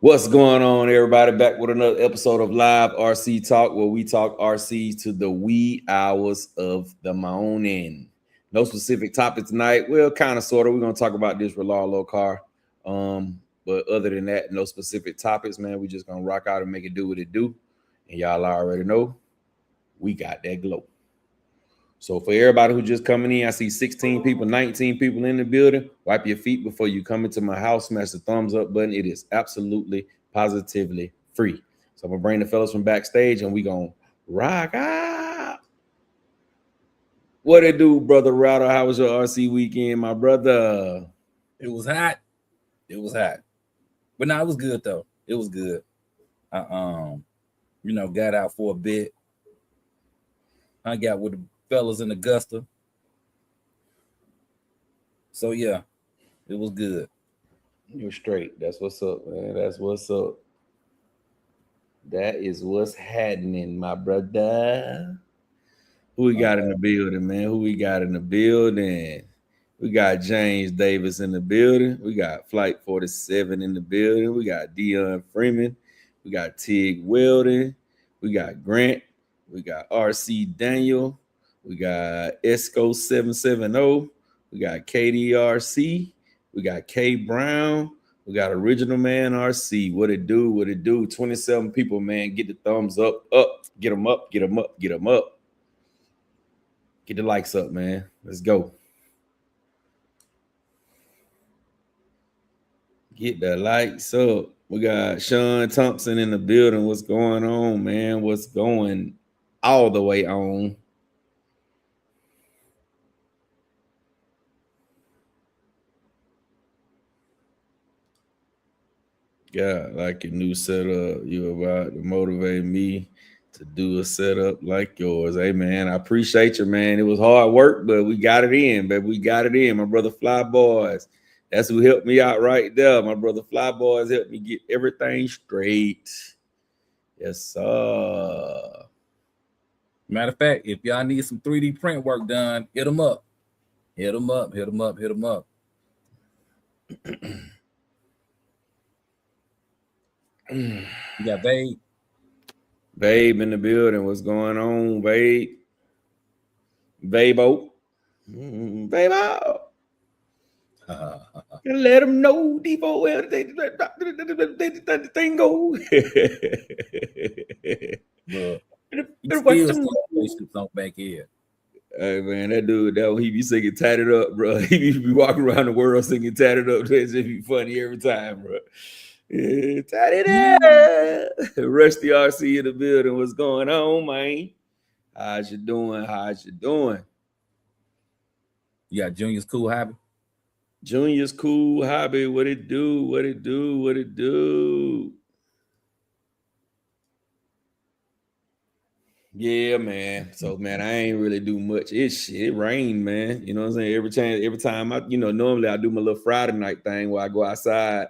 What's going on, everybody? Back with another episode of Live RC Talk, where we talk RC to the wee hours of the morning. No specific topic tonight. Well, kind of, sort of. We're gonna talk about this Rolalo car. But other than that, no specific topics, man. We just gonna rock out and make it do what it do. And y'all already know we got that glow. So for everybody who just coming in, I see 16 people, 19 people in the building. Wipe your feet before you come into my house. Smash the thumbs up button. It is absolutely, positively free. So I'm gonna bring the fellas from backstage and we gonna rock out. What it do, brother Router? How was your RC weekend, my brother? It was hot. It was hot. But no, it was good though. It was good. I got out for a bit. I got with the fellas in Augusta. So yeah, it was good. You're straight. That's what's up, man. That's what's up. That is what's happening, my brother. Who we got in the building, man? Who we got in the building? We got James Davis in the building. We got Flight 47 in the building. We got Dion Freeman. We got Tig Weldon. We got Grant. We got RC Daniel. We got Esco 770. We got KDRC. We got K Brown. We got Original Man RC. What it do? What it do? 27 people, man. Get the thumbs up. Get them up. Get them up. Get them up. Get the likes up, man. Let's go. Get the likes up. We got Sean Thompson in the building. What's going on, man? What's going all the way on? Yeah, like your new setup. You about to motivate me to do a setup like yours. Hey, man, I appreciate you, man. It was hard work, but we got it in, baby. We got it in. My brother Fly Boys. That's who helped me out right there. My brother Fly Boys helped me get everything straight. Yes, sir. Matter of fact, if y'all need some 3D print work done, hit them up. Hit them up. Hit them up. Hit them up. You got Babe. Babe in the building. What's going on, Babe? Babe-o. Babe-o. Let them know, Devo, where the thing go. Still back here. Hey man, that dude, he be singing "Tatted Up," bro. He be walking around the world singing "Tatted Up." That's just be funny every time, bro. Yeah, tatted up. Rusty RC in the building. What's going on, man? How's you doing? How's you doing? You got Junior's Cool Hobby. Junior's Cool Hobby. What it do? What it do? What it do? Yeah, man. So, man, I ain't really do much. It rained, man. You know what I'm saying? Every time I, normally I do my little Friday night thing where I go outside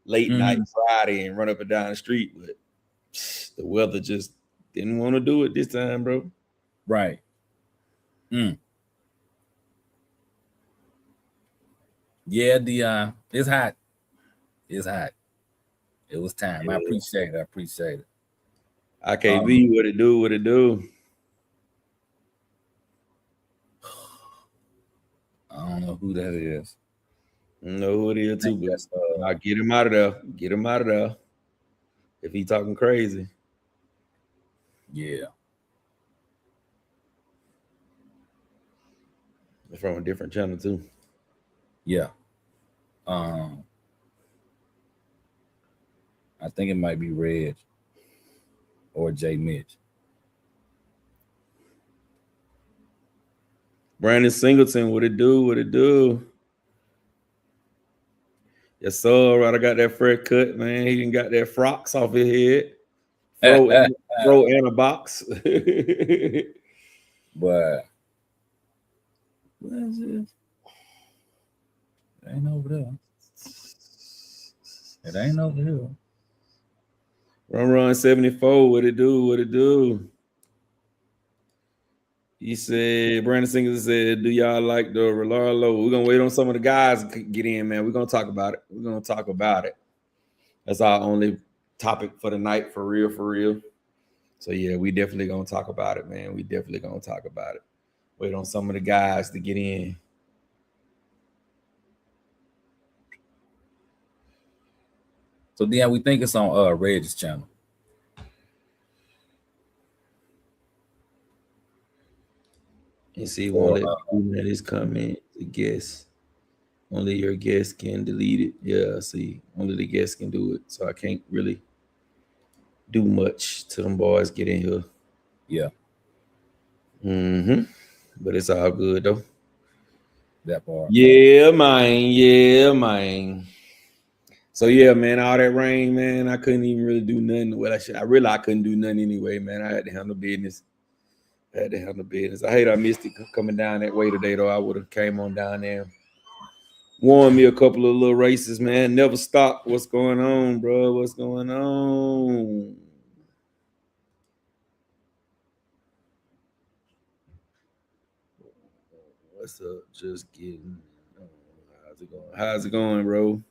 late night Friday and run up and down the street, but the weather just didn't want to do it this time, bro. Right. Yeah, Dion. It's hot. It's hot. It was time. Yeah. I appreciate it. I appreciate it. IKB, what it do? What it do? I don't know who that is. I know who it is too, but I'll get him out of there. Get him out of there. If he talking crazy. Yeah. It's from a different channel too. Yeah. I think it might be Reg or J Mitch. Brandon Singleton, what it do? What it do? Yes, sir. Right, I got that fresh cut, man. He didn't got that frocks off his head. Throw in a box. But what is this? It ain't over there. It ain't over here. Run 74. What it do? What it do? He said, Brandon Singleton said, do y'all like the Rolalo? We're going to wait on some of the guys to get in, man. We're going to talk about it. We're going to talk about it. That's our only topic for the night, for real, for real. So yeah, we definitely gonna talk about it, man. We definitely gonna talk about it. Wait on some of the guys to get in. So then we think it's on Reg's channel. And see, won't let me do his comment. The guest. Only your guest can delete it. Yeah, see, only the guest can do it. So I can't really do much till them boys get in here. Yeah. But it's all good though. That part. Yeah, man. Yeah, man. So yeah, man, all that rain, man, I couldn't even really do nothing. Well, I couldn't do nothing anyway, man. I had to handle business. I hate I missed it coming down that way today, though. I would have came on down there. Won me a couple of little races, man. Never stopped. What's going on, bro? What's going on? What's up? Just getting. How's it going? How's it going, bro?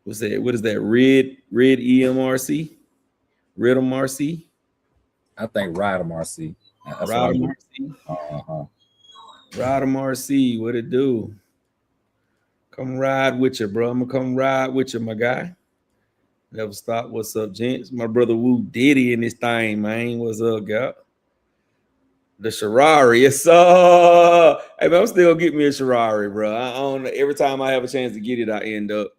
What's that? What is that? Red EMRC? Red MRC? I think Ride MRC. Ride MRC? Ride MRC. What it do? Come ride with you, bro. I'm gonna come ride with you, my guy. Never stop. What's up, gents? My brother Woo Diddy in this thing, man. What's up, guy? The Ferrari. Yes, sir. Hey, man, I'm still getting me a Ferrari, bro. I don't know. Every time I have a chance to get it, I end up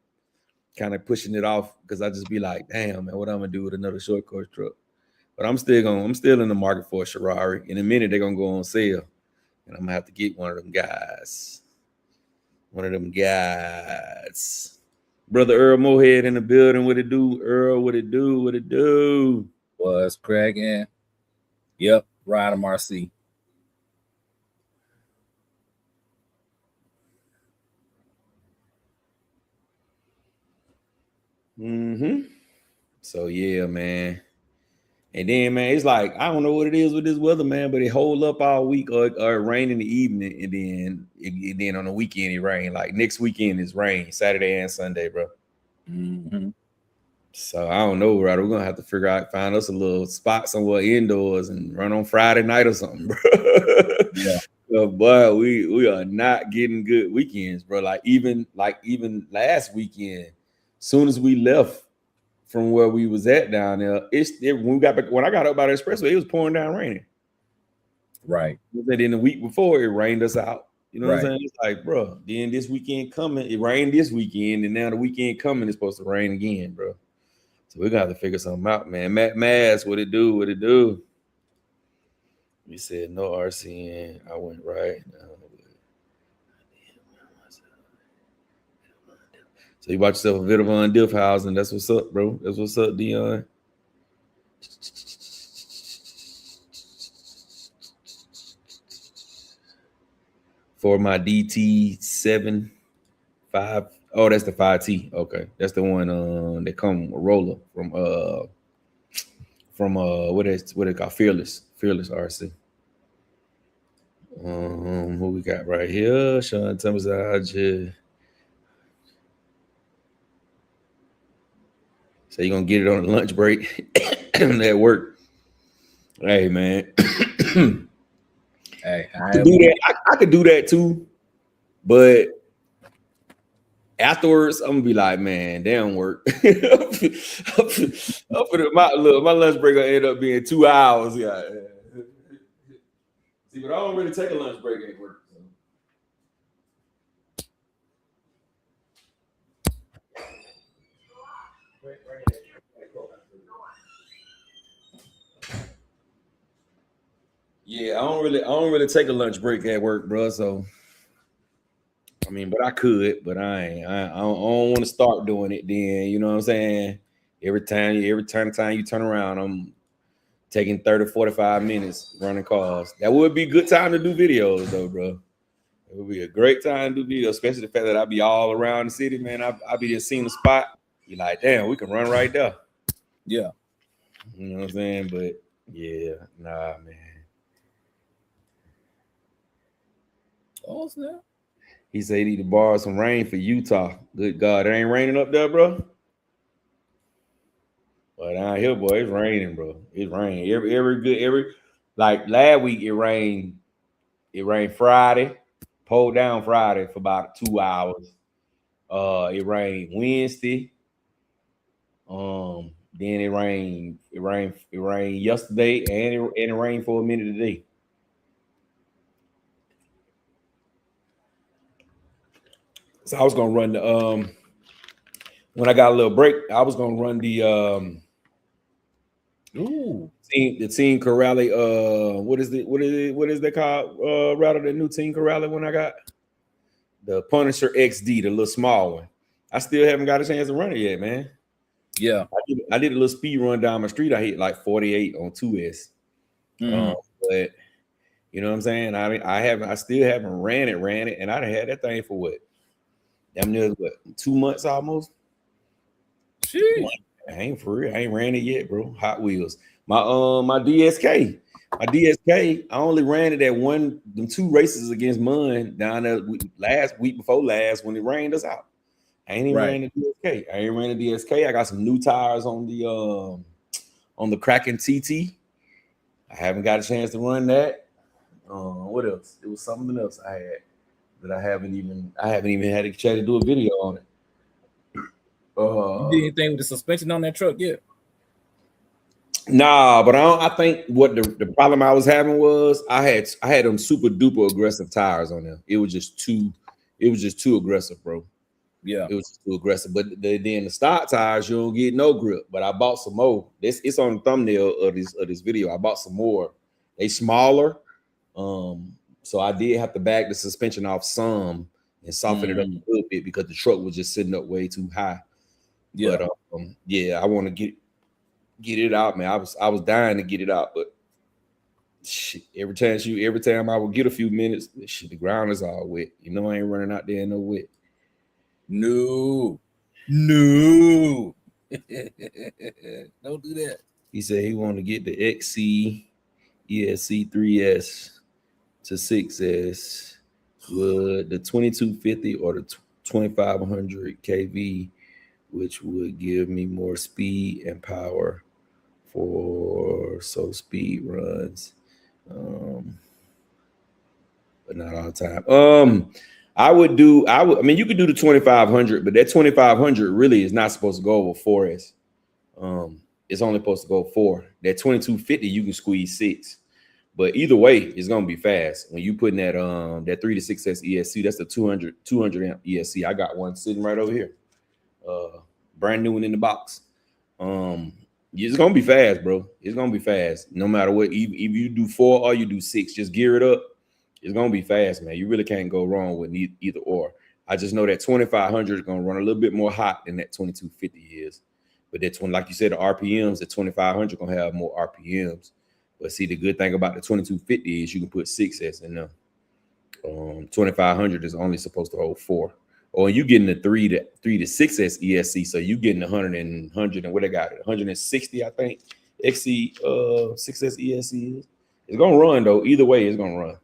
kind of pushing it off because I just be like, damn, man, what I'm gonna do with another short course truck? But I'm still in the market for a Ferrari. In a minute, they're gonna go on sale, and I'm gonna have to get one of them guys. Brother Earl Mohead in the building. What it do, Earl? What it do? What it do? Was cracking. Yep, Ride MRC. So yeah, man. And then, man, it's like I don't know what it is with this weather, man, but it hold up all week or rain in the evening, and then on the weekend it rain. Like next weekend is rain, Saturday and Sunday, bro. So I don't know, right? We're gonna have to find us a little spot somewhere indoors and run on Friday night or something, bro. Yeah. But we are not getting good weekends, bro. Like even last weekend, soon as we left from where we was at down there, when I got up by the expressway, it was pouring down raining. Right. And then the week before, it rained us out. You know what I'm saying? It's like, bro, then this weekend coming, it rained this weekend, and now the weekend coming is supposed to rain again, bro. So we got to figure something out, man. Matt Mass, what it do? What it do? We said no RCN. I went right. So you bought yourself a Vitavan Diffhausen. That's what's up, bro. That's what's up, Dion. For my DT7 5. Oh, that's the 5T. Okay, that's the one that come roller from what it called Fearless RC. Who we got right here? Sean Tamazaj. So you gonna get it on the lunch break at work? Hey, man. Hey, I could do that too, but afterwards, I'm gonna be like, man, they don't work. My lunch break gonna end up being 2 hours. Yeah. See, but I don't really take a lunch break at work. Yeah, I don't really take a lunch break at work, bro. So I mean, but I could, but I don't want to start doing it then. You know what I'm saying? Every time you turn around, I'm taking 30, 45 minutes running cars. That would be a good time to do videos, though, bro. It would be a great time to do videos, especially the fact that I'd be all around the city, man. I'd be just seeing the spot. Be like, damn, we can run right there. Yeah. You know what I'm saying? But yeah, nah, man. Oh, snap. He said he need to borrow some rain for Utah. Good God, it ain't raining up there, bro. But down here, boy, it's raining, bro. It's raining every like last week it rained. It rained Friday, pulled down Friday for about 2 hours. It rained Wednesday. Then it rained yesterday, and it rained for a minute today. So I was gonna run the when I got a little break, I was gonna run the Team Corrali. What is that called? Rather the new Team Corrali one I got, the Punisher XD, the little small one. I still haven't got a chance to run it yet, man. Yeah, I did a little speed run down my street. I hit like 48 on 2S. But you know what I'm saying? I mean, I still haven't ran it, and I done had that thing for what? Damn near what, 2 months almost. Jeez. I ain't for real. I ain't ran it yet, bro. Hot Wheels. My DSK. My DSK, I only ran it at them 2 races against Munn down there last week before last when it rained us out. I ain't even ran the DSK. I ain't ran the DSK. I got some new tires on the Kraken TT. I haven't got a chance to run that. What else? It was something else I had that I haven't even had a chance to do a video on it. You did anything with the suspension on that truck yet? Nah, but I think what the problem I was having was I had them super duper aggressive tires on there. It was just too aggressive, bro. Yeah, it was just too aggressive. But then the stock tires, you don't get no grip. But I bought some more. It's on the thumbnail of this video. I bought some more. They smaller. So I did have to back the suspension off some and soften it up a little bit because the truck was just sitting up way too high. Yeah, but yeah, I want to get it out, man. I was dying to get it out, but shit, every time I would get a few minutes, shit, the ground is all wet. You know, I ain't running out there in no wet. No. Don't do that. He said he wanted to get the XC ESC 3S to 6S with the 2250 or the 2500 kV, which would give me more speed and power for speed runs, but not all the time. I mean, you could do the 2500, but that 2500 really is not supposed to go over 4S. It's only supposed to go 4. That 2250 you can squeeze 6. But either way, it's gonna be fast. When you put in that 3 to 6S ESC, that's the 200 amp ESC. I got one sitting right over here. Brand new one in the box. It's gonna be fast, bro. It's gonna be fast. No matter what, if you do 4 or you do 6, just gear it up. It's gonna be fast, man. You really can't go wrong with either or. I just know that 2500 is gonna run a little bit more hot than that 2250 is. But that's when, like you said, the RPMs, the 2500 gonna have more RPMs. But see, the good thing about the 2250 is you can put 6S in there. 2500 is only supposed to hold 4. Or you getting the 3 to 6S ESC, so you getting 100 and what they got it, 160, I think. XC 6S ESC is. It's gonna run though. Either way, it's gonna run.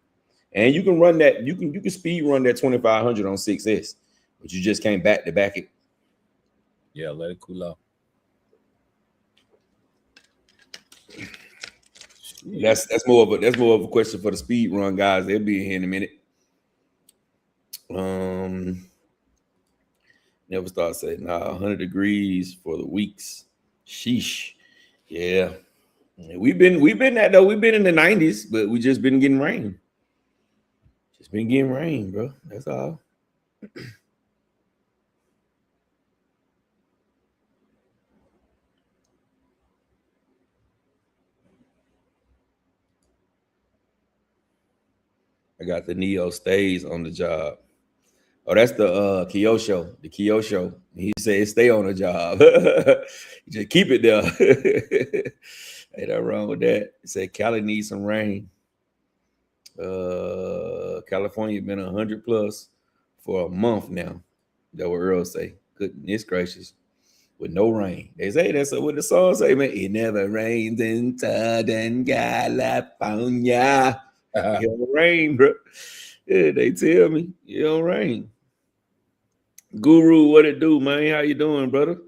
And you can run that, you can speed run that 2500 on 6S, but you just can't back it. Yeah, let it cool out. That's more of a question for the speed run guys. They'll be here in a minute. Never start saying 100 degrees for the weeks. Sheesh. Yeah. We've been that though. We've been in the 90s, but we just been getting rain. Just been getting rain, bro. That's all. I got the Neo stays on the job. Oh, that's the Kyosho. The Kyosho. He said stay on the job. Just keep it there. Ain't nothing wrong with that. He said Cali needs some rain. California been 100 plus for a month now. That what Earl say. Goodness gracious. With no rain. They say that's what the song say, man. It never rains in Southern California. It rain, bro. Yeah, they tell me it don't rain. Guru, what it do, man? How you doing, brother?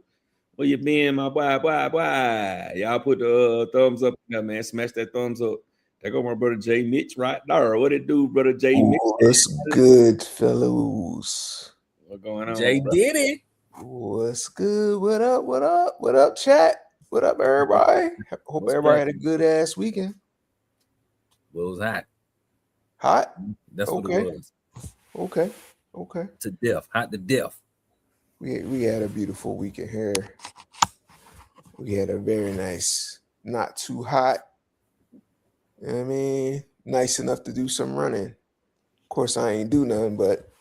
Where you been, my boy? Y'all put the thumbs up there, man. Smash that thumbs up. There go my brother Jay Mitch right there. What it do, brother Jay Mitch? What's good, fellows? What going on? Jay bro? did it. What's good? What up? What up? What up, chat? What up, everybody? Hope What's everybody up? had a good ass weekend. Well, it was hot. Hot? That's what Okay. it was. Okay. To death. Hot to death. We had a beautiful weekend here. We had a very nice, not too hot. You know what I mean, nice enough to do some running. Of course, I ain't do nothing, but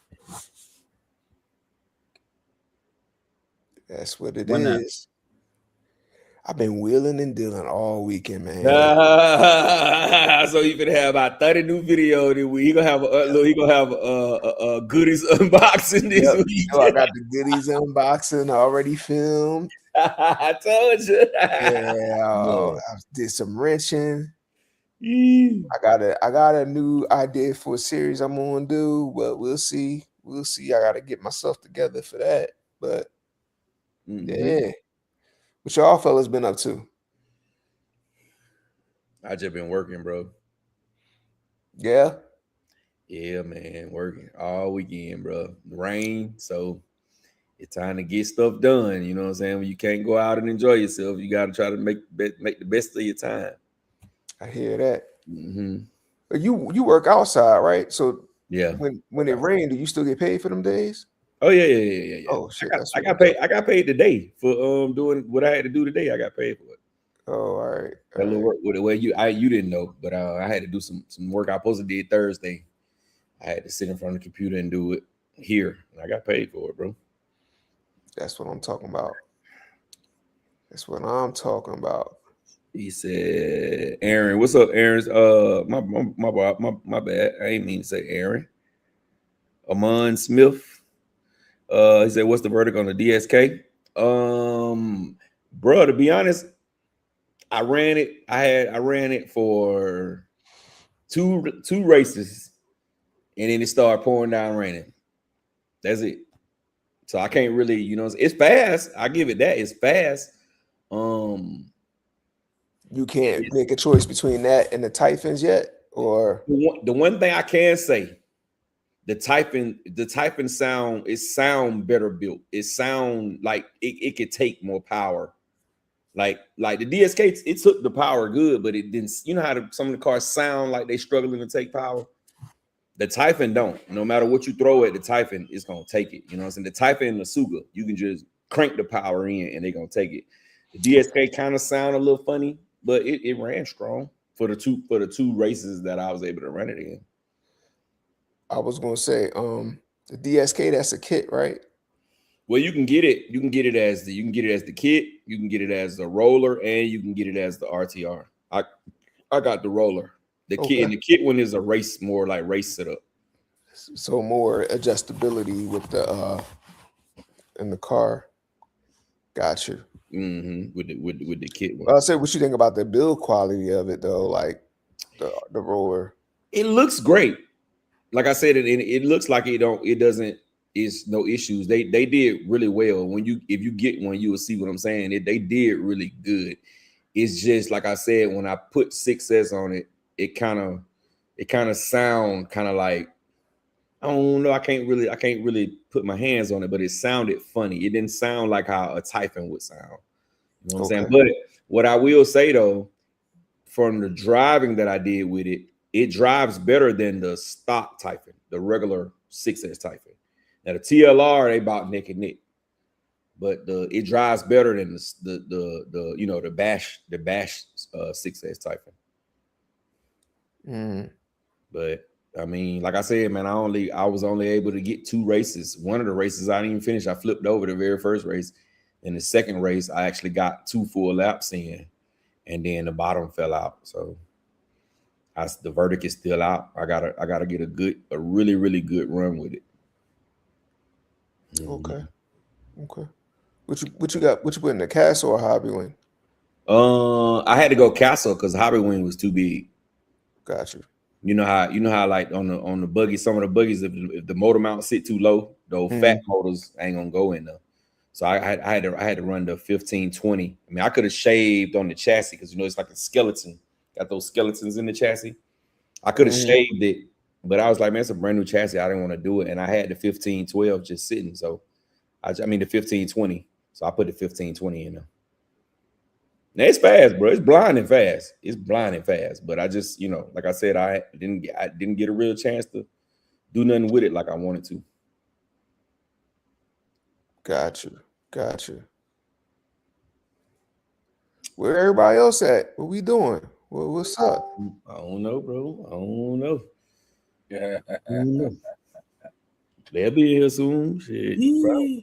that's what it Why not? is. I've been wheeling and dealing all weekend, man. So you gonna have about 30 new video this week. He gonna have a goodies unboxing this Yep. week. I got the goodies unboxing already filmed. I told you. Yeah, I did some wrenching. Yeah. I got a new idea for a series I'm gonna do, but we'll see. I gotta get myself together for that. But yeah. What y'all fellas been up to? I just been working, bro. Yeah. Yeah, man, working all weekend, bro. Rain, so it's time to get stuff done. You know what I'm saying? When you can't go out and enjoy yourself, you got to try to make the best of your time. I hear that. Mm-hmm. But you work outside, right? So yeah, when it rained, do you still get paid for them days? Oh yeah. Oh shit! I got paid. I got paid today for doing what I had to do today. I got paid for it. Oh, all right. That little work with the way you didn't know, but I had to do some work I supposed to did Thursday. I had to sit in front of the computer and do it here, and I got paid for it, bro. That's what I'm talking about. He said, "Aaron, what's up, Aaron's? My bad. I ain't mean to say Aaron. Amon Smith. He said, "What's the verdict on the DSK?" Bro, to be honest, I ran it for two races, and then it started pouring down raining. That's it. So I can't really, it's fast. I give it that. It's fast. You can't make a choice between that and the Typhons yet, or the one thing I can say, the Typhon sound better built. It sound like it could take more power. Like the DSK, it took the power good, but it didn't. You know how some of the cars sound like they struggling to take power. The Typhon don't. No matter what you throw at the Typhon, it's gonna take it. You know what I'm saying? The Typhon and the Suga, you can just crank the power in and they're gonna take it. The DSK kind of sound a little funny, but it ran strong for the two races that I was able to run it in. I was gonna say, the DSK, that's a kit, right? Well, you can get it. You can get it as the kit. You can get it as the roller, and you can get it as the RTR. I got the roller. The kit, and the kit one is a race, more like race setup. So more adjustability with the in the car. Got you. With the kit one. I'll say, what you think about the build quality of it though? Like the roller. It looks great. Like I said, it looks like it's no issues. They did really well. If you get one, you will see what I'm saying. They did really good. It's just like I said, when I put 6S on it, it kind of sound kind of like, I don't know. I can't really put my hands on it, but it sounded funny. It didn't sound like how a Typhon would sound. You know what I'm saying? But what I will say though, from the driving that I did with it, it drives better than the stock Typhon, the regular 6S Typhon. Now the TLR, they about neck and neck, but it drives better than the bash 6S Typhon. But I mean, like I said, man, I was only able to get 2 races. One of the races I didn't even finish. I flipped over the very first race. In the second race, I actually got 2 full laps in, and then the bottom fell out. So the verdict is still out. I gotta get a really, really good run with it. Okay. What you got? What you put in the Castle or Hobbywing? I had to go Castle because Hobbywing was too big. Got you. You know how like on the buggy, some of the buggies, if the motor mount sit too low, those fat motors ain't gonna go in there. So I had to run the 1520. I mean, I could have shaved on the chassis because it's like a skeleton. Got those skeletons in the chassis. I could have shaved it, but I was like, man, it's a brand new chassis. I didn't want to do it, and I had the 1512 just sitting. So I mean the 1520. So I put the 1520 in there. Now it's fast, bro. It's blinding fast. It's blinding fast. But I just, like I said, I didn't get a real chance to do nothing with it like I wanted to. Gotcha. Where everybody else at? What we doing? What's up? I don't know, bro. I don't know. Yeah. They'll be here soon. Shit, bro.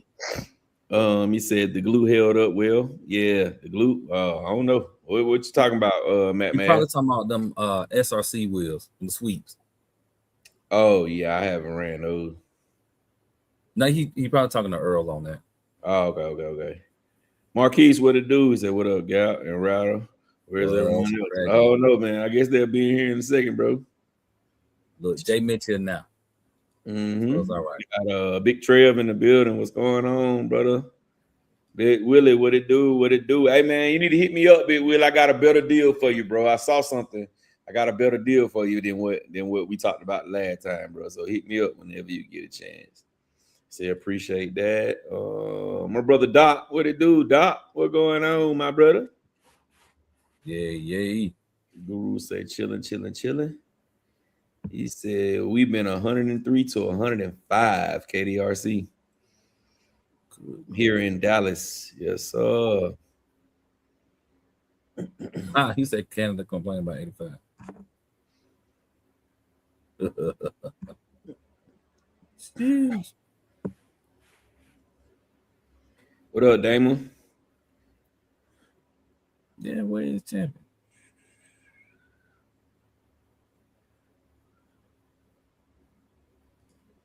He said the glue held up well. Yeah, the glue. I don't know. What you talking about, Matt? You probably talking about them SRC wheels, them sweeps. Oh yeah, I haven't ran those. No, he probably talking to Earl on that. Oh, okay. Marquise, what it do? He said, "What up, Gal and Router? Where's everyone else?" Oh no, man. I guess they'll be here in a second, bro. Look, Jay Mitchell now. Mm-hmm. So it's all right. We got a Big Trev in the building. What's going on, brother? Big Willie, what it do? What it do? Hey man, you need to hit me up, Big Will. I got a better deal for you, bro. I saw something. I got a better deal for you than what we talked about last time, bro. So hit me up whenever you get a chance. Say appreciate that. My brother Doc, what it do? Doc, what going on, my brother? Yeah. Guru say chilling. He said we've been 103 to 105 KDRC here in Dallas. Yes, sir. He said Canada complained about 85. What up, Damon? Yeah, where is champion?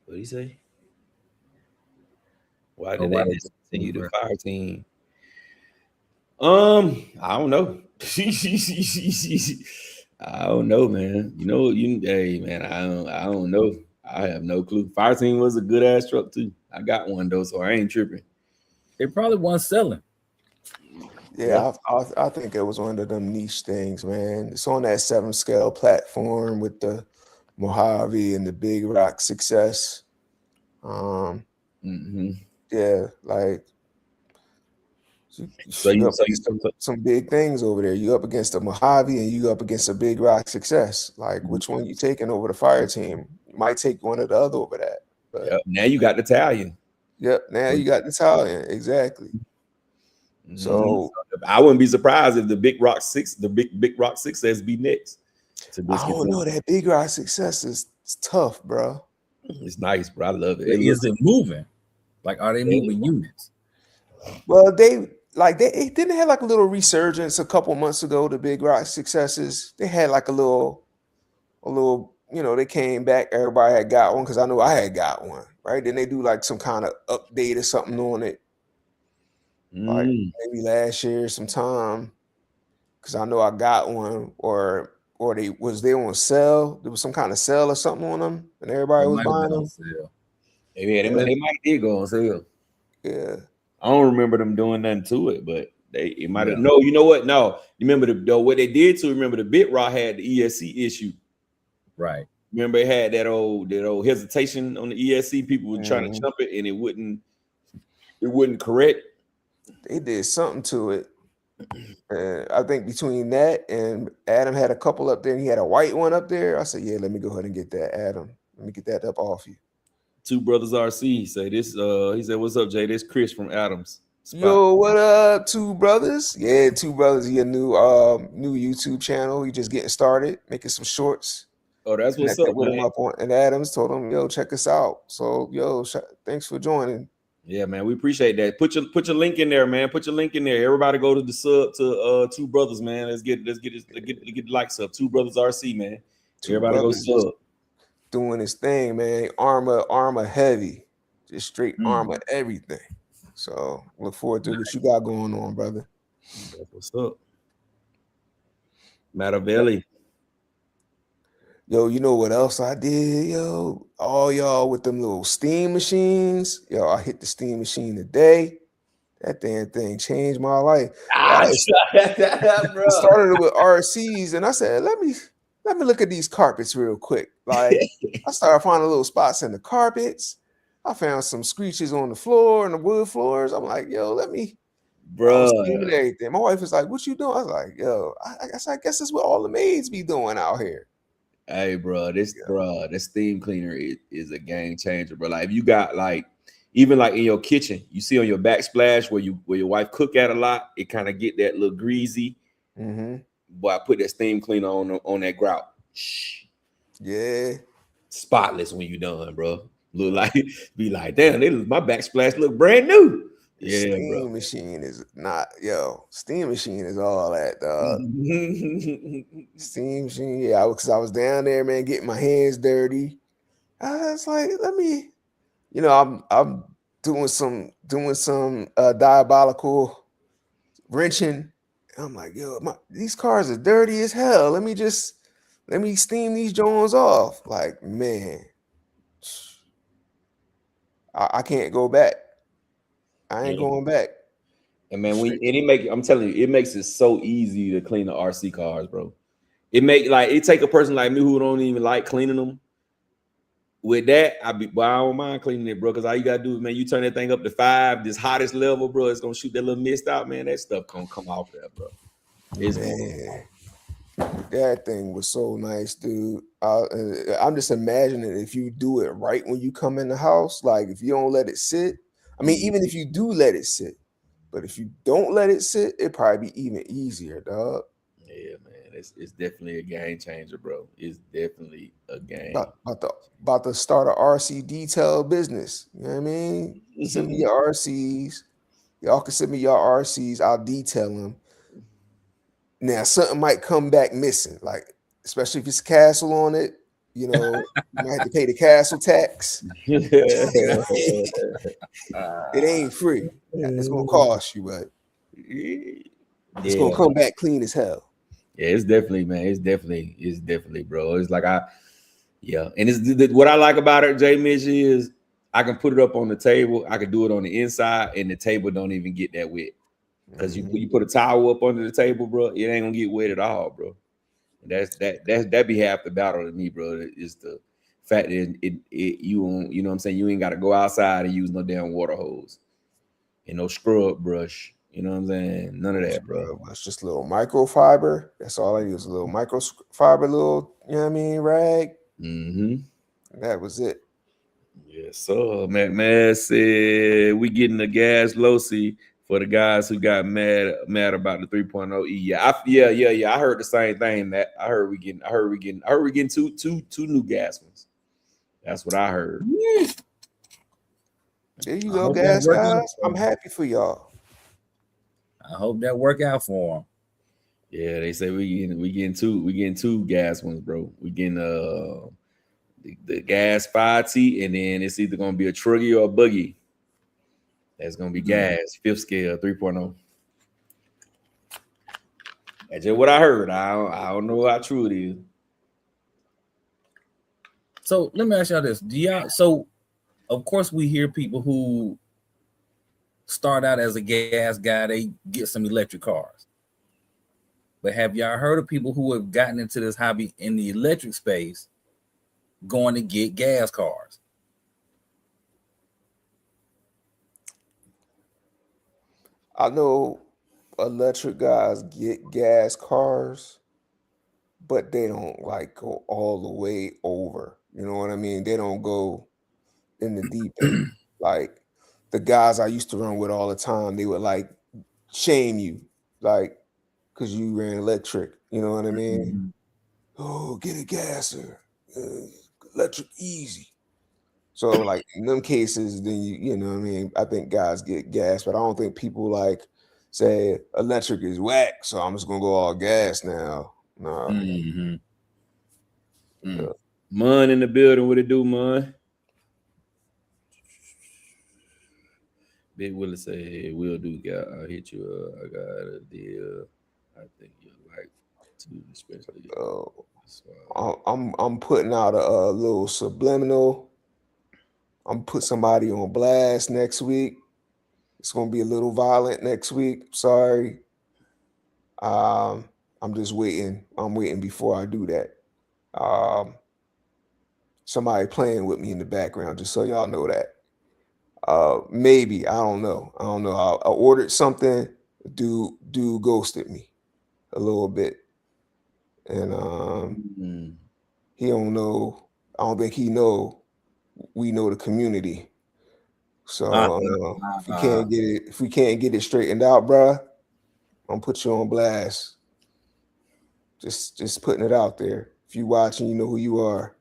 What did he say? Why did they discontinue the fire team? I don't know. I don't know, man. Hey, man, I don't know. I have no clue. Fire team was a good ass truck too. I got one though, so I ain't tripping. They probably weren't selling. Yeah, I think it was one of them niche things, man. It's on that 7 scale platform with the Mojave and the Big Rock Success. Yeah, like some big things over there. You up against the Mojave and you up against a Big Rock Success. Like, which one you taking over the fire team? You might take one or the other over that. But yep, now you got the Italian. Yep, now you got the Italian. Exactly. So I wouldn't be surprised if the Big Rock Success be next. I don't know. That Big Rock Success is tough, bro. It's nice, bro. I love it. Is it moving? Like, are they moving units? Well, they didn't have like a little resurgence a couple months ago. The Big Rock Successes, they had like a little, they came back. Everybody had got one because I know I had got one, right? Then they do like some kind of update or something on it, like maybe last year sometime, because I know I got one, or they on sale. There was some kind of sale or something on them, and everybody was buying them. Yeah, they might did go on sale. Yeah. I don't remember them doing nothing to it, but it might have. No, you know what? No, you remember what they did to? Remember the BitRock had the ESC issue, right? Remember it had that old hesitation on the ESC. People were trying to jump it, and it wouldn't correct. They did something to it. I think between that and Adam had a couple up there, and he had a white one up there. I said, "Yeah, let me go ahead and get that, Adam. Let me get that up off you." Two Brothers RC say this. He said, "What's up, Jay? This Chris from Adams." Spot. Yo, what up, Two Brothers? Yeah, Two Brothers. He a new YouTube channel. He just getting started, making some shorts. Oh, that's what's up. With him up on, and Adams told him, "Yo, check us out." So, yo, thanks for joining. Yeah, man, we appreciate that. Put your link in there, man. Put your link in there. Everybody go to the sub to Two Brothers, man. Let's get the likes up. Two Brothers RC, man. Everybody go sub. Doing his thing, man. Armor heavy, just straight armor everything. So look forward to what you got going on, brother. That's what's up, Mattavelli. Yo, you know what else I did, yo? All y'all with them little steam machines. Yo, I hit the steam machine today. That damn thing changed my life. Ah, bro. I started with RCs, and I said, let me look at these carpets real quick. Like, I started finding little spots in the carpets. I found some screeches on the floor and the wood floors. I'm like, yo, let me. I was steaming Bro. everything. My wife was like, "What you doing?" I was like, "Yo, I guess that's what all the maids be doing out here." Hey, bro, this Yeah. steam cleaner is a game changer, bro. Like if you got like even like in your kitchen, you see on your backsplash where your wife cook at a lot, it kind of get that little greasy. Mm-hmm. Boy, I put that steam cleaner on that grout. Shh, Yeah. spotless when you done, bro. Look like be like, damn, my backsplash look brand new. The Yeah, bro. steam machine is not, yo, steam machine is all that, dog. Steam machine, yeah, because I was down there, man, getting my hands dirty. I was like, let me, I'm doing some diabolical wrenching. I'm like, yo, these cars are dirty as hell. Let me steam these Jones off. Like, man, I can't go back. I ain't Yeah. going back. And man, Straight. I'm telling you, it makes it so easy to clean the RC cars, bro. It take a person like me who don't even like cleaning them. With that, I don't mind cleaning it, bro. Because all you gotta do is, man, you turn that thing up to 5, this hottest level, bro. It's gonna shoot that little mist out, man. That stuff gonna come off there, bro. It's going. Man, that thing was so nice, dude. I'm just imagining if you do it right when you come in the house, like if you don't let it sit. I mean, even if you do let it sit, but if you don't let it sit, it probably be even easier, dog. Yeah, man. It's definitely a game changer, bro. It's definitely a game. About to start a RC detail business. You know what I mean? Send me your RCs. Y'all can send me your RCs. I'll detail them. Now something might come back missing, like especially if it's a castle on it. You might have to pay the castle tax. It ain't free. It's gonna cost you, but it's gonna Yeah, come back clean as hell. yeah, it's definitely, man. It's definitely, bro. It's like yeah. And what I like about it, J Mitch, is I can put it up on the table. I can do it on the inside, and the table don't even get that wet. Because you put a towel up under the table, bro, it ain't gonna get wet at all, bro. And that be half the battle to me, bro. Is the fact that you won't, you know what I'm saying, you ain't got to go outside and use no damn water hose and no scrub brush. You know what I'm saying? None of that, bro. It's just a little microfiber. That's all I use. A little microfiber, little, you know what I mean, rag. Mm-hmm. That was it. Yes, sir. McMahon said we getting the gas low-C for the guys who got mad about the 3.0 E. Yeah. I heard the same thing, Matt. I heard we getting two new gas ones. That's what I heard. There you I go, hope that gas work out guys. for I'm 'em. happy for y'all. I hope that work out for them. Yeah, they say we getting two gas ones, bro. We getting the gas 5T, and then it's either gonna be a truggy or a buggy. That's gonna be gas, 5th scale, 3.0. That's just what I heard. I don't know how true it is. So let me ask y'all this: So, of course, we hear people who start out as a gas guy, they get some electric cars. But have y'all heard of people who have gotten into this hobby in the electric space, going to get gas cars? I know electric guys get gas cars, but they don't like go all the way over. You know what I mean? They don't go in the deep end. Like the guys I used to run with all the time, they would like shame you, like because you ran electric. You know what I mean? Mhm. Oh, get a gasser, electric easy. So like in them cases, then you know what I mean. I think guys get gas, but I don't think people like say electric is whack, so I'm just gonna go all gas now. Nah. Mm-hmm. Yeah. Mun in the building. What it do, Mun? Big Willie say, "Will do. Got I hit you. I got a deal. I think you like." I'm putting out a little subliminal. I'm put somebody on blast next week. It's gonna be a little violent next week. Sorry. I'm just waiting. I'm waiting before I do that. Somebody playing with me in the background, just so y'all know that. Maybe I don't know. I ordered something. Dude ghosted me a little bit, and he don't know. I don't think he know. We know the community. So if we can't get it straightened out, bruh, I'm gonna put you on blast. Just putting it out there. If you watching, you know who you are.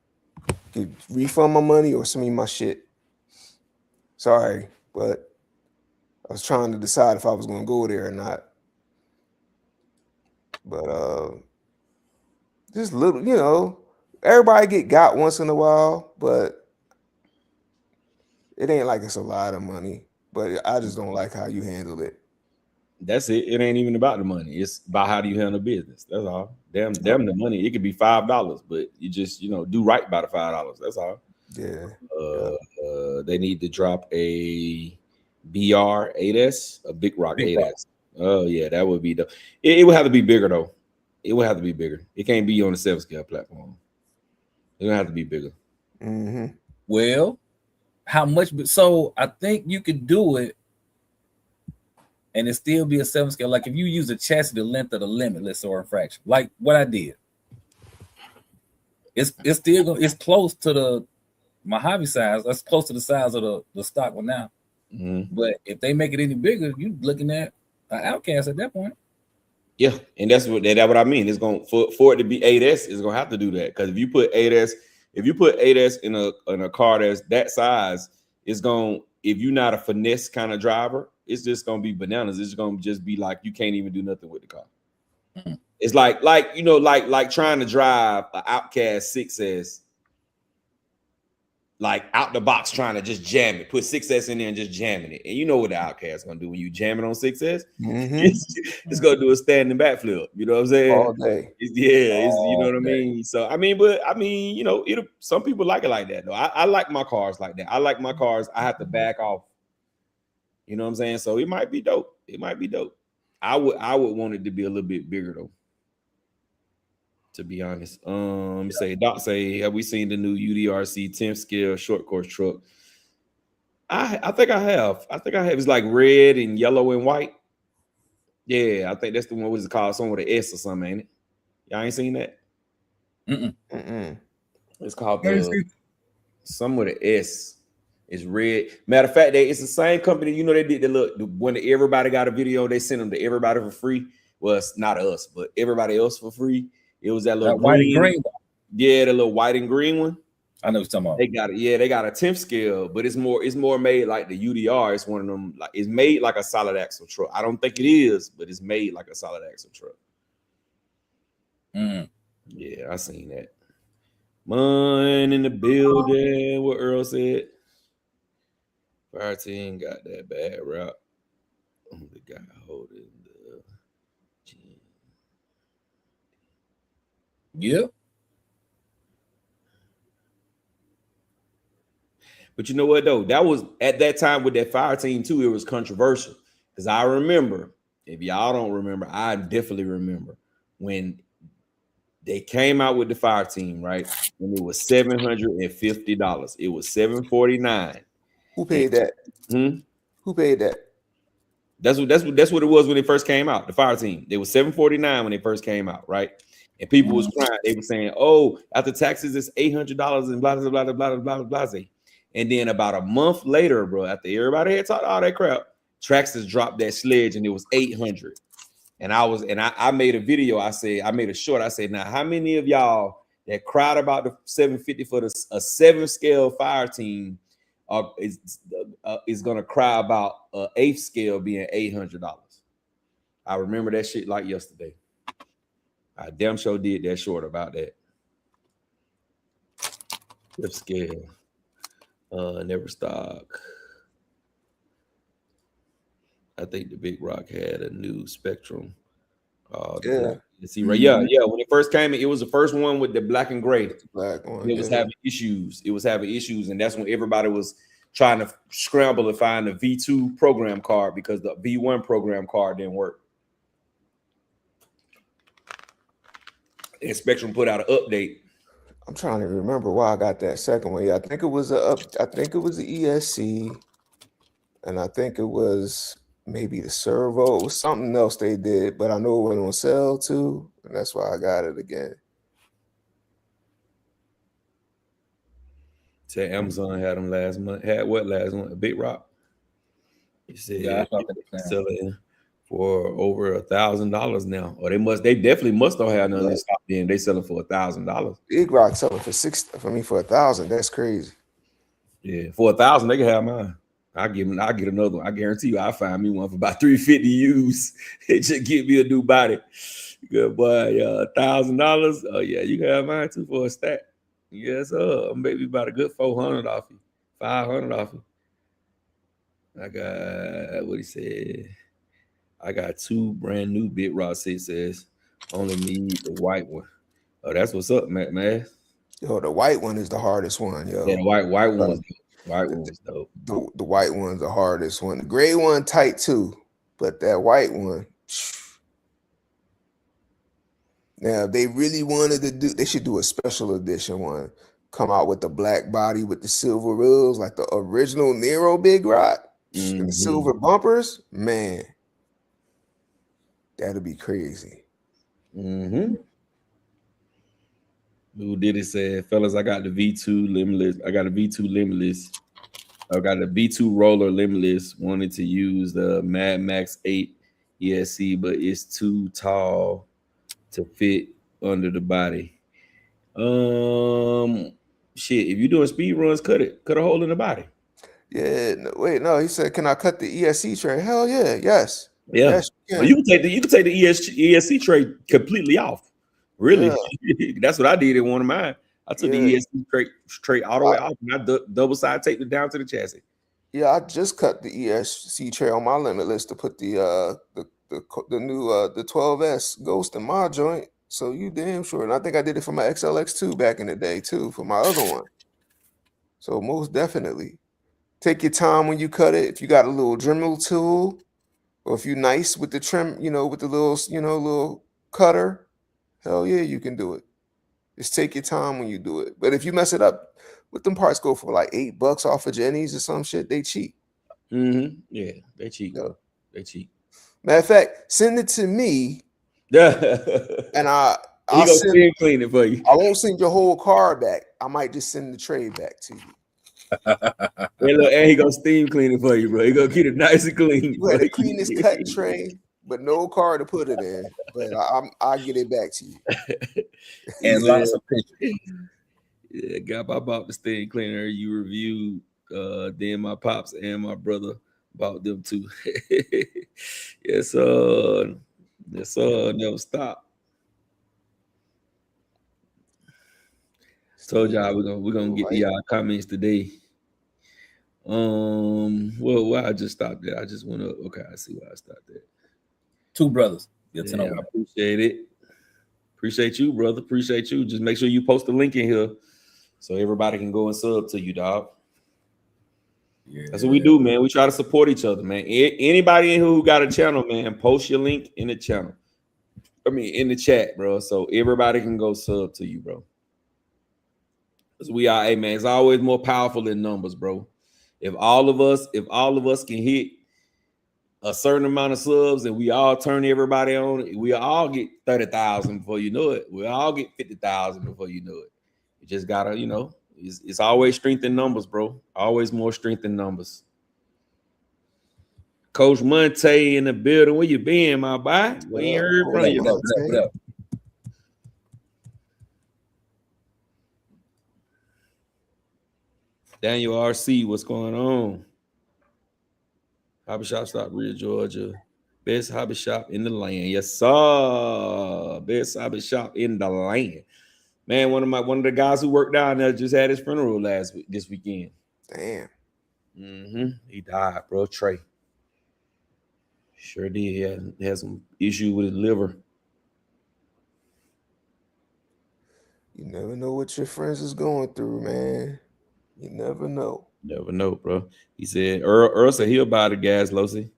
Could refund my money or send me my shit. Sorry, but I was trying to decide if I was gonna go there or not. But just little, everybody got once in a while, but it ain't like it's a lot of money. But I just don't like how you handle it. That's it. It ain't even about the money. It's about how do you handle business. That's all. Damn the money. It could be $5, but you just do right by the $5. That's all. Yeah. They need to drop a BR 8S, a Big Rock 8S. Oh yeah, that would be the. It would have to be bigger though. It would have to be bigger. It can't be on the 7-scale platform. It would have to be bigger. Mm-hmm. Well, how much? So I think you could do it, and it still be a 7-scale. Like if you use a chassis the length of the limitless or a fraction, like what I did, it's still it's close to the Mojave size. That's close to the size of the stock one now. Mm-hmm. But if they make it any bigger, you looking at an Outcast at that point. Yeah, and that's what I mean. It's going for it to be 8S. It's gonna have to do that because if you put 8S in a car that's that size, it's going. If you're not a finesse kind of driver, it's just gonna be bananas. It's gonna just be like you can't even do nothing with the car. Mm-hmm. It's like trying to drive an Outcast 6S. Like out the box, trying to just jam it, put 6S in there and just jamming it. And you know what the Outcast gonna do when you jam it on 6S? Mm-hmm. It's gonna do a standing backflip. You know what I'm saying? All day. You know what I mean? So it'll some people like it like that though. I like my cars like that. I like my cars. I have to back off. You know what I'm saying? So it might be dope. I would want it to be a little bit bigger though. To be honest, Doc say, have we seen the new UDRC 10th scale short course truck? I think I have. It's like red and yellow and white. Yeah, I think that's the one. What is it called? Something with an S or something, ain't it? Y'all ain't seen that? It's called some with an S. It's red. Matter of fact, it's the same company. You know, they did when everybody got a video, they sent them to everybody for free. Well, it's not us, but everybody else for free. It was that little white and green one. Yeah, the little white and green one. I know what you're talking about. They got it. Yeah, they got a 10th scale, but it's more made like the UDR. It's one of them. Like it's made like a solid axle truck. I don't think it is, but it's made like a solid axle truck. Yeah, I seen that. Mine in the building. What Earl said. Fire team got that bad route. The guy holding the. Yep. But you know what though? That was at that time with that fire team too. It was controversial because I remember. If y'all don't remember, I definitely remember when they came out with the fire team, right? And it was $750. It was $749. Who paid that? Who paid that? That's what it was when they first came out. The fire team. They was $749 when they first came out, right? And people was crying. They were saying, "Oh, after taxes, it's $800 and blah blah blah blah blah blah blah." And then about a month later, bro, after everybody had talked all that crap, Traxxas dropped that sledge and it was $800. And I made a video. I made a short. I said, now how many of y'all that cried about the 750 for a 7-scale fire team is gonna cry about an 8th scale being $800? I remember that shit like yesterday. I damn sure did that short about that. 5th scale. Never stock. I think the Big Rock had a new Spectrum The Yeah. black ESC, right? Yeah. When it first came in, it was the first one with the black and gray. Black one. It was having issues. It was having issues, and that's when everybody was trying to scramble to find the V2 program card because the V1 program card didn't work. And Spectrum put out an update. I'm trying to remember why I got that second one. Yeah, I think it was I think it was the ESC, and I think it was maybe the servo. It was something else they did, but I know it went on sale too, and that's why I got it again. Said Amazon had them last month. Had what last month? A Big Rock. He said selling for over $1,000 now. Or they definitely must have had none of this stock then. They selling for $1,000. Big Rock selling for $1,000. That's crazy. Yeah, for $1,000 they can have mine. I'll get another one. I guarantee you I'll find me one for about $350 used. It just give me a new body. Good boy. $1,000. Oh yeah, you can have mine too for a stack. Yes, maybe about a good 400 off you, 500 off you. I got what he said. I got 2 brand new Big Rock 6s. Only need the white one. Oh, that's what's up, man. Yo, the white one is the hardest one, yo. Yeah, the white one was dope. White one was dope. The white one's the hardest one. The gray one tight too, but that white one. Now, if they really wanted to they should do a special edition one. Come out with the black body with the silver wheels, like the original Nero Big Rock, and the silver bumpers. Man, that'd be crazy. Who did it say, fellas? I got the V2 Limitless. I got a V2 Limitless. I got a V2 Roller Limitless. Wanted to use the Mad Max 8 ESC, but it's too tall to fit under the body. Shit. If you're doing speed runs, cut a hole in the body. Yeah. No. He said, "Can I cut the ESC tray?" Hell yeah. Yes. Yeah. Yes, you can take the ESC tray completely off. Really, that's what I did in one of mine. I took the ESC tray all the way off, and I double side taped it down to the chassis. Yeah, I just cut the ESC tray on my Limitless to put the new the 12S Ghost in my joint. So you damn sure. And I think I did it for my XLX2 back in the day too, for my other one. So most definitely, take your time when you cut it. If you got a little Dremel tool, or if you're nice with the trim, with the little cutter. Hell yeah, you can do it. Just take your time when you do it. But if you mess it up, what them parts go for like $8 off of Jenny's or some shit, they cheap. Yeah, they cheap. Yeah. They cheap. Matter of fact, send it to me. And I'll steam clean it for you. I won't send your whole car back. I might just send the tray back to you. And he gonna steam clean it for you, bro. He gonna keep it nice and clean. You had the cleanest cut tray, but no car to put it in. But I'll get it back to you. And lots of pictures. Yeah, I bought the steam cleaner. You reviewed. Then my pops and my brother bought them too. Yes, never stop. Told y'all we're gonna get to y'all comments today. Well, I just stopped there. I just went up. Okay, I see why I stopped there. 2 brothers. I appreciate it. Appreciate you, brother. Appreciate you. Just make sure you post the link in here so everybody can go and sub to you, dog. Yeah. That's what we do, man. We try to support each other, man. Anybody in here who got a channel, man, post your link in the channel. In the chat, bro. So everybody can go sub to you, bro. Because we are, man, it's always more powerful than numbers, bro. If all of us can hit a certain amount of subs and we all turn everybody on, we all get 30,000 before you know it. We all get 50,000 before you know it. You just gotta, it's always strength in numbers, bro. Always more strength in numbers. Coach Monte in the building. Where you been, my boy? We ain't heard from you. What up? Daniel RC, what's going on? Hobby Shop, Stockbridge, Georgia. Best hobby shop in the land. Yes, sir. Best hobby shop in the land. Man, one of the guys who worked down there just had his funeral this weekend. Damn. He died, bro. Trey. Sure did. He had some issue with his liver. You never know what your friends is going through, man. You never know. Never know, bro. He said Earl said he'll buy the gas, Losi.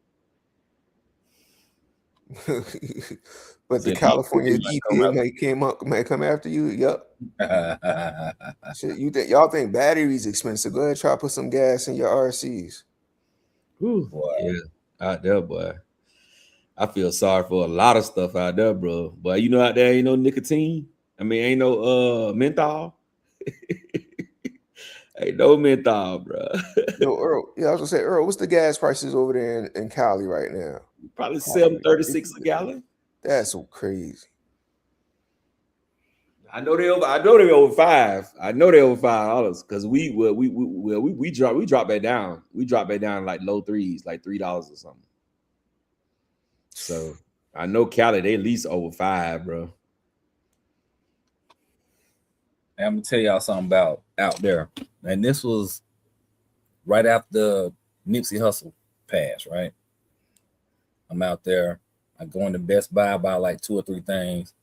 But the Said, California "Might come EPA out." might come after you. Yep. Shit, y'all think batteries expensive? Go ahead, try to put some gas in your RCs. Whew, Boy. yeah, out there, boy. I feel sorry for a lot of stuff out there, bro. But you know, out there ain't no nicotine. I mean, ain't no menthol. Ain't no menthol, bro. Yo, Earl. Yeah, I was gonna say, Earl, what's the gas prices over there in Cali right now? Probably $7.36 a gallon. That's so crazy. I know they over $5. I know they over $5 because we dropped back down. We dropped back down like low threes, like $3 or something. So I know Cali, they at least over $5, bro. And I'm gonna tell y'all something about out there. And this was right after Nipsey Hussle passed, right? I'm out there. I go into Best Buy, buy like 2 or 3 things.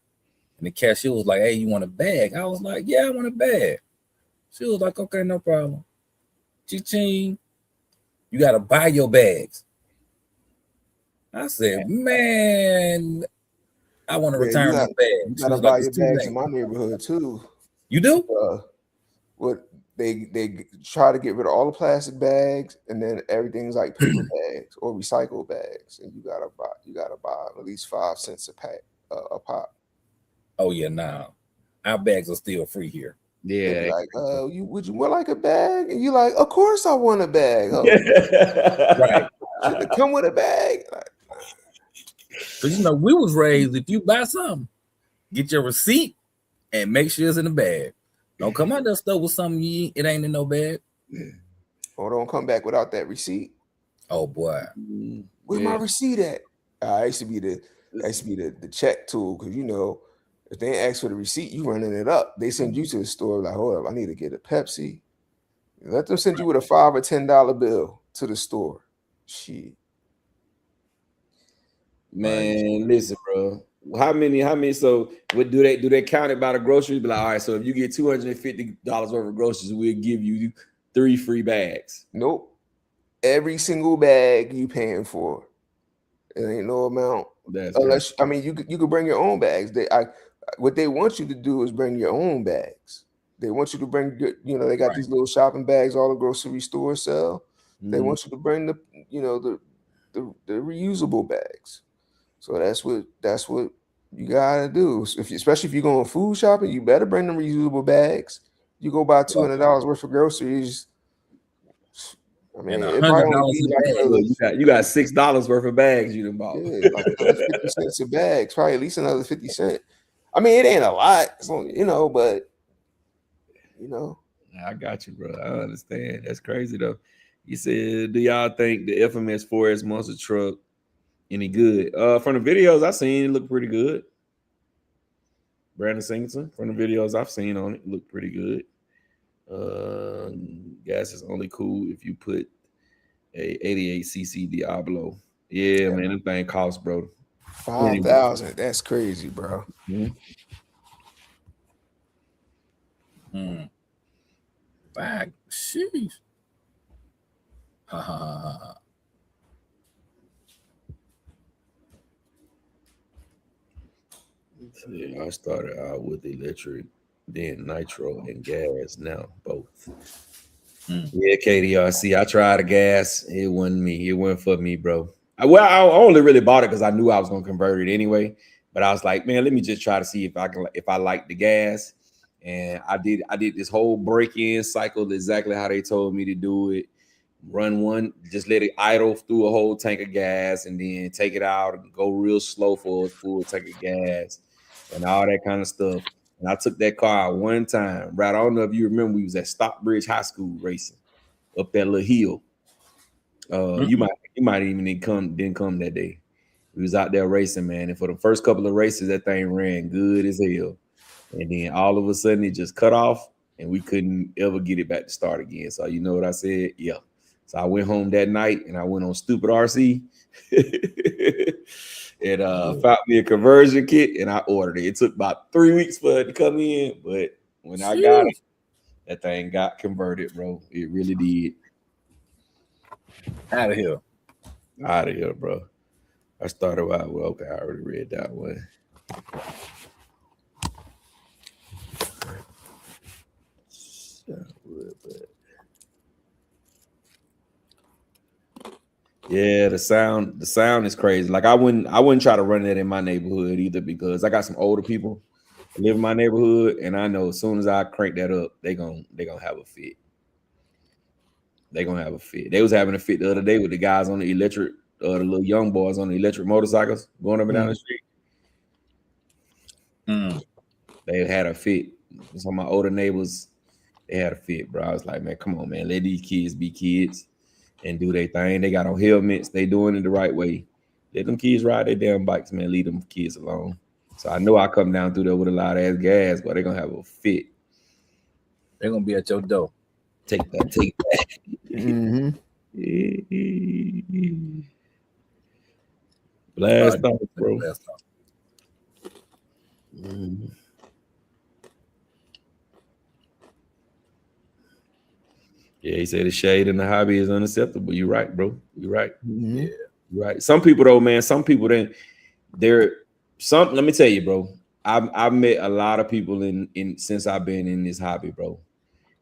And the cashier was like, "Hey, you want a bag?" I was like, "Yeah, I want a bag." She was like, "Okay, no problem." Ching, you got to buy your bags. I said, "Man, I want to return my bag." You She gotta was buy like, your "It's too bags late." in my neighborhood too. You do? What they try to get rid of all the plastic bags, and then everything's like paper bags or recycled bags, and you gotta buy at least 5 cents a pack, a pop. Oh yeah, nah. Our bags are still free here. They be Yeah. like, would you want like a bag? And you like, of course I want a bag. Oh, Right. should it come with a bag? Like, Because we was raised, if you buy something, get your receipt and make sure it's in the bag. Don't come out that stuff with something it ain't in no bag. or don't come back without that receipt. Oh boy. Where's my receipt at? I used to be the check tool, because if they ain't ask for the receipt, you running it up. They send you to the store like, hold up, I need to get a Pepsi. Let them send you with a $5 or $10 bill to the store. Shit. Man, listen, bro. How many? So what do they count it by the groceries? Be like, all right, so if you get $250 worth of groceries, we'll give you 3 free bags. Nope. Every single bag you paying for. It ain't no amount. That's Unless you could bring your own bags. What they want you to do is bring your own bags. They want you to bring they got these little shopping bags all the grocery stores sell. They want you to bring the reusable bags. So that's what you gotta do. Especially if you're going food shopping, you better bring them reusable bags. You go buy $200 worth of groceries. I mean, and it probably $100 only be like you got $6 worth of bags you done bought. yeah, like another 50 cents a bag. Probably at least another 50 cents. I mean, it ain't a lot, but I got you, bro. I understand. That's crazy though. You said, do y'all think the FMS 4S monster truck any good? From the videos I've seen, it looked pretty good. Brandon Singleton, from the videos I've seen on it, looked pretty good. Gas is only cool if you put a 88cc Diablo. Yeah, man, that thing costs, bro. 5,000. That's crazy, bro. Bag. Sheesh. Yeah, I started out with electric, then nitro and gas. Now both. Yeah, KDRC. I tried the gas. It wasn't me. It wasn't for me, bro. I only really bought it because I knew I was gonna convert it anyway. But I was like, man, let me just try to see if I like the gas. And I did this whole break-in cycle exactly how they told me to do it. Run one, just let it idle through a whole tank of gas, and then take it out and go real slow for a full tank of gas and all that kind of stuff. And I took that car out one time. Right, I don't know if you remember, we was at Stockbridge High School racing up that little hill. You might even didn't come that day. We was out there racing, man. And for the first couple of races, that thing ran good as hell. And then all of a sudden it just cut off and we couldn't ever get it back to start again. So you know what I said? Yeah. So I went home that night and I went on Stupid RC and found me a conversion kit and I ordered it. It took about 3 weeks for it to come in, but When I got it, that thing got converted, bro. It really did. Out of here. Out of here, bro. I started out, well, okay, I already read that one. Yeah, the sound is crazy. Like I wouldn't try to run that in my neighborhood either, because I got some older people that live in my neighborhood, and I know as soon as I crank that up, they gonna have a fit. They gonna have a fit. They was having a fit the other day with the guys on the electric, the little young boys on the electric motorcycles going up and down the street. They had a fit. Some of my older neighbors, they had a fit, bro. I was like, man, come on, man, let these kids be kids and do their thing. They got on helmets. They doing it the right way. Let them kids ride their damn bikes, man. Leave them kids alone. So I know I come down through there with a lot of ass gas, but they're gonna have a fit. They're gonna be at your door. Take that. Mm-hmm. Blast off, bro. Blast off. Yeah, he said the shade in the hobby is unacceptable. You're right, bro. You're right. Mm-hmm. Yeah, you're right. Some people though, man. Some people let me tell you, bro. I've met a lot of people in since I've been in this hobby, bro.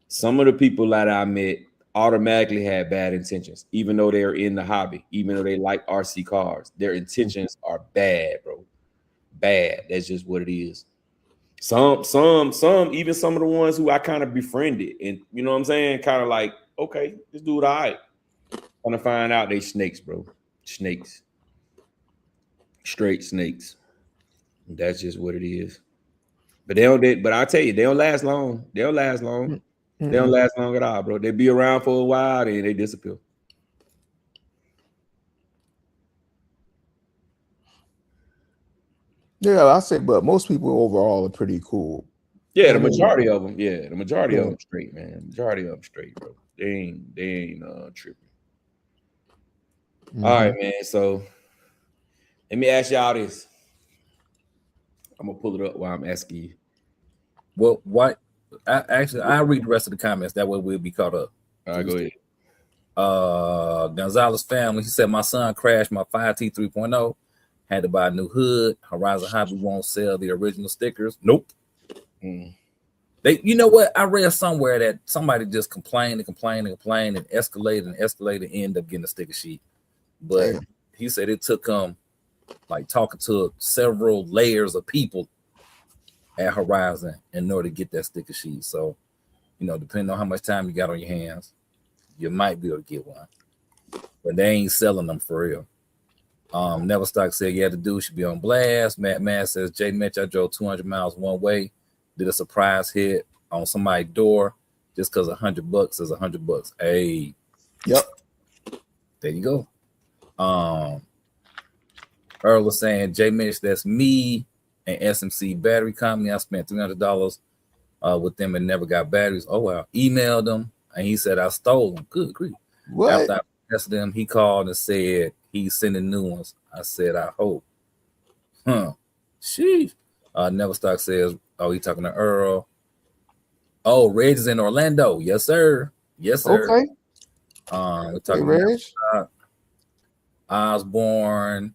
Some of the people that I met automatically had bad intentions, even though they're in the hobby, even though they like RC cars. Their intentions are bad, bro. Bad. That's just what it is. Some, even some of the ones who I kind of befriended, and you know what I'm saying, kind of like, okay, this dude, all right. Gonna find out they snakes, bro. Snakes, straight snakes. That's just what it is. But but I tell you, they don't last long. They don't last long. Mm-hmm. They don't last long at all, bro. They be around for a while, then they disappear. Yeah, I say, but most people overall are pretty cool. Yeah, the majority of them. Yeah, the majority of them straight, man. Majority of them straight, bro. They ain't tripping. Mm-hmm. All right, man. So let me ask y'all this. I'm gonna pull it up while I'm asking you. Well, what? I'll read the rest of the comments. That way we'll be caught up. All right, go ahead. Gonzalez family. He said my son crashed my 5T 3.0. Had to buy a new hood. Horizon Hobby won't sell the original stickers. Nope. They, you know what? I read somewhere that somebody just complained and escalated and ended up getting a sticker sheet. But he said it took him like talking to several layers of people at Horizon in order to get that sticker sheet. So, you know, depending on how much time you got on your hands, you might be able to get one. But they ain't selling them for real. Neverstock said, yeah, the dude should be on blast. Matt Mass says, Jay Mitch, I drove 200 miles one way, did a surprise hit on somebody's door just because $100 is $100. Hey. Yep. There you go. Earl was saying, Jay Mitch, that's me and SMC Battery Company. I spent $300 with them and never got batteries. Oh, wow. Emailed them, and he said I stole them. Good grief. What? After I asked them, he called and said he's sending new ones. I said, I hope. Sheesh. Neverstock says, oh, he talking to Earl. Oh, Reg is in Orlando. Yes, sir. Yes, sir. Okay. We're talking about Osborne.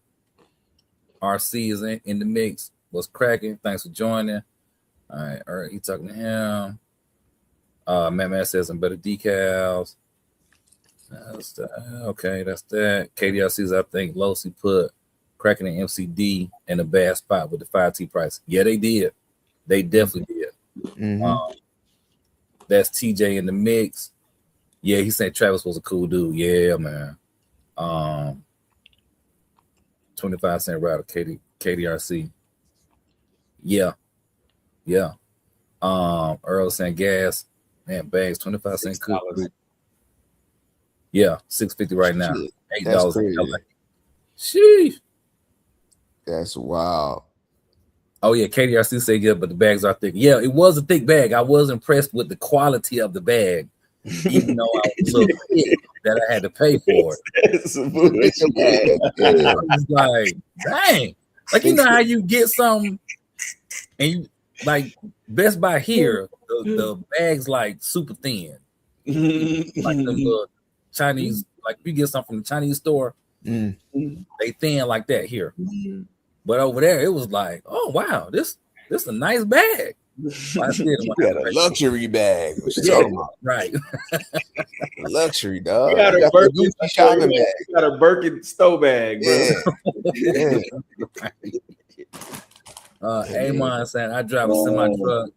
RC is in the mix. What's cracking? Thanks for joining. All right, he talking to him. Man says some better decals. That's okay, that's that. KDRC's, I think Losi put Cracking and MCD in a bad spot with the 5T price. Yeah, they did. They definitely did. Mm-hmm. That's TJ in the mix. Yeah, he said Travis was a cool dude. Yeah, man. 25-cent router, KDRC. Yeah. Earl saying gas. Man, bags, 25-cent cool. Yeah, $6.50 right now. $8. Sheesh. That's wild. Oh yeah, KDRC said yeah, but the bags are thick. Yeah, it was a thick bag. I was impressed with the quality of the bag, even though I was a little thick that I had to pay for it. I was like, dang. Like, you know how you get something and like Best Buy here, the bags like super thin, like them little Chinese. Like if you get something from the Chinese store, Mm. they thin like that here. But over there, it was like, oh wow, this a nice bag. I You got a luxury bag. What you talking about? Right. Luxury, dog. You got a You got the Birkin Gucci shopping bag. You got a Birkin stow bag, bro. Yeah. Amon saying I drive a semi truck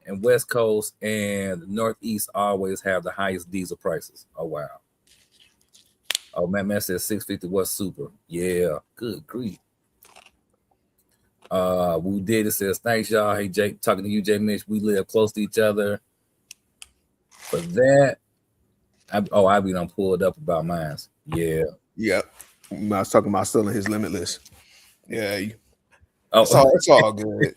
in West Coast and the Northeast always have the highest diesel prices. Oh wow. Oh man says 650 was super. Yeah, good grief. Woo did it says thanks y'all. Hey Jake, talking to you, Jay Mitch. We live close to each other. For that, I be done pulled up about mine. Yeah. Yep. I was talking about still in his limitless. Yeah. Oh, it's all good.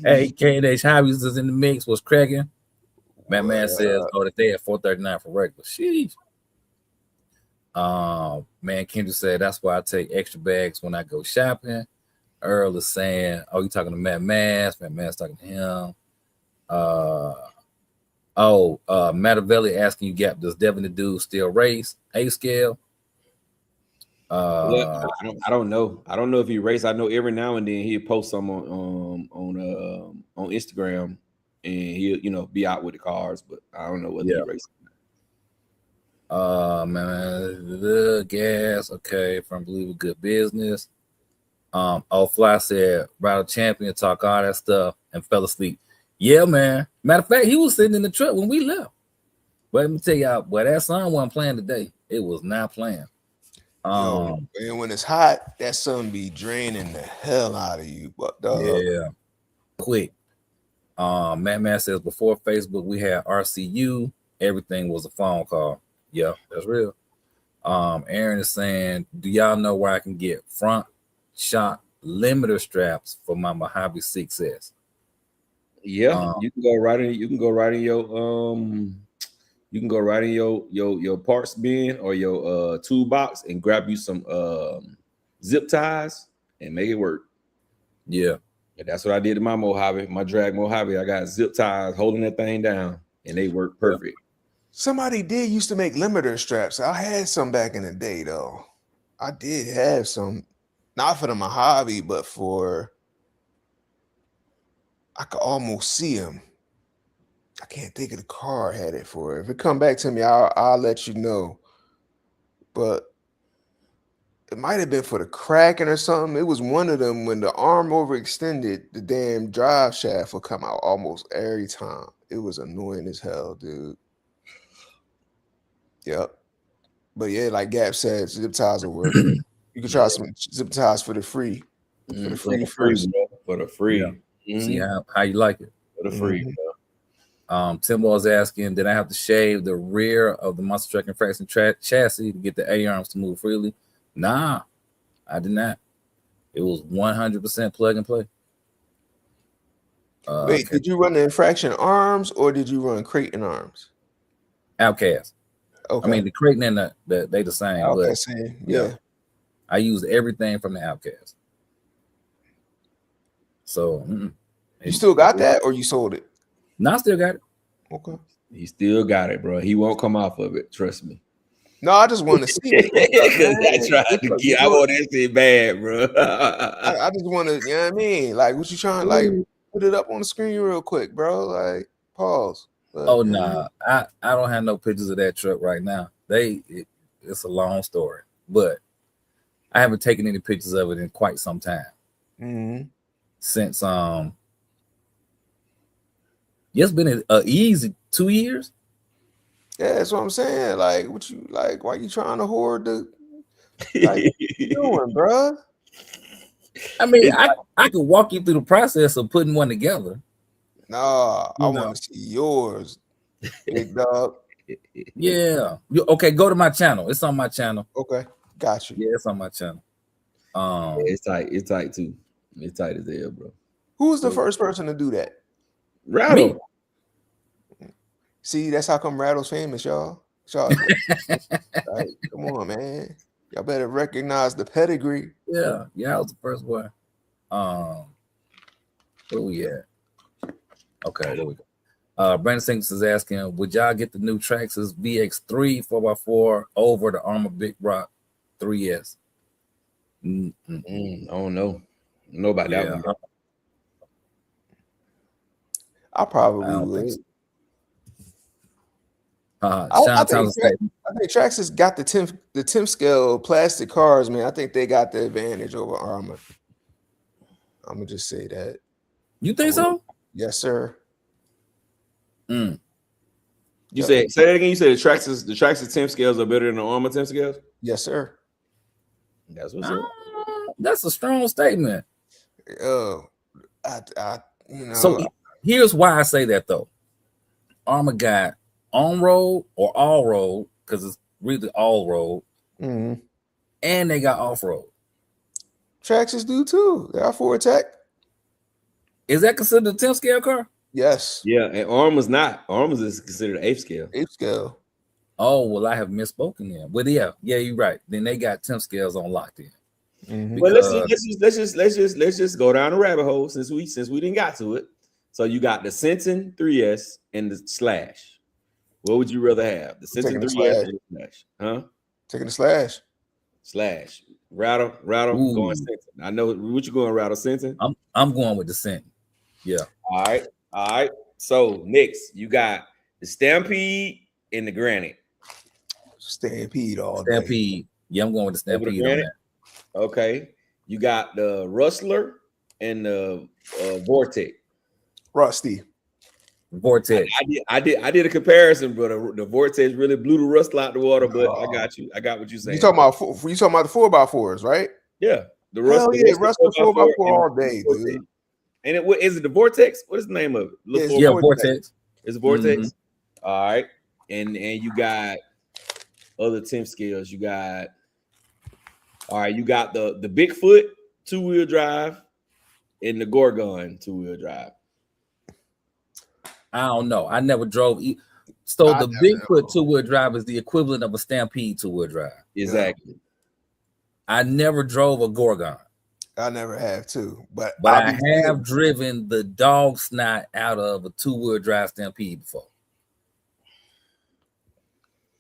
Hey, K&H Hobbies is in the mix. Was cracking. Man says, oh, that they at 439 for regular. Sheesh. Man, Kendra said that's why I take extra bags when I go shopping. Earl is saying, oh, you talking to Matt Mass? Matt Mass talking to him. Matavelli asking you, Gap, does Devin the Dude still race A scale? I don't know. I don't know if he race. I know every now and then he'll post some on Instagram, and he'll be out with the cars, but I don't know whether he races. Man, the gas. Okay, from Believe It Good Business. Fly said, Rattle Champion talk all that stuff and fell asleep. Yeah, man. Matter of fact, he was sitting in the truck when we left. But let me tell y'all, boy, that sun wasn't playing today. It was not playing. And when it's hot, that sun be draining the hell out of you. But yeah, quick. Matt says before Facebook, we had RCU. Everything was a phone call. Yeah, that's real. Aaron is saying, do y'all know where I can get front shock limiter straps for my Mojave 6S? Yeah, you can go right in. You can go right in your parts bin or your toolbox and grab you some zip ties and make it work. Yeah, that's what I did to my Mojave, my drag Mojave. I got zip ties holding that thing down, and they work perfect. Somebody did used to make limiter straps. I had some back in the day, though. I did have some, not for the Mojave, but for. I could almost see them. I can't think of the car I had it for. If it come back to me, I'll let you know. But it might have been for the Kraken or something. It was one of them when the arm overextended, the damn drive shaft would come out almost every time. It was annoying as hell, dude. Yep. But yeah, like Gap said, zip ties will work. You can try some zip ties for the free. For the free first. For the free. Yeah. See how you like it. For the free. Timbo is asking, did I have to shave the rear of the Monster Truck and Fraction chassis to get the A-arms to move freely? Nah, I did not. It was 100% plug and play. Wait, did you run the Infraction arms or did you run Creighton arms? Outcast. Okay. I mean, the Creighton and they the same. Outcast, but yeah. I used everything from the Outcast. So you still got that or you sold it? No, I still got it. Okay. He still got it, bro. He won't come off of it. Trust me. No, I just want to see it. I want that shit bad, bro. I just want to, you know what I mean? Like, what you trying to, like, put it up on the screen real quick, bro. Like, pause. But, nah. I don't have no pictures of that truck right now. It's a long story. But I haven't taken any pictures of it in quite some time. Since it's been a easy 2 years. Yeah, that's what I'm saying. Like, what you like? Why you trying to hoard the? Like, what you doing, bro? I mean, I could walk you through the process of putting one together. Nah, I want to see yours, big dog. Yeah. Okay, go to my channel. It's on my channel. Okay, got you. Yeah, it's on my channel. It's tight. It's tight too. It's tight as hell, bro. Who was the first person to do that? Rattle. Me. See, that's how come Rattle's famous, y'all. Like, come on, man. Y'all better recognize the pedigree. Yeah, I was the first one. Where we at? Okay, there we go. Brandon Sings is asking, would y'all get the new Traxxas VX3 4x4 over the Armor Big Rock 3S? I don't know. Know about that one. I probably I don't would. think so. I think Traxxas got the 10 scale plastic cars, man. I think they got the advantage over Armor. I'm gonna just say that. You think so? Yes, sir. You say that again. You said the Traxxas 10 scales are better than the Armor 10 scales? Yes, sir. That's what's up. That's a strong statement. So here's why I say that though. Armor got on road or all road, because it's really all road, and they got off road. Traxxas do too. They are Ford Tech. Is that considered a 10 scale car? Yes. Yeah, and Armor's not. Armor's is considered 8th scale. 8th scale. Oh, well, I have misspoken then. But yeah, you're right. Then they got 10 scales on locked in. Well, let's just go down the rabbit hole since we didn't got to it. So you got the Sentin 3S and the Slash. What would you rather have? The Sentin 3S or the Slash? Huh? Taking the Slash. Slash. Rattle, going Sentin. I know what you going, Rattle Sentin. I'm going with the Sentin. Yeah. All right. So next, you got the Stampede and the Granite. Stampede all Stampede. day. Yeah, I'm going with the Stampede on that. Okay. You got the Rustler and the Vortex. Rusty. Vortex. I did a comparison, but the Vortex really blew the rust out the water. But I got you. I got what you're saying. You talking about the 4x4s, right? Yeah. The Rustler 4x4 all day, dude. And what is it? The Vortex? What is the name of it? Yeah, Vortex. It's a Vortex. All right. And you got other 10 scales. You got you got the Bigfoot 2-wheel drive and the Gorgon 2-wheel drive. I don't know. I never drove. So the Bigfoot 2-wheel drive is the equivalent of a Stampede 2-wheel drive. Exactly. I never drove a Gorgon. I never have too, but I have driven the dog snot out of a 2-wheel drive Stampede before.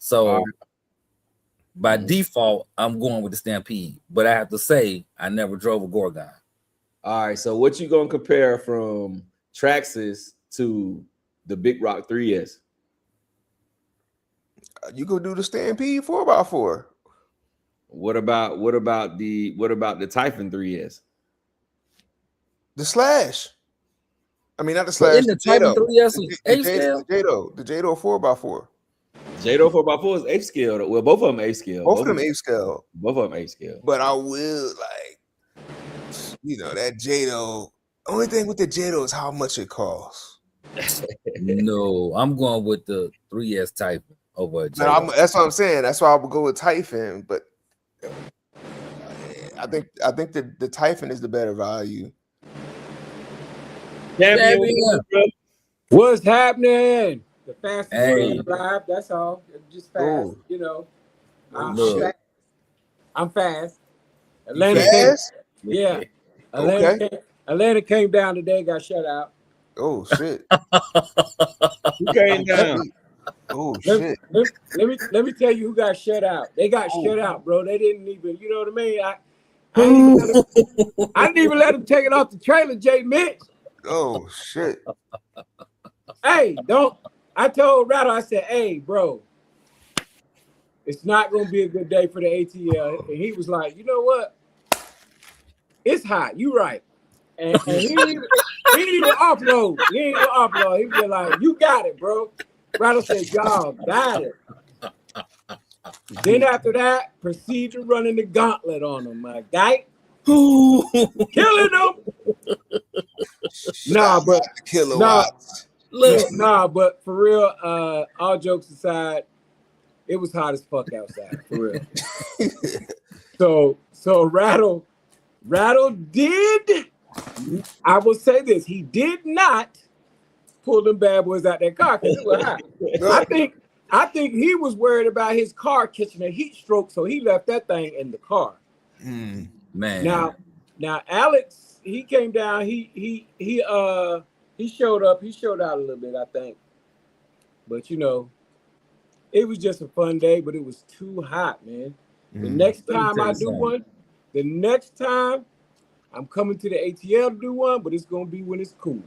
So by default, I'm going with the Stampede, but I have to say I never drove a Gorgon. All right, so what you gonna compare from Traxxas to the Big Rock 3S? You go do the Stampede 4x4. What about the Typhon 3S? The Slash. I mean, not the Slash. In the Typhon 3S is 8 scale. The Jado 4x4. Jado 4x4 is 8 scale. Well, both of them 8 scale. Both of them 8 scale. Both of them 8 scale. But I will that Jado. Only thing with the Jado is how much it costs. No, I'm going with the 3S Typhon over a Jado. No, that's what I'm saying. That's why I would go with Typhon. But I think the Typhon is the better value. What's happening? The fastest drive. That's all. Just fast. I'm fast. Atlanta. Yeah. Atlanta came down today. Got shut out. Oh shit. Who came down? Oh shit. Let me tell you who got shut out. They got shut out, bro. They didn't even. You know what I mean? I didn't even let them take it off the trailer, Jay Mitch. Oh shit. Hey, I told Rattle, I said, hey, bro, it's not gonna be a good day for the ATL. And he was like, you know what? It's hot, you right. And he didn't even offload. He ain't gonna offload. He was like, you got it, bro. Rattle said, y'all got it. Then after that, proceed to running the gauntlet on him, my guy. Killing them. But for real, all jokes aside, it was hot as fuck outside, for real. So Rattle did, I will say this, he did not pull them bad boys out that car because it was hot. I think he was worried about his car catching a heat stroke, so he left that thing in the car. Man. Now Alex, he came down. He showed up. He showed out a little bit, I think. But it was just a fun day. But it was too hot, man. The next Let me time tell I you do something. one, the next time I'm coming to the ATL to do one, but it's gonna be when it's cool.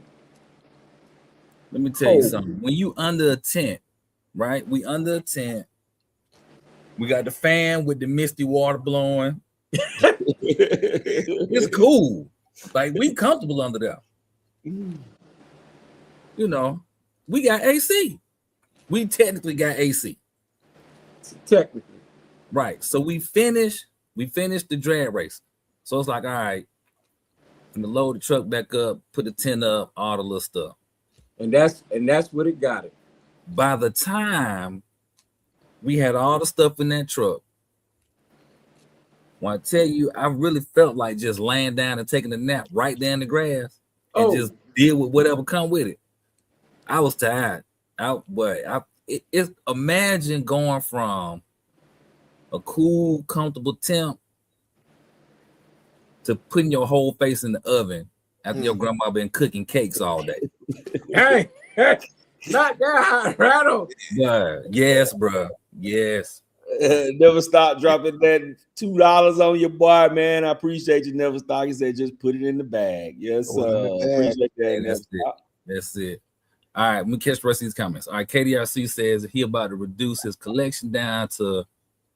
Let me tell you Cold. something. When you under a tent, right? We under a tent. We got the fan with the misty water blowing. It's cool. Like we comfortable under there. You know, we got AC. We technically got AC. Technically. Right. So we finished the drag race. So it's like, all right, I'm gonna load the truck back up, put the tent up, all the little stuff. And that's what it got it. By the time we had all the stuff in that truck, when I tell you, I really felt like just laying down and taking a nap right there in the grass and just deal with whatever come with it. I was tired. Imagine going from a cool, comfortable temp to putting your whole face in the oven after your grandma been cooking cakes all day. Hey, not that hot, Rattle. Yes, bro. Yes. Never stop dropping that $2 on your boy, man. I appreciate you. Never stop. He said, just put it in the bag. Yes, appreciate that. That's it. All right, let me catch the rest of these comments. All right, KDRC says he about to reduce his collection down to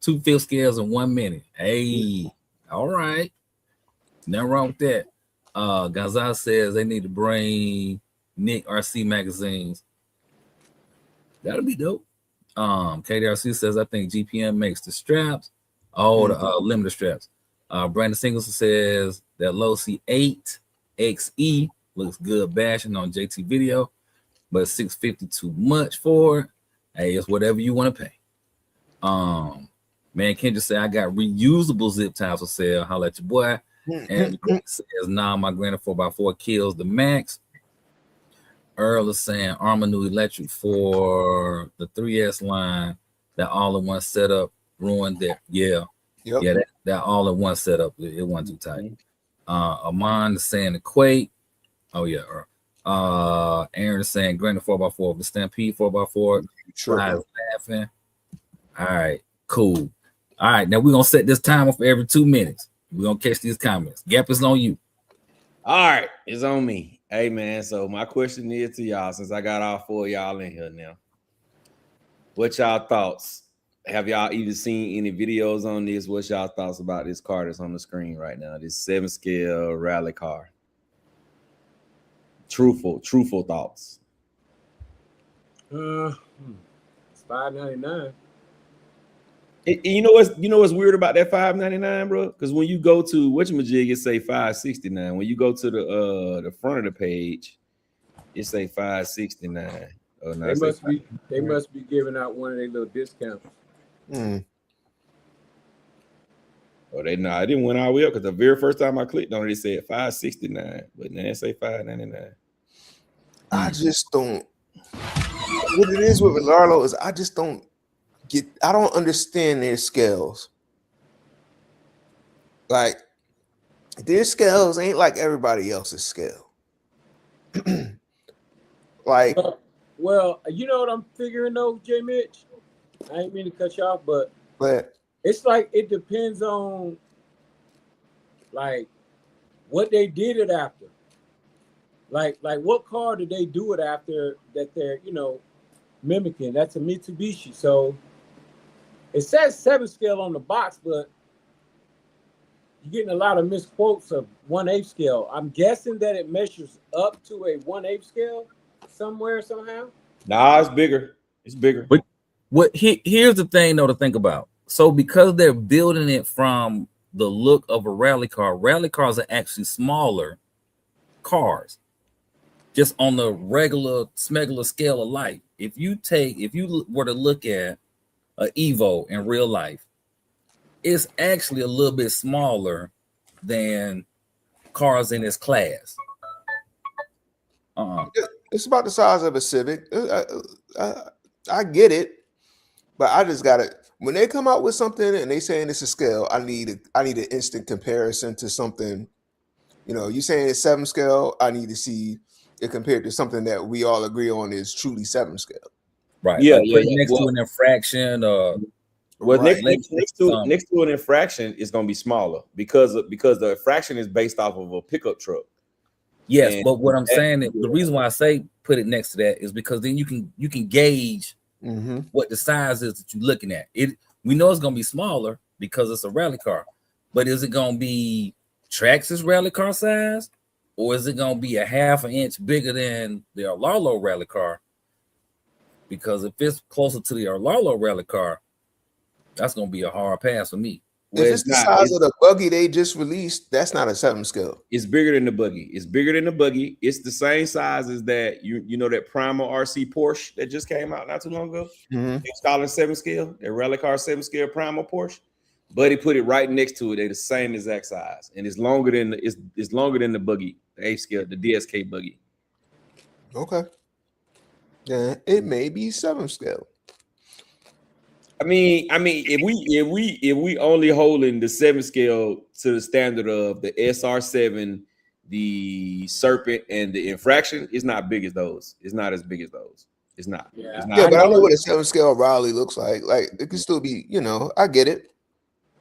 2 field scales in 1 minute. Hey, all right. Nothing wrong with that. Gonzalez says they need to bring Nick RC magazines. That'll be dope. KDRC says I think GPM makes the straps. Oh, the limited straps. Brandon Singleton says that Low C8 XE looks good bashing on JT video, but $650 too much for it. Hey, it's whatever you want to pay. Man, Kendra said I got reusable zip ties for sale. Holla at your boy. And says, nah, my granny 4x4 kills the max. Earl is saying Arma new electric for the 3S line. That all-in-one setup ruined that. Yeah. Yep. Yeah, that all-in-one setup, it wasn't too tight. Amon is saying the Quake. Oh, yeah, Earl. Aaron is saying Granny 4x4, the Stampede 4x4. Sure. I was laughing. All right, cool. All right, now we're going to set this timer for every 2 minutes. We're going to catch these comments. Gap is on you. All right, it's on me. Hey, man, so my question is to y'all, since I got all 4 of y'all in here now. What y'all thoughts? Have y'all even seen any videos on this? What's y'all thoughts about this car that's on the screen right now? This 7-scale rally car. Truthful thoughts. It's $5.99. You know what's weird about that $5.99, bro? Because when you go to whatchamajig, it say $5.69. When you go to the front of the page, it say $5.69. Oh, no, they must be giving out one of their little discounts. Oh, I didn't went all the way up because the very first time I clicked on it, it said $5.69, but now it say $5.99. I just don't. What it is with Larlo is I just don't I don't understand their scales. Like their scales ain't like everybody else's scale. Like, well, you know what I'm figuring though, J Mitch? I ain't mean to cut you off, but it's like it depends on like what they did it after. Like what car did they do it after that they're mimicking? That's a Mitsubishi. So it says 7 scale on the box, but you're getting a lot of misquotes of 1/8 scale. I'm guessing that it measures up to a 1/8 scale somewhere, somehow. Nah, it's bigger. It's bigger. But here's the thing though to think about. So because they're building it from the look of a rally cars are actually smaller cars, just on the regular smegular scale of life. If you were to look at an Evo in real life, it's actually a little bit smaller than cars in its class. It's about the size of a Civic. I get it, but I just got it. When they come out with something and they saying it's a scale, I need an instant comparison to something You know, you saying it's 7 scale. I need to see it compared to something that we all agree on is truly 7 scale. Right. Yeah, Like yeah, put it yeah. next to Well, an infraction or well, Right. next to an infraction is going to be smaller because the infraction is based off of a pickup truck. yes, And but what I'm that- saying is the reason why I say put it next to that is because then you can gauge Mm-hmm. what the size is that you're looking at. We know it's gonna be smaller because it's a rally car, but is it gonna be Traxxas rally car size, or is it gonna be a half an inch bigger than the Arlalo rally car? Because if it's closer to the Arlalo rally car, that's gonna be a hard pass for me. well, If it's the size of the buggy they just released, that's not a 7 scale. it's bigger than the buggy. It's bigger than the buggy. It's the same size as that. You know that Primal RC Porsche that just came out not too long ago. Mm-hmm. It's called a 7 scale. That rally car 7 scale Primal Porsche. Buddy put it right next to it. They're the same exact size, and it's longer than it's longer than the buggy, the 8 scale, the DSK buggy. Okay. Yeah, it may be 7 scale. I mean, if we only holding the 7 scale to the standard of the SR7, the Serpent, and the Infraction, it's not big as those. It's not as big as those. It's not. Yeah. It's not. Yeah, but I know what a 7 scale Raleigh looks like. Like it could still be, I get it.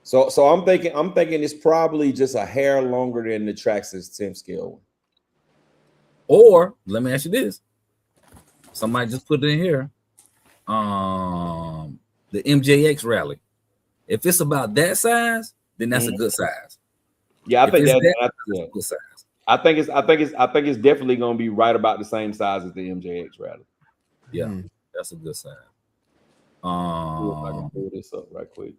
So I'm thinking it's probably just a hair longer than the Traxxas 10 scale. Or let me ask you this: somebody just put it in here. The MJX rally. If it's about that size, then that's a good size. Yeah, I If think it's that's a good size. I think it's definitely gonna be right about the same size as the MJX rally. Yeah, Hmm. that's a good size. If I can pull this up right quick.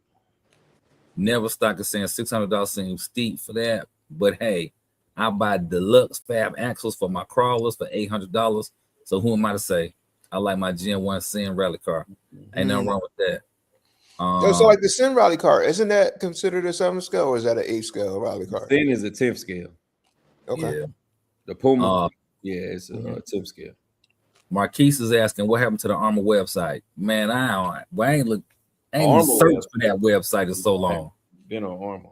Never stock is saying $600 seems steep for that, but hey, I buy deluxe fab axles for my crawlers for $800. So who am I to say? I like my Gen 1 Sin rally car. Ain't nothing wrong with that. So like the Sin Rally car, isn't that considered a 7 scale or is that an 8 scale Rally car? Thin is a 10th scale. Okay. Yeah. The Puma, it's a 10th scale. Marquise is asking what happened to the Armor website. Man, I ain't even Armor searched for that website in so long. Been on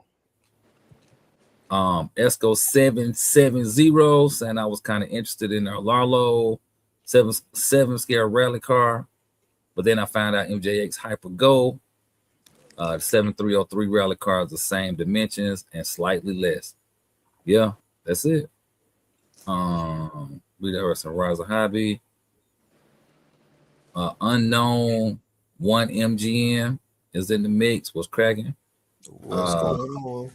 Armor. Esco 770 saying I was kind of interested in their Larlo 7 scale rally car, but then I found out MJX Hyper Go, the 7303 rally car is the same dimensions and slightly less. Yeah, that's it. We there some Rise Hobby. Unknown 1 MGM is in the mix. What's cracking? What's going on?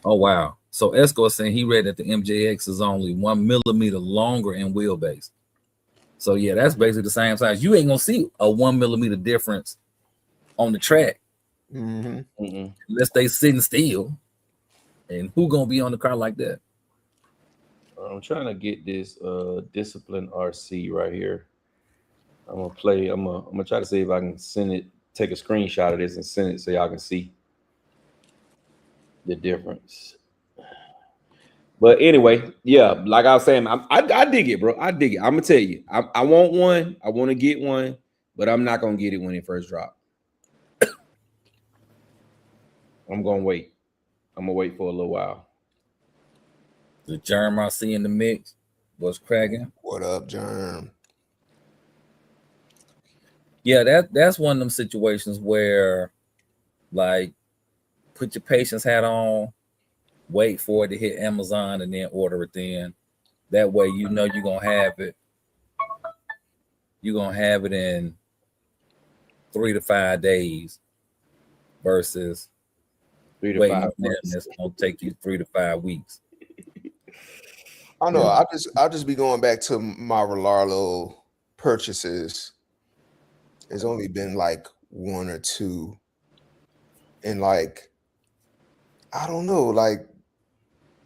Oh wow! So Esco is saying he read that the MJX is only 1 millimeter longer in wheelbase. So yeah, that's basically the same size. You ain't gonna see a 1 millimeter difference on the track unless they sitting still. And who gonna be on the car like that? I'm trying to get this Discipline RC right here. I'm gonna try to see if I can take a screenshot of this and send it so y'all can see the difference. But anyway, yeah, like I was saying, I dig it, bro. I dig it. I'm gonna tell you, I want one. I want to get one, but I'm not gonna get it when it first drops. I'm gonna wait. I'm gonna wait for a little while. The Germ I see in the mix was cracking. What up, Germ? Yeah, that's one of them situations where, like, put your patience hat on, wait for it to hit Amazon, and then order it then. That way you know you're gonna have it. You're gonna have it in 3 to 5 days versus 3 to waiting 5 on them. It's gonna take you 3 to 5 weeks. I know. I'll just be going back to my Larlo purchases. It's only been like 1 or 2, and like I don't know, like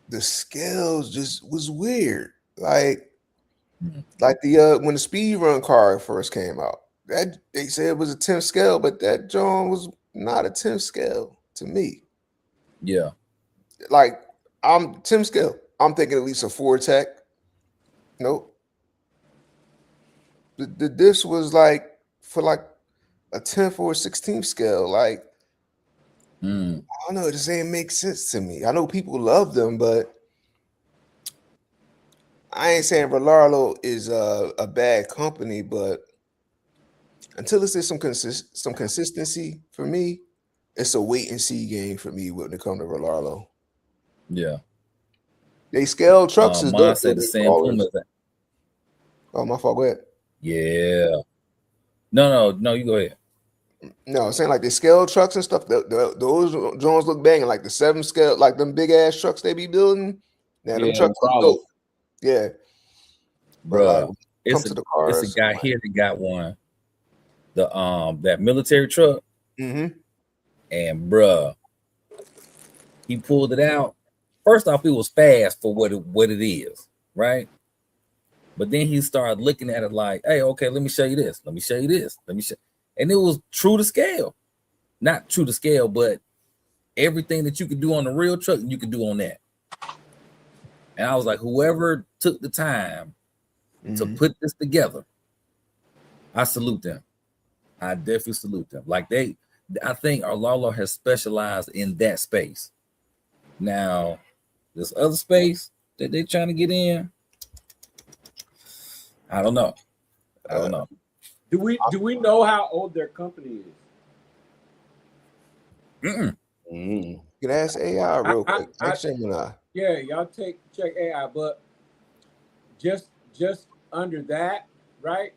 the scales just was weird. Like the when the speed run car first came out, that they said it was a 10th scale, but that John was not a 10th scale to me. Yeah. Like I'm 10th scale. I'm thinking at least a 4 tech. Nope. The diffs was like for like a 10th or a 16th scale. Like Mm. I don't know. It just ain't make sense to me. I know people love them, but I ain't saying Vallarlo is a bad company, but until it's some consistency for me, it's a wait and see game for me when it comes to Vallarlo. Yeah. They scale trucks is Mine dope. said the same Puma. Oh, my fault. Go ahead. Yeah. No, you go ahead. No, I'm saying like the scale trucks and stuff. Those drones look banging. Like the 7 scale, like them big ass trucks they be building. Yeah, them Yeah, trucks look crawlers. dope. Yeah, but Bruh, like it's to the a cars, guy here that got one. The that military truck. Mm-hmm. And bruh, he pulled it out. First off, it was fast for what it is, right? But then he started looking at it like, hey, okay, let me show you this. Let me show you this. Let me show. And it was true to scale. Not true to scale, but everything that you could do on the real truck, you could do on that. And I was like, whoever took the time to put this together, I salute them. I definitely salute them. Like I think Arlalo has specialized in that space. Now, this other space that they're trying to get in, I don't know. Do we know how old their company is? Mm-mm. You can ask AI real quick. Ask Gemini. Yeah, y'all check AI, but just under that, right?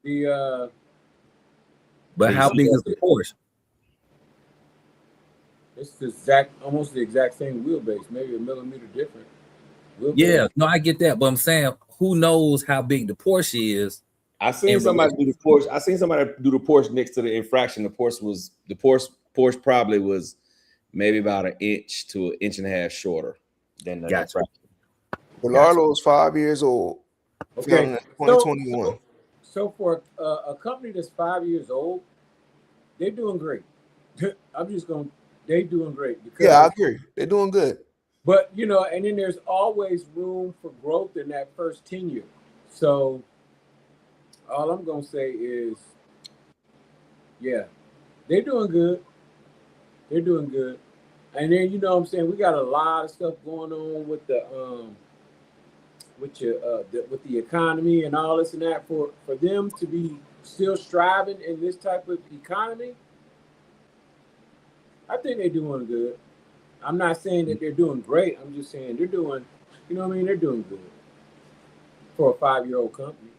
The But how big is the Porsche? It's almost the exact same wheelbase, maybe a millimeter different. Yeah, no, I get that, but I'm saying, who knows how big the Porsche is? I seen somebody do the Porsche. I seen somebody do the Porsche next to the infraction. The Porsche probably was maybe about an inch to an inch and a half shorter than the infraction. Vallarlo is 5 years old. Okay, 2021. So for a company that's 5 years old, they're doing great. They're doing great. Because, yeah, I agree. They're doing good. But and then there's always room for growth in that first tenure. So all I'm gonna say is, yeah, they're doing good. They're doing good. And then what I'm saying, we got a lot of stuff going on with the with the economy and all this and that. For them to be still striving in this type of economy, I think they're doing good. I'm not saying that they're doing great. I'm just saying they're doing, they're doing good for a 5-year-old company.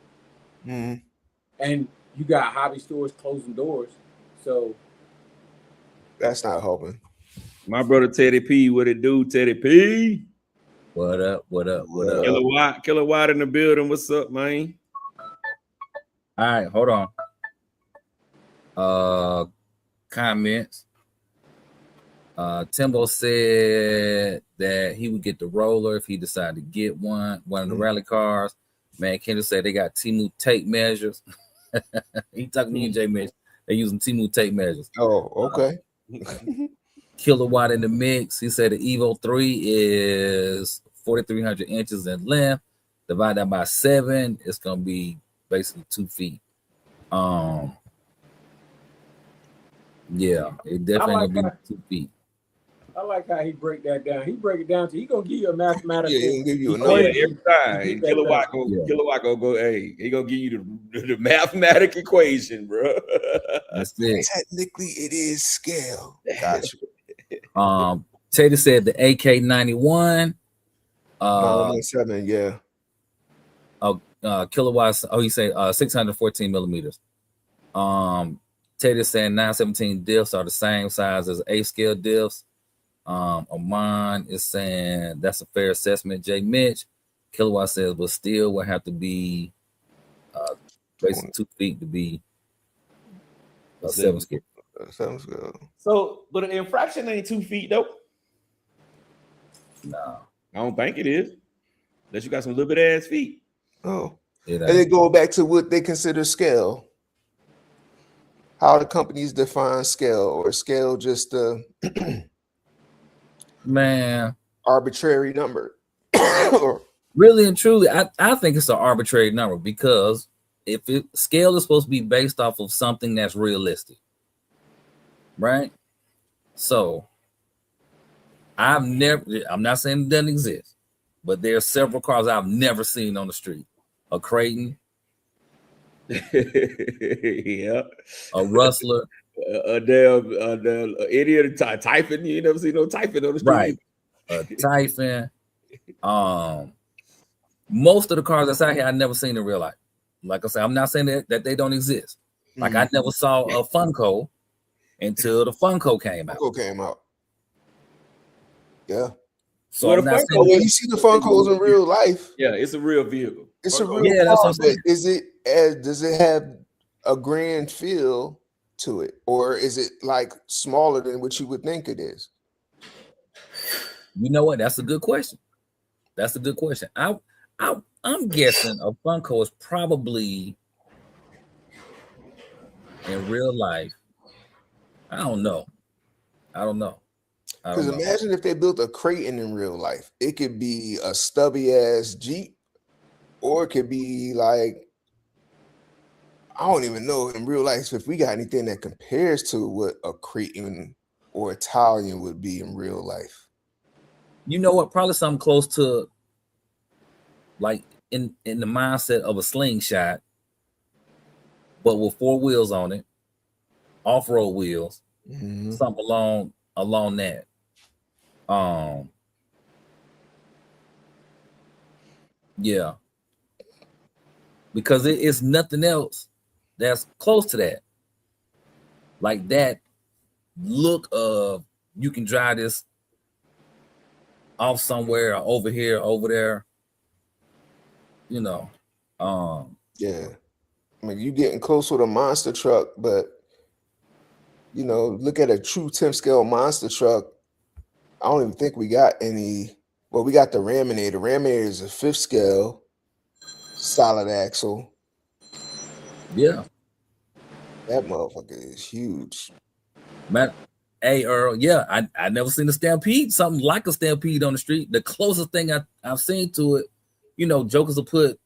Mm-hmm. And you got hobby stores closing doors, so that's not helping. My brother Teddy P, what it do, Teddy P? What up? Kilowatt in the building. What's up, man? All right, hold on. Comments. Timbo said that he would get the roller if he decided to get one of the rally cars. Man, Kendall said they got Temu tape measures. He talking to you, J Mitch. They're using Temu tape measures. Oh, okay. Kilowatt in the mix. He said the Evo 3 is 4,300 inches in length. Divide that by 7, it's gonna be basically 2 feet. Yeah, it definitely gonna be 2 feet. I like how he break that down. He break it down to he gonna give you a mathematical. Yeah, he gonna give you a number every time. Kilowatt gonna go. Hey, he gonna give you the mathematical equation, bro. That's it. Technically, it is scale. Gotcha. Tater said the AK-91. 917, yeah. Kilowatts. Oh, he said 614 millimeters. Tater saying 917 diffs are the same size as A scale diffs. Oman is saying that's a fair assessment. J Mitch. Kilowatt says, but still will have to be basically 2 feet to be 7 scale. 7 scale. So, but an infraction ain't 2 feet though. No, I don't think it is. Unless you got some little bit ass feet. Oh, and they go back to what they consider scale. How the companies define scale, or scale just a man arbitrary number. Really and truly, I think it's an arbitrary number, because if scale is supposed to be based off of something that's realistic. right? So I'm not saying it doesn't exist, but there are several cars I've never seen on the street. A Creighton, Yeah. a Rustler, Any of the typing. You never see no typing on the street. right? A Typhon. Most of the cars that's out here I never seen in real life. Like I said, I'm not saying that they don't exist. Like I never saw a Funko until the Funko came out. Funko came out. Yeah. So Well, I'm the not Funko saying When you see the Funkos in real life, Yeah, it's a real vehicle. it's a Funko- real Yeah, that's what car, I'm saying. but is it does it have a grand feel to it, or is it like smaller than what you would think it is? you know what? That's a good question. That's a good question. I'm guessing a Funko is probably in real life. I don't know. Because imagine if they built a Creighton in real life. It could be a stubby ass Jeep, or it could be like, I don't even know in real life if we got anything that compares to what a Creighton or Italian would be in real life. You know what? Probably something close to like in the mindset of a slingshot, but with 4 wheels on it, off-road wheels, something along that. Yeah, because it's nothing else that's close to that. Like that look of you can drive this off somewhere or over here, over there. You know, Yeah. I mean, you getting close with a monster truck, but you know, look at a true 10 scale monster truck. I don't even think we got any. Well, we got the Raminator. Raminator is a 5th scale solid axle. yeah. That motherfucker is huge. Man, hey Earl, yeah, I never seen a Stampede, something like a Stampede on the street. The closest thing I've seen to it, you know, jokers will put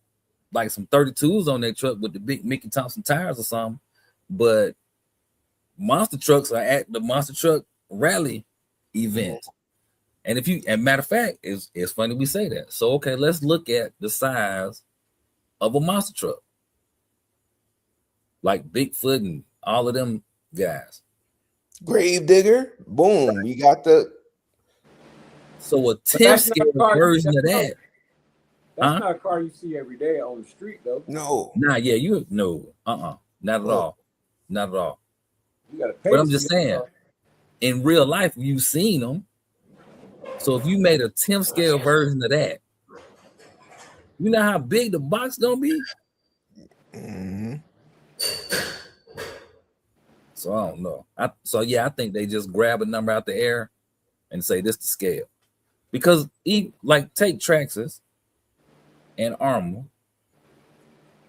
like some 32s on their truck with the big Mickey Thompson tires or something, but monster trucks are at the monster truck rally event. And matter of fact, it's funny we say that. So okay, let's look at the size of a monster truck, like Bigfoot and all of them guys. Gravedigger, boom. We got the. So a But 10 that's not scale a car. version of that. That's not a car you see every day on the street, though. No. Nah, yeah, not at all. Not at all. You gotta pay. But to I'm just see that saying, car. in real life, you've seen them. So if you made a 10 scale version of that, you know how big the box gonna be? So I don't know. I think they just grab a number out the air and say this the scale. Because like take Traxxas and Armour,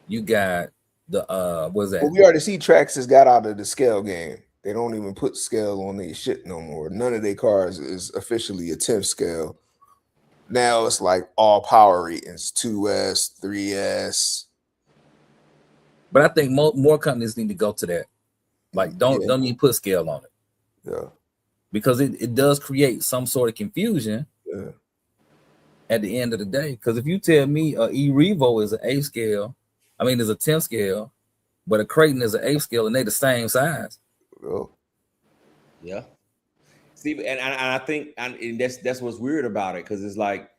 you got the what's that? Well, we already see Traxxas got out of the scale game. They don't even put scale on their shit no more. None of their cars is officially a 10th scale. Now it's like all power ratings, 2S, 3S. But I think more companies need to go to that. Like don't even put scale on it. Yeah. Because it does create some sort of confusion Yeah. at the end of the day. Because if you tell me a E-Revo is an 8 scale, I mean, there's a 10 scale, but a Creighton is an 8 scale and they the same size. Oh. Yeah. See, and I think and that's what's weird about it, because it's like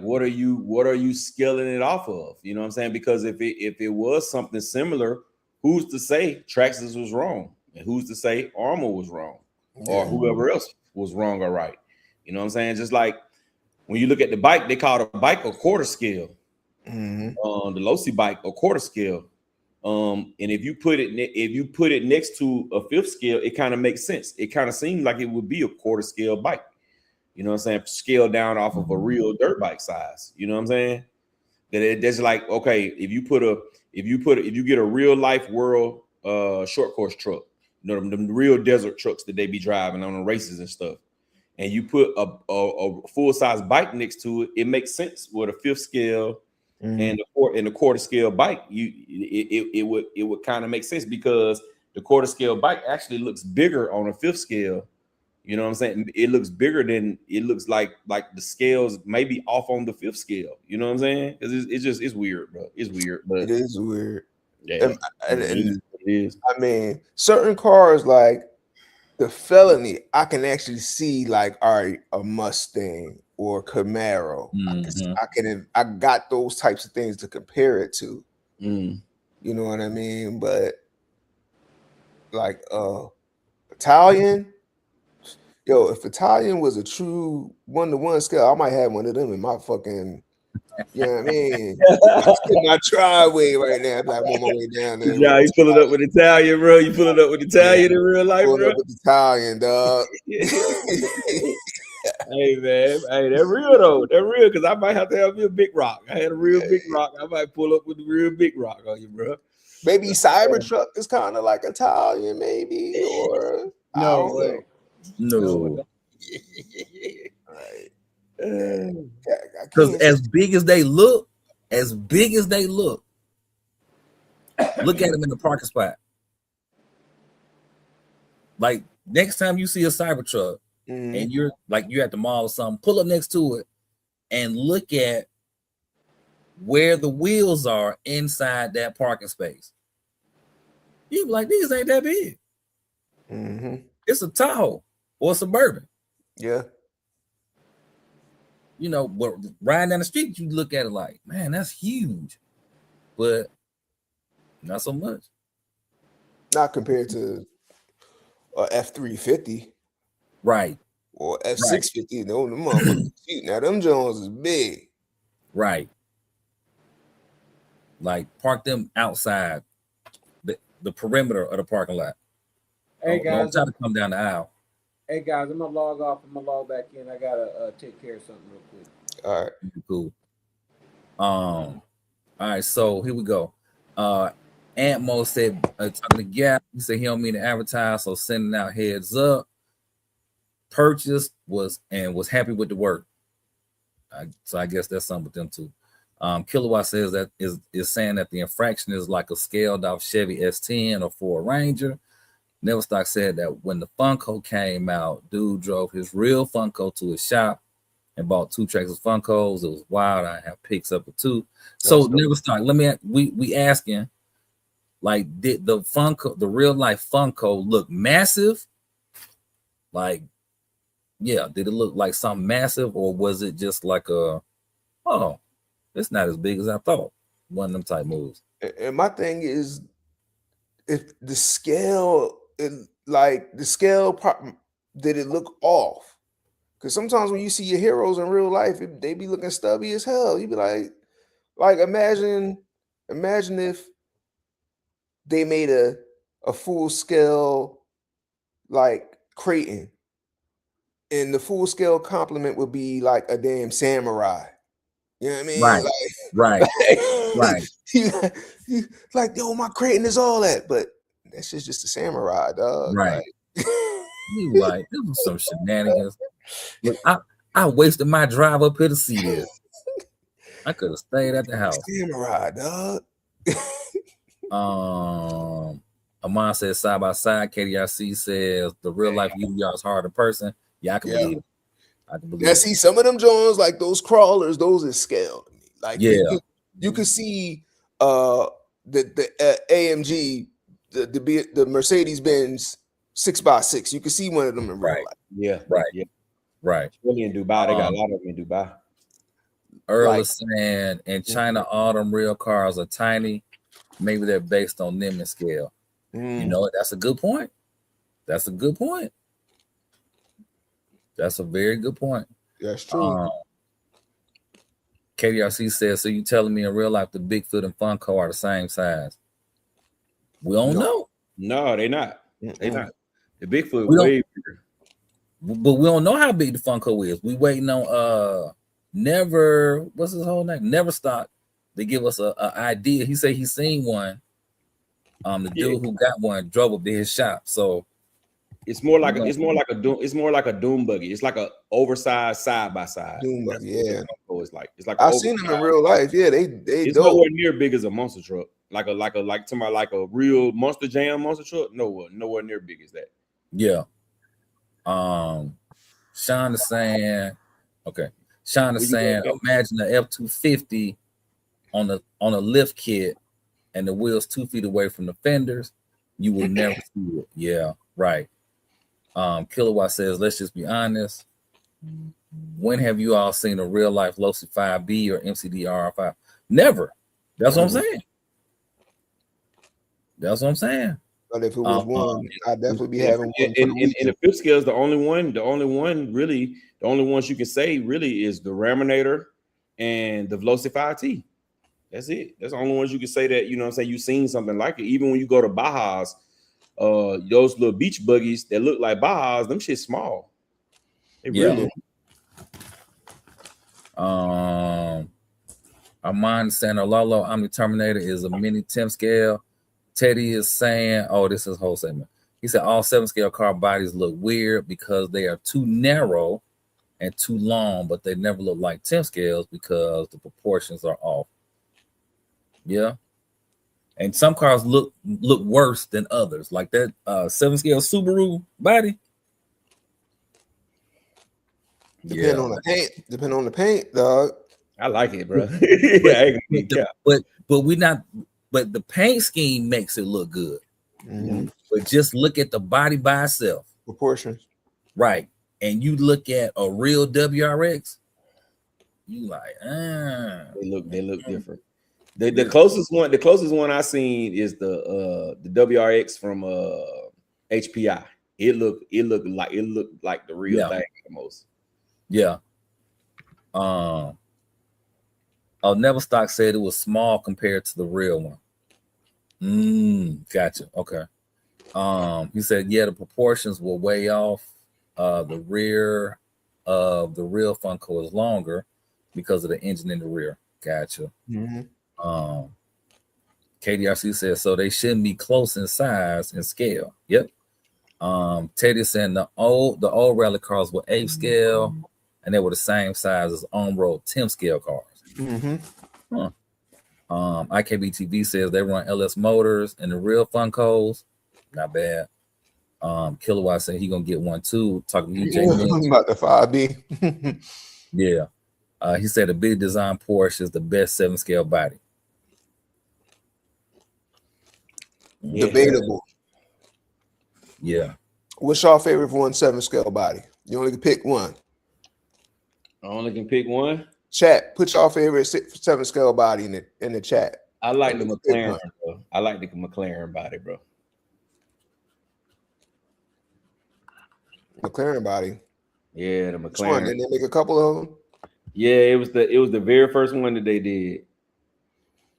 what are you scaling it off of? You know what I'm saying? Because if it was something similar, who's to say Traxxas was wrong? And who's to say Armour was wrong? Or whoever else was wrong or right? You know what I'm saying? Just like when you look at the bike, they call the bike a quarter scale. The Losi bike a quarter scale. And if you put it next to a 5th scale, it kind of makes sense. It kind of seems like it would be a quarter scale bike. You know what I'm saying? Scaled down off of a real dirt bike size. You know what I'm saying? That's like, okay, if you get a real life world short course truck, you know, them real desert trucks that they be driving on the races and stuff, and you put a full size bike next to it, it makes sense with a 5th scale and the quarter scale bike. It would kind of make sense, because the quarter scale bike actually looks bigger on a fifth scale. You know what I'm saying? It looks bigger than it looks like the scales maybe off on the fifth scale. You know what I'm saying? Because it's weird, bro. It's weird, but It is weird. yeah, And it is. I mean, certain cars like the Felony, I can actually see like, all right, a Mustang or Camaro. I got those types of things to compare it to. Mm. You know what I mean? But like Italian, yo, if Italian was a true 1-to-1 scale, I might have one of them in my fucking, you know what I mean? In my driveway right now. I'm like, I'm on my way down there. Yeah, you pulling up with Italian, bro. You pulling up with Italian in real life, Pulling bro. up with Italian, dog. Hey man, hey, they're real though. They're real because I might have to have me a big rock. I had a real big rock. I might pull up with a real big rock on you, bro. Maybe Cybertruck is kind of like Italian, maybe, or I don't know. No. Right. Because as big as they look, look at them in the parking spot. Like next time you see a Cybertruck and you're at the mall or something, pull up next to it and look at where the wheels are inside that parking space. You be like, these ain't that big. It's a Tahoe or a Suburban. Yeah. You know, but riding down the street, you look at it like, man, that's huge, but not so much. Not compared to a F-350, right? Or F-650. No, them motherfuckers cute. Now them Jones is big, right? Like park them outside the perimeter of the parking lot. Hey guys, don't try to come down the aisle. Hey guys, I'm gonna log off. I'm gonna log back in. I gotta take care of something real quick. All right, cool. All right, so here we go. Aunt Mo said, talking to Gap, he said he don't mean to advertise, so sending out heads up. Purchased was happy with the work. So I guess that's something with them too. Kilowatt says that is saying that the infraction is like a scaled off Chevy S10 or Ford Ranger. Neverstock said that when the Funko came out, dude drove his real Funko to his shop and bought 2 tracks of Funkos. It was wild. I have pics up with 2. So Neverstock, let me we asking, like, did the Funko, the real life Funko, look massive? Like, yeah, did it look like something massive, or was it just like it's not as big as I thought? One of them type moves. And my thing is, if the scale, did it look off? Because sometimes when you see your heroes in real life, they be looking stubby as hell. You be like imagine if they made a full scale like Creighton, and the full scale complement would be like a damn samurai. You know what I mean? Right. Right. Like, yo, my Creighton is all that, but that's just a samurai, dog. Right. You like, this was some shenanigans. Look, I wasted my drive up here to see this. I could have stayed at the house. Samurai, dog. Amon says side by side. KDRC says the real life UDR is hard in person. Yeah, I can believe it. I can believe it. See, some of them Jones, like those crawlers, those is scaled. Like, you can see the AMG, the Mercedes Benz 6x6. You can see one of them in real life. Yeah, right. Really in Dubai, they got a lot of them in Dubai. Earl is saying in China, all them real cars are tiny. Maybe they're based on Nimitz scale. You know, that's a good point. That's a good point. That's a very good point. That's true. KDRC says, so you telling me in real life the Bigfoot and Funko are the same size? We don't know. No, they're not. They're not. The Bigfoot way bigger. But we don't know how big the Funko is. We waiting on what's his whole name? Neverstock to give us an idea. He said he's seen one. The dude who got one drove up to his shop. So it's more like a doom buggy. It's like a oversized side by side. Doom buggy, yeah. It's like I've seen them in real life. Yeah, it's nowhere near big as a monster truck. like a real Monster Jam monster truck. Nowhere near big as that. Yeah. Sean is saying, okay. Sean is saying, imagine the F-250 on a lift kit and the wheels 2 feet away from the fenders. You will never see it. Yeah, right. Kilowatt says, let's just be honest. When have you all seen a real life Losi 5B or MCD RR5? Never. That's what I'm saying. That's what I'm saying. But if it was one, I'd definitely be having one. And the fifth scale is the only one. The only ones you can say really is the Raminator and the Veloci 5T. That's it. That's the only ones you can say that, you know what I'm saying, you've seen something like it. Even when you go to Bajas, those little beach buggies that look like Bajas, them shit small. They really. Armand saying a Lolo Omni Terminator is a mini 10 scale. Teddy is saying, oh, this is whole segment. He said all 7 scale car bodies look weird because they are too narrow and too long, but they never look like 10 scales because the proportions are off. Yeah. And some cars look worse than others, like that 7 scale Subaru body. Depending on the paint, dog. I like it, bro. But we not. But the paint scheme makes it look good. Mm-hmm. But just look at the body by itself. Proportions. Right. And you look at a real WRX, you like, They look different. The closest one I seen is the WRX from HPI. It looked like the real thing almost. Yeah. Neverstock said it was small compared to the real one. Gotcha. Okay. He said, yeah, the proportions were way off. The rear of the real Funko is longer because of the engine in the rear. Gotcha. Mm-hmm. KDRC says, so they shouldn't be close in size and scale. Yep. Teddy saying the old rally cars were 8 scale and they were the same size as on-road 10 scale cars. Mm-hmm. IKBTV says they run LS motors and the real Funkos. Not bad. Kilowatt said he gonna get one too. Talking to you, Jay. About the 5B. Yeah. He said the big design Porsche is the best 7 scale body. Debatable. Yeah. What's your favorite for 7 scale body? You only can pick one. I only can pick one. Chat, put your favorite 7 scale body in the chat. I like the McLaren, bro. I like the McLaren body, bro. McLaren body. Yeah, the McLaren. Didn't they make a couple of them? Yeah, it was the very first one that they did.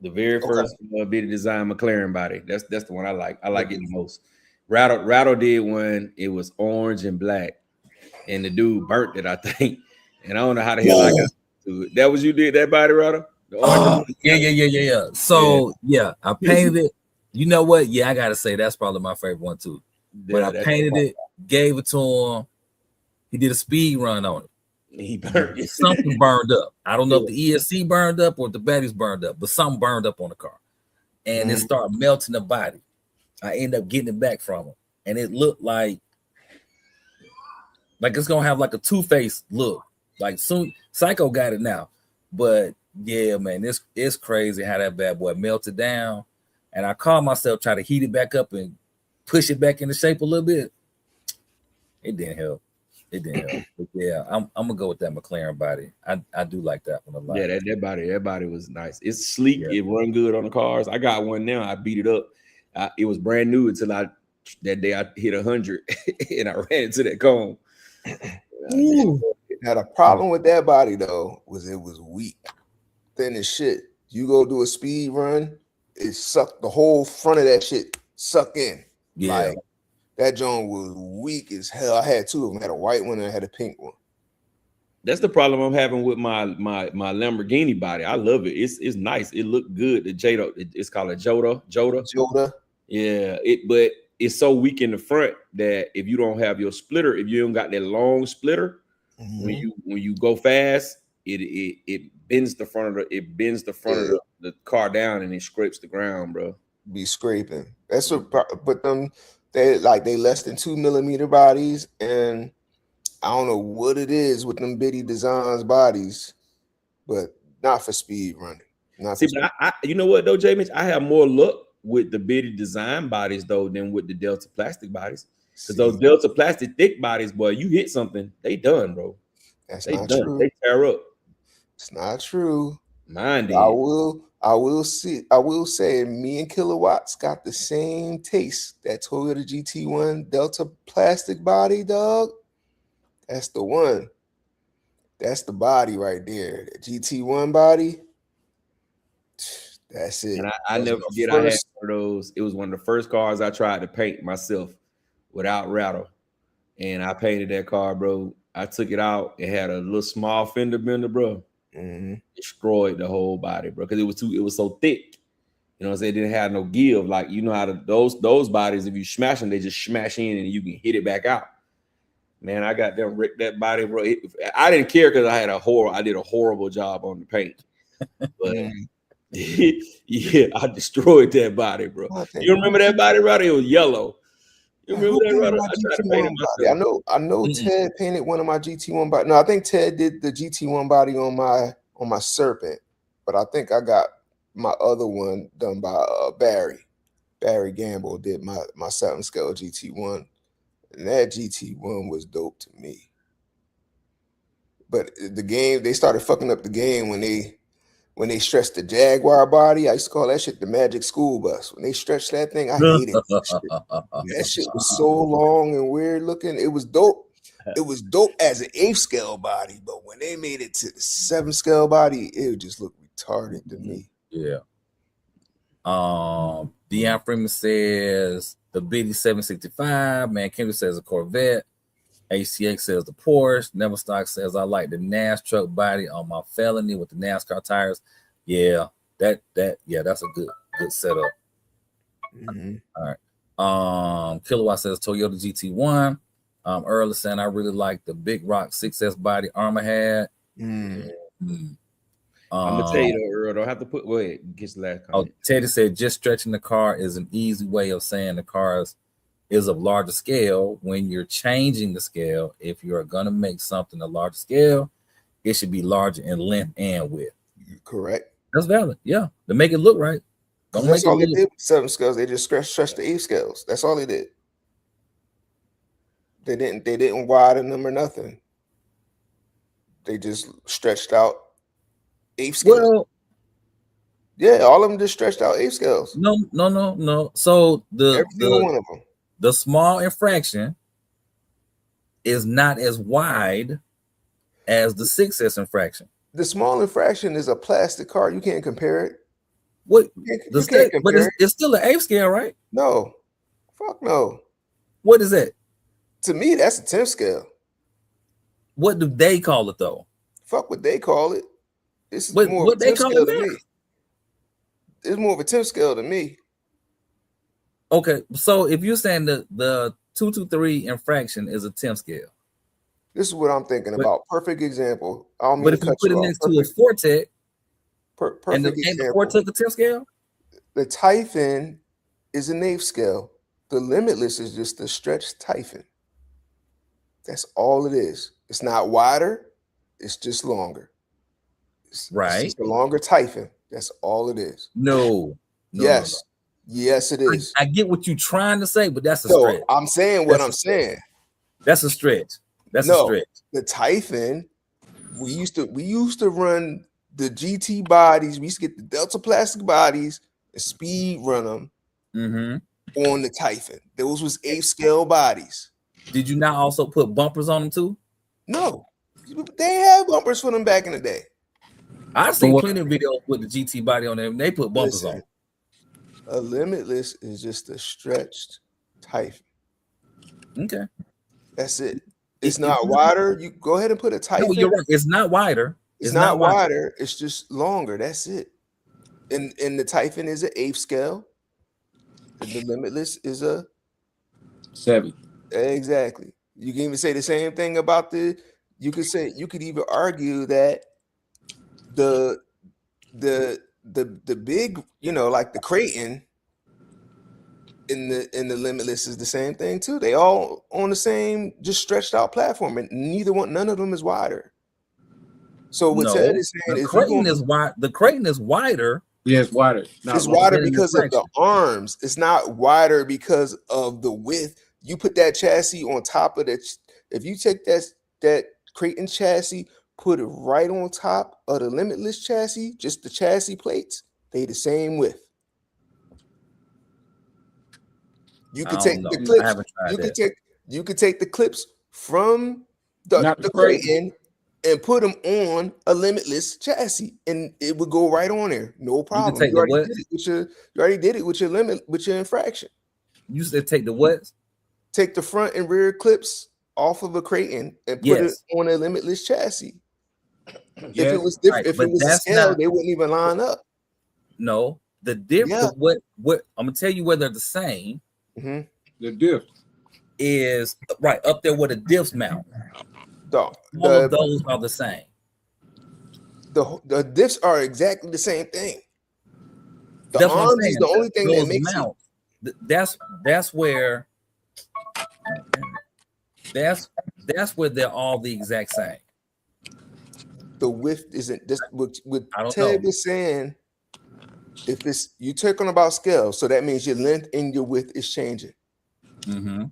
The very first bit of design McLaren body. That's the one I like. I like it the most. Rattle did one. It was orange and black, and the dude burnt it, I think. And I don't know how the hell I got to it. That was you did that body, Rattle? Yeah. So I painted it. You know what? Yeah, I gotta say that's probably my favorite one too. But I painted it, gave it to him. He did a speed run on it. He burned it. Something burned up. I don't know if the ESC burned up or if the batteries burned up, but something burned up on the car. And it started melting the body. I ended up getting it back from him. And it looked like it's gonna have like a Two-Face look. Like soon Psycho got it now. But yeah, man, it's crazy how that bad boy melted down. And I called myself trying to heat it back up and push it back into shape a little bit. It didn't help. But yeah, I'm gonna go with that McLaren body. I do like that one a lot. Yeah, that body was nice. It's sleek. Yeah. It run good on the cars. I got one now. I beat it up. It was brand new until that day I hit 100 and I ran into that cone. Now the problem with that body though was it was weak, thin as shit. You go do a speed run, it sucked the whole front of that shit suck in. Yeah. Like, that joint was weak as hell. I had two of them. I had a white one and I had a pink one. That's the problem I'm having with my Lamborghini body. I love it. It's nice. It looked good. The Jada, it's called a Jota. Yeah, but it's so weak in the front that if you don't have your splitter, if you don't got that long splitter, when you go fast, it bends the front of the car down and it scrapes the ground, bro. Be scraping. That's what, but them they less than 2 millimeter bodies, and I don't know what it is with them bitty designs bodies, but not for speed running. Not See, for but I you know what though, J Mitch? I have more luck with the bitty design bodies though than with the Delta plastic bodies. Because those Delta plastic thick bodies, boy, you hit something, they done, bro. That's They not done. true. They tear up. It's not true. Mine did. I will say me and Kilowatts got the same taste. That Toyota GT1 Delta plastic body, dog. That's the one. That's the body right there. The GT1 body. That's it. And I never forget I had one of those. It was one of the first cars I tried to paint myself without rattle. And I painted that car, bro. I took it out. It had a little small fender bender, bro. Mm-hmm. Destroyed the whole body, bro, because it was so thick. You know what I'm saying? It didn't have no give. Like, you know how those bodies, if you smash them, they just smash in and you can hit it back out. Man, I got them wrecked that body, bro. I didn't care because I did a horrible job on the paint. But yeah, I destroyed that body, bro. You remember that body, right? It was yellow. You remember that, right? I tried to paint it myself. I know Ted painted one of my GT1 body. No, I think Ted did the GT1 body on my Serpent, but I think I got my other one done by Barry. Barry Gamble did my 7 scale GT1, and that GT1 was dope to me. But the game, they started fucking up the game when they stretched the Jaguar body. I used to call that shit the Magic School Bus. When they stretched that thing, I hated that shit. That shit was so long and weird looking. It was dope. It was dope as an 8th scale body, but when they made it to the 7th scale body, it just looked retarded to me. Yeah. Deion Freeman says the bitty 765. Man, Kendrick says a Corvette. ACX says the Porsche. Neverstock says I like the NAS truck body on my Felony with the NASCAR tires. Yeah, that's a good setup. Mm-hmm. All right. Kilowatt says Toyota GT1. Earl is saying I really like the Big Rock 6S body Armor had. I'm gonna tell you though, Earl, don't have to put. Wait, get the last comment. Teddy said just stretching the car is an easy way of saying the car is of larger scale. When you're changing the scale, if you're gonna make something a larger scale, it should be larger in length and width. Correct. That's valid. Yeah, to make it look right. That's all they did with 7 scales. They just stretched the 8 scales. That's all they did. They didn't widen them or nothing. They just stretched out 8 scales. Well, yeah, all of them just stretched out 8 scales. No. So every single one of them. The small infraction is not as wide as the 6S infraction. The small infraction is a plastic car. You can't compare it. What? But it's still an 8th scale, right? No. Fuck no. What is that? To me, that's a 10th scale. What do they call it though? Fuck what they call it. This is more of a 10th scale to me. It's more of a 10th scale to me. Okay, so if you're saying the 223 infraction is a 10th scale, this is what I'm thinking about. Perfect example. But if you put it next to a Fortec, and the Fortec a 10th scale, the Typhon is an 8th scale. The Limitless is just the stretched Typhon. That's all it is. It's not wider. It's just longer. It's just a longer Typhon. That's all it is. No. Yes. Yes, it is. I get what you're trying to say, but that's a stretch. I'm saying what I'm saying. That's a stretch. That's a stretch. The Typhon, we used to run the GT bodies. We used to get the Delta plastic bodies and speed run them on the Typhon. Those was 8th scale bodies. Did you not also put bumpers on them too? No, they had bumpers for them back in the day. I've seen plenty of videos with the GT body on them. They put bumpers on. A Limitless is just a stretched Typhon. Okay, that's it. It's not wider. You go ahead and put a Typhon. No, you're right. It's not wider. It's not wider. It's just longer. That's it. And the Typhon is an 8th scale. And the Limitless is a 7. Exactly. You can even say the same thing about you could even argue that the the big, like the Creighton in the Limitless is the same thing too. They all on the same just stretched out platform, and none of them is wider. So what No, Ted is saying the is Creighton is wide. The Creighton is wider. Yeah, it's wider. It's wider because of the arms. It's not wider because of the width. You put that chassis on top of that. If you take that Creighton chassis, put it right on top of the Limitless chassis, just the chassis plates, they the same width. You could take the clips. I haven't tried You could take the clips from the Creighton and put them on a Limitless chassis, and it would go right on there, no problem. You already did it with your limit with your infraction. You said take the what? Take the front and rear clips off of a Creighton and put it on a Limitless chassis. If it was different, if it was a scale, they wouldn't even line up. No, the difference. What I'm gonna tell you where they're the same. Mm-hmm. The diff is right up there where the diffs mount. All of those are the same. The diffs are exactly the same thing. The arms is the only thing that makes mount. That's where they're all the exact same. The width isn't this. What Ted is saying, if it's you're talking about scale, so that means your length and your width is changing. Mm-hmm.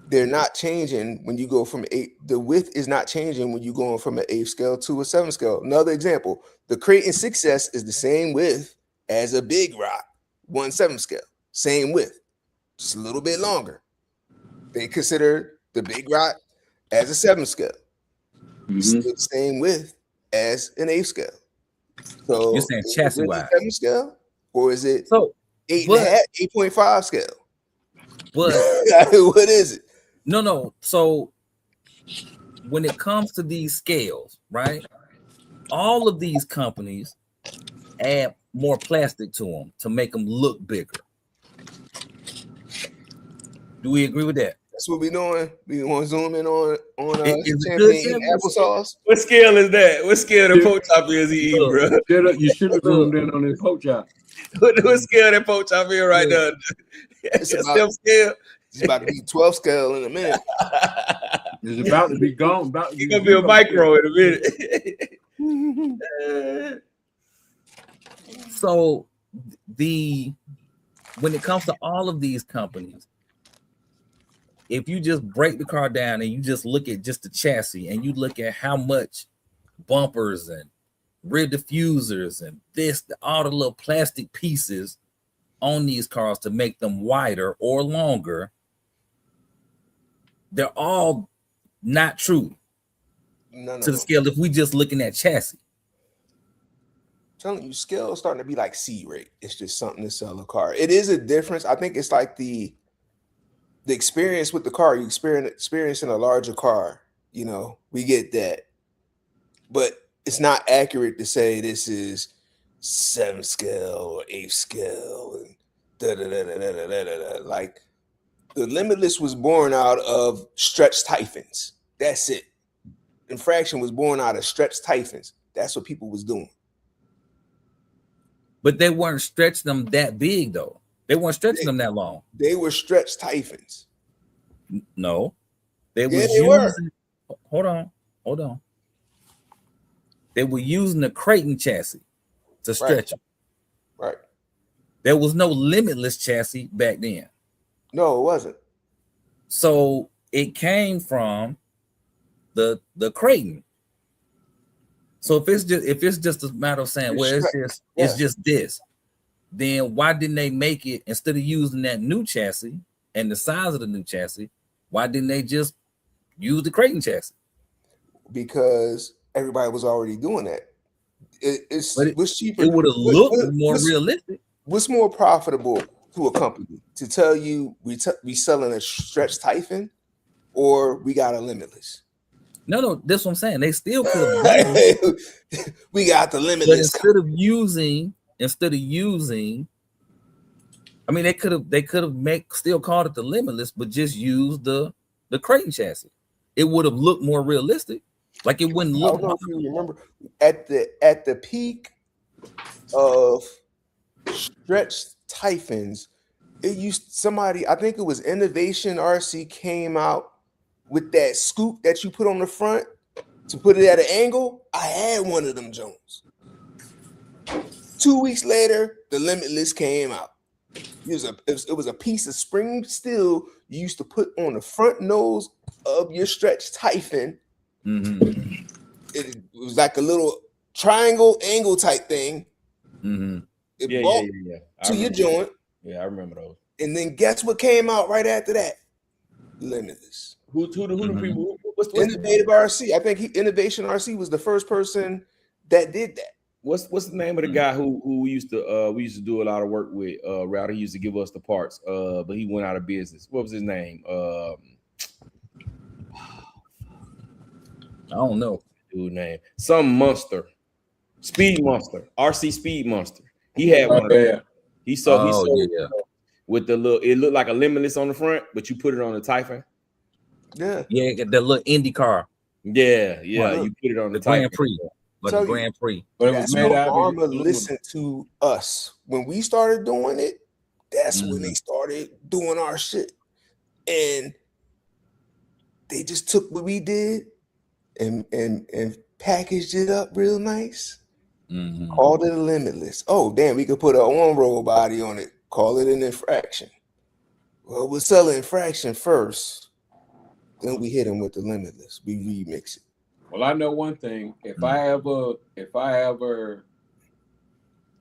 They're not changing when you go from 8. The width is not changing when you're going from an 8 scale to a 7 scale. Another example: the Creighton 6S is the same width as a Big Rock 1/7 scale, same width, just a little bit longer. They consider the Big Rock as a 7 scale. Mm-hmm. Still the same width as an 8 scale. So you're saying chassis wise 7 scale, or is it 8.5 scale? But what is it? No. So when it comes to these scales, right? All of these companies add more plastic to them to make them look bigger. Do we agree with that? That's what we're doing. We want to zoom in on champagne applesauce. What scale is that? What scale the poach chop is he eating, bro? You should have zoomed in on his poach chop. What scale that poach chop is right now? It's about to be 12 scale in a minute. It's about to be gone. It's gonna be a micro in a minute. So when it comes to all of these companies, if you just break the car down and you just look at just the chassis and you look at how much bumpers and rear diffusers and all the little plastic pieces on these cars to make them wider or longer, they're all not true to the scale if we just looking at chassis. I'm telling you, scale is starting to be like C rate. It's just something to sell a car. It is a difference. I think it's like the experience with the car. You experience in a larger car, we get that. But it's not accurate to say this is 7 scale or 8 scale and da-da-da-da-da-da-da-da. Like the Limitless was born out of stretched typhons. That's it. Infraction was born out of stretched typhons. That's what people was doing. But they weren't stretching them that big though. They weren't stretching them that long. They were stretched typhons. No. They were. Hold on. They were using the Creighton chassis to stretch them. Right. There was no Limitless chassis back then. No, it wasn't. So it came from the Creighton. So if it's just a matter of saying, it's just this, then why didn't they make it, instead of using that new chassis and the size of the new chassis, why didn't they just use the Creighton chassis? Because everybody was already doing that. What's cheaper? It would have looked more realistic. What's more profitable to a company to tell you we selling a stretched Typhon or we got a Limitless? No, that's what I'm saying. They still could have. We got the Limitless. But instead of using, I mean, they could have still called it the Limitless, but just used the Creighton chassis. It would have looked more realistic. Like it wouldn't look. I don't know if you remember at the peak of stretched Typhons. It used somebody, I think it was Innovation RC came out with that scoop that you put on the front to put it at an angle. I had one of them Jones. 2 weeks later, the Limitless came out. It was a piece of spring steel you used to put on the front nose of your stretched Typhon. Mm-hmm. It was like a little triangle angle type thing. Mm-hmm. It Yeah, bulked yeah. to your joint. Yeah, I remember those. And then guess what came out right after that? Limitless. Who the Mhm. people? What's Innovative RC. I think Innovation RC was the first person that did that. what's the name of the guy who we used to do a lot of work with? Router. He used to give us the parts. But he went out of business. What was his name? I don't know. Dude name. Some monster. Speed Monster. RC Speed Monster. He had one of them. Yeah. He sold Yeah. with the little, it looked like a Limitless on the front, but you put it on the Typhon. Yeah. Yeah, the little Indy car, Yeah, Right. you put it on the the Grand Typhon. Prix, but Tell the you- Grand Prix. But it was That's made when out of Arma aluminum. listened to us. When we started doing it, that's when they started doing our shit. And they just took what we did and packaged it up real nice. Mhm. Called it a Limitless. Oh, damn, we could put an on-roll body on it. Call it an infraction. Well, we'll sell an infraction first. Then we hit them with the Limitless. We remix it. Well, I know one thing. If I ever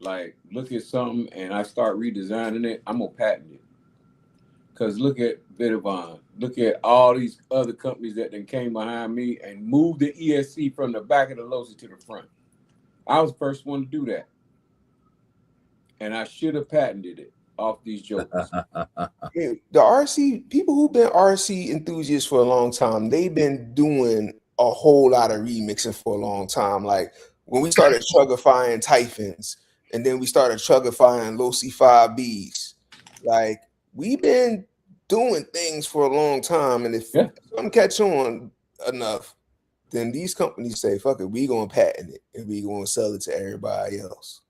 like look at something and I start redesigning it, I'm gonna patent it. Cause look at Vitavon. Look at all these other companies that then came behind me and moved the ESC from the back of the Losi to the front. I was the first one to do that. And I should have patented it off these jokers. Yeah, the RC people who've been RC enthusiasts for a long time, they've been doing a whole lot of remixing for a long time. Like when we started chugifying Typhons, and then we started chugifying Losi 5Bs. Like we've been doing things for a long time, and if something catch on enough, then these companies say, "Fuck it, we gonna patent it and we gonna sell it to everybody else."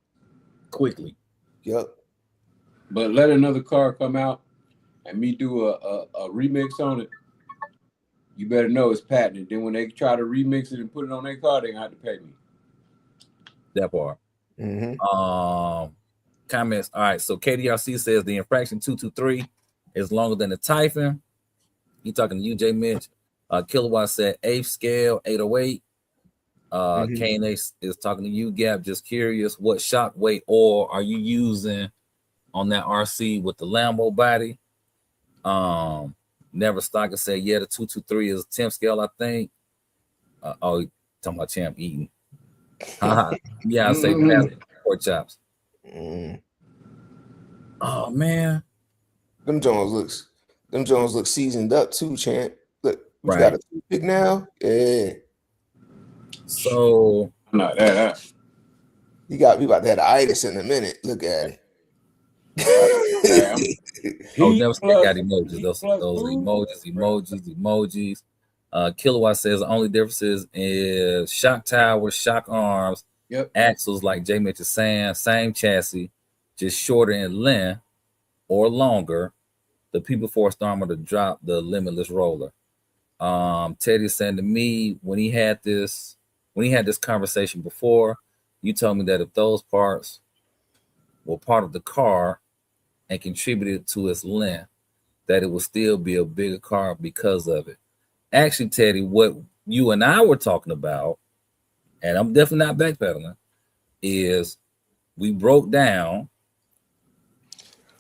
Quickly. Yep. But let another car come out and me do a remix on it, you better know it's patented. Then when they try to remix it and put it on their car, they gonna have to pay me. That part. Mm-hmm. Comments. All right. So KDRC says the infraction 223 is longer than the Typhon. You talking to you, J Mitch? Kilowatt said 8th scale 808. KNA is talking to you, Gap. Just curious, what shock weight oil are you using on that RC with the Lambo body? Never Stalker said, yeah, the 223 is 10th scale, I think. Talking about Champ Eaton. Yeah, I say pork chops. Oh man, Them Jones look seasoned up too, Champ. Look, you Right. got a toothpick now. Yeah, so Not that. we about to have the itis in a minute. Look at it. Never got emojis. Those emojis. Kilowatt says the only differences is shock towers, shock arms, axles, like J Mitch is saying, same chassis, just shorter in length or longer. The people forced armor to drop the Limitless roller. Teddy saying to me, when he had this conversation before, you told me that if those parts were part of the car and contributed to its length, that it would still be a bigger car because of it. Actually, Teddy, what you and I were talking about, and I'm definitely not backpedaling, is we broke down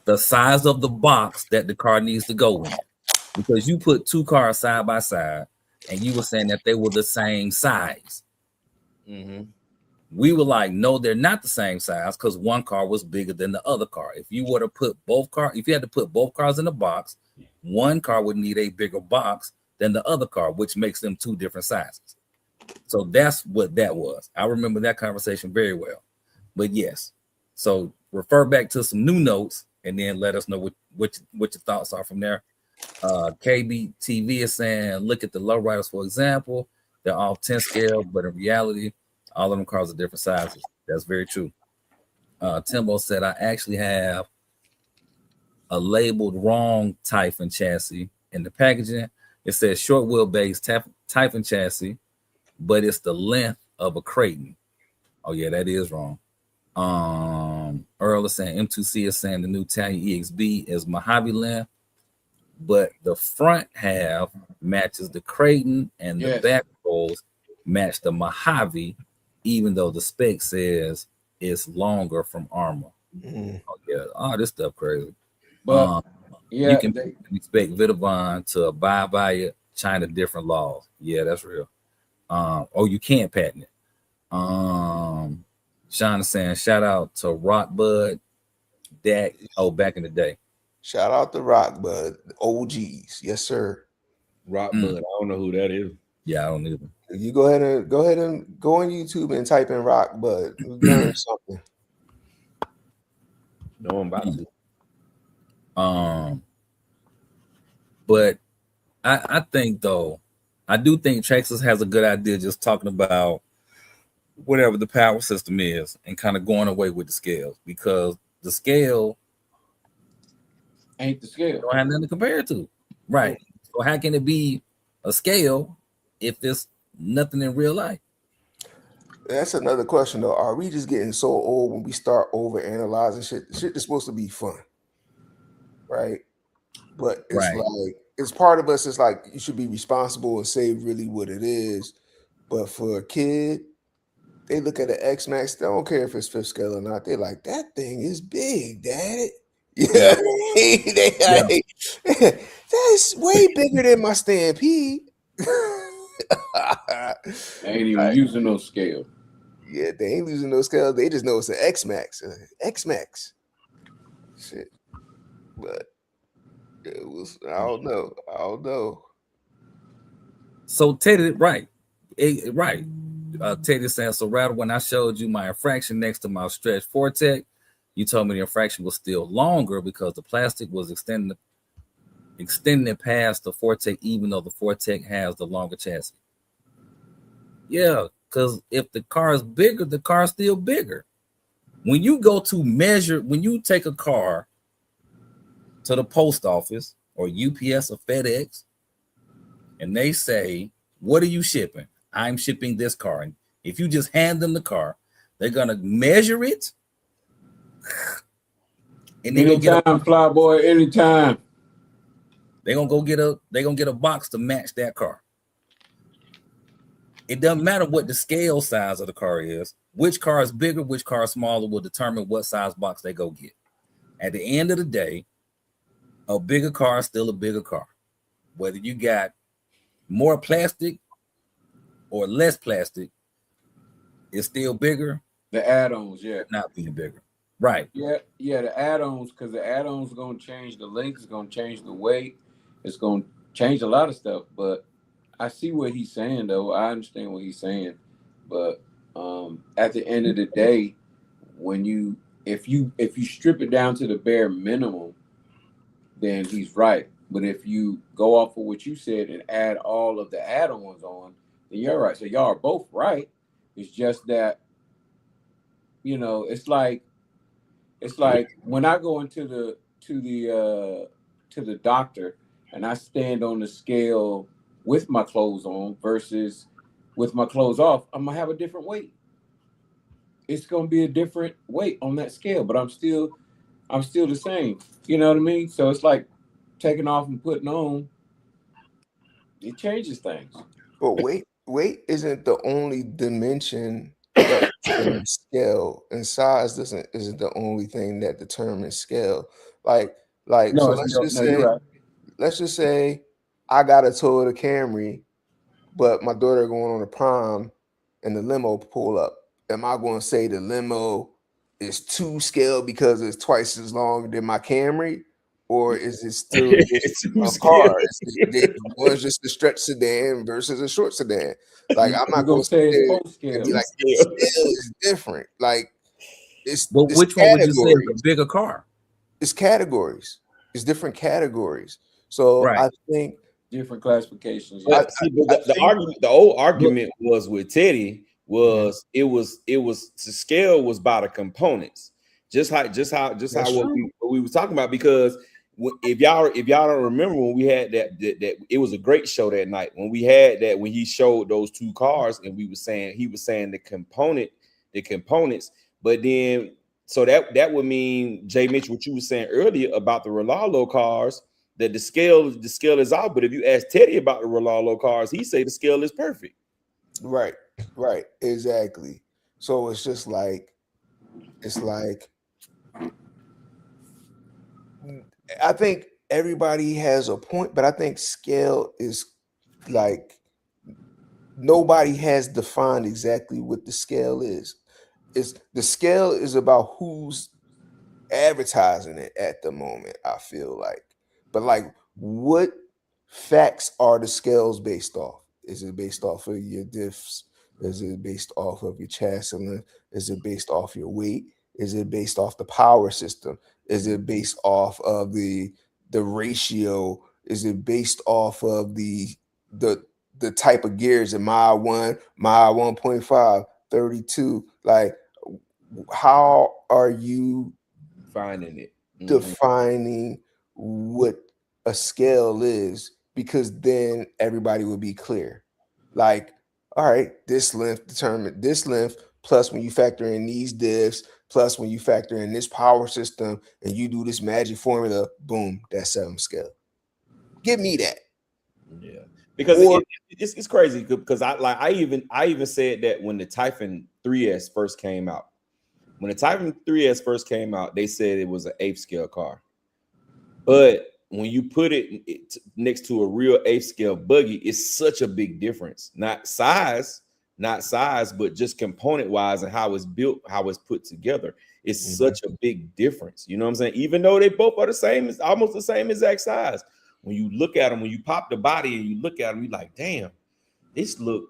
the size of the box that the car needs to go in. Because you put two cars side by side and you were saying that they were the same size. Mm-hmm. We were like, no, they're not the same size because one car was bigger than the other car. If you were to put if you had to put both cars in a box, one car would need a bigger box than the other car, which makes them two different sizes. So that's what that was. I remember that conversation very well. But yes, so refer back to some new notes and then let us know what your thoughts are from there. KB TV is saying, look at the lowriders, for example. They're all 10 scale, but in reality, all of them cars are different sizes. That's very true. Timbo said, I actually have a labeled wrong Typhon chassis in the packaging. It says short wheelbase Typhon chassis, but it's the length of a Creighton. Oh yeah, that is wrong. Earl is saying M2C is saying the new Italian EXB is Mojave length, but the front half matches the Creighton and the back rolls match the Mojave, even though the spec says it's longer from Armor. Oh yeah, this stuff crazy. But you can expect Vitavon to abide by it, China different laws. Yeah, that's real. You can't patent it. Sean is saying shout out to Rock Bud, Dak. Oh, back in the day. Shout out to Rock Bud, OGs. Yes, sir. Rock Bud. I don't know who that is. Yeah, I don't either. You go ahead and go on YouTube and type in Rock Bud. Learn something. No, I'm about to. But I think though, I do think Traxxas has a good idea just talking about whatever the power system is and kind of going away with the scales, because the scale ain't the scale. Don't have nothing to compare it to. Right. So how can it be a scale if there's nothing in real life? That's another question though. Are we just getting so old when we start over analyzing shit? Shit is supposed to be fun. Right. But it's like it's part of us. It's like you should be responsible and say really what it is. But for a kid, they look at the X-Max, they don't care if it's fifth scale or not. They're like, that thing is big, Dad. Yeah. That's way bigger than my Stampede. They ain't even using no scale. Yeah, they ain't using no scale. They just know it's an X-Max. X-Max. Shit. But it was, I don't know. So Teddy, right. Teddy saying, so rather when I showed you my infraction next to my stretch Fortec, you told me the infraction was still longer because the plastic was extending it past the Fortec, even though the Fortec has the longer chassis. Yeah, because if the car is bigger, the car is still bigger. When you go to measure, when you take a car to the post office or UPS or FedEx, and they say, what are you shipping? I'm shipping this car. And if you just hand them the car, they're gonna measure it. And they're anytime, gonna get Flyboy, anytime. They're gonna get a box to match that car. It doesn't matter what the scale size of the car is. Which car is bigger, which car is smaller will determine what size box they go get. At the end of the day, a bigger car is still a bigger car. Whether you got more plastic or less plastic, it's still bigger. The add-ons, not being bigger. Right. Yeah, the add-ons, because the add-ons are going to change the length, it's going to change the weight, it's going to change a lot of stuff. But I see what he's saying, though. I understand what he's saying. But at the end of the day, if you strip it down to the bare minimum, then he's right. But if you go off of what you said and add all of the add-ons on, then you're right. So y'all are both right. It's just that, it's like when I go into the doctor and I stand on the scale with my clothes on versus with my clothes off, I'm gonna have a different weight. It's gonna be a different weight on that scale, but I'm still the same. You know what I mean? So it's like taking off and putting on. It changes things. But weight isn't the only dimension that determines scale, and size isn't the only thing that determines scale. Let's just say I got a Toyota Camry, but my daughter going on a prom and the limo pull up. Am I going to say the limo is 2 scale because it's twice as long than my Camry? Or is it still a car? One's just a stretch sedan versus a short sedan. Like I'm not going to say it's scale. Like scale is different. Like it's. But which one would you say is a bigger car? It's categories. It's different categories. So I think different classifications. Yeah. The old argument was with Teddy was it was the scale was by the components. just how That's what we was talking about, because if y'all don't remember when we had that it was a great show that night when we had that, when he showed those two cars and he was saying the components, but then so that would mean, Jay Mitch, what you were saying earlier about the Rolalo cars, that the scale is off. But if you ask Teddy about the Rolalo cars, he say the scale is perfect. right, exactly. So it's just like, I think everybody has a point, but I think scale is like, nobody has defined exactly what the scale is. The scale is about who's advertising it at the moment, I feel like. But like, what facts are the scales based off? Is it based off of your diffs? Is it based off of your chassis length? Is it based off your weight? Is it based off the power system? Is it based off of the ratio? Is it based off of the type of gears in mile 1, mile 1.5, 32? Like, how are you Finding it, defining what a scale is? Because then everybody would be clear. Like, all right, this length determined this length, plus when you factor in these diffs, plus when you factor in this power system, and you do this magic formula, boom, that's 7 scale. Give me that. Yeah, because it's crazy, because I even said that when the Typhon 3S first came out. When the Typhon 3S first came out, they said it was an 8th scale car. But when you put it next to a real 8th scale buggy, it's such a big difference. Not size, but just component wise and how it's built, how it's put together. It's such a big difference. You know what I'm saying? Even though they both are the same, it's almost the same exact size. When you look at them, when you pop the body and you look at them, you're like, damn, this look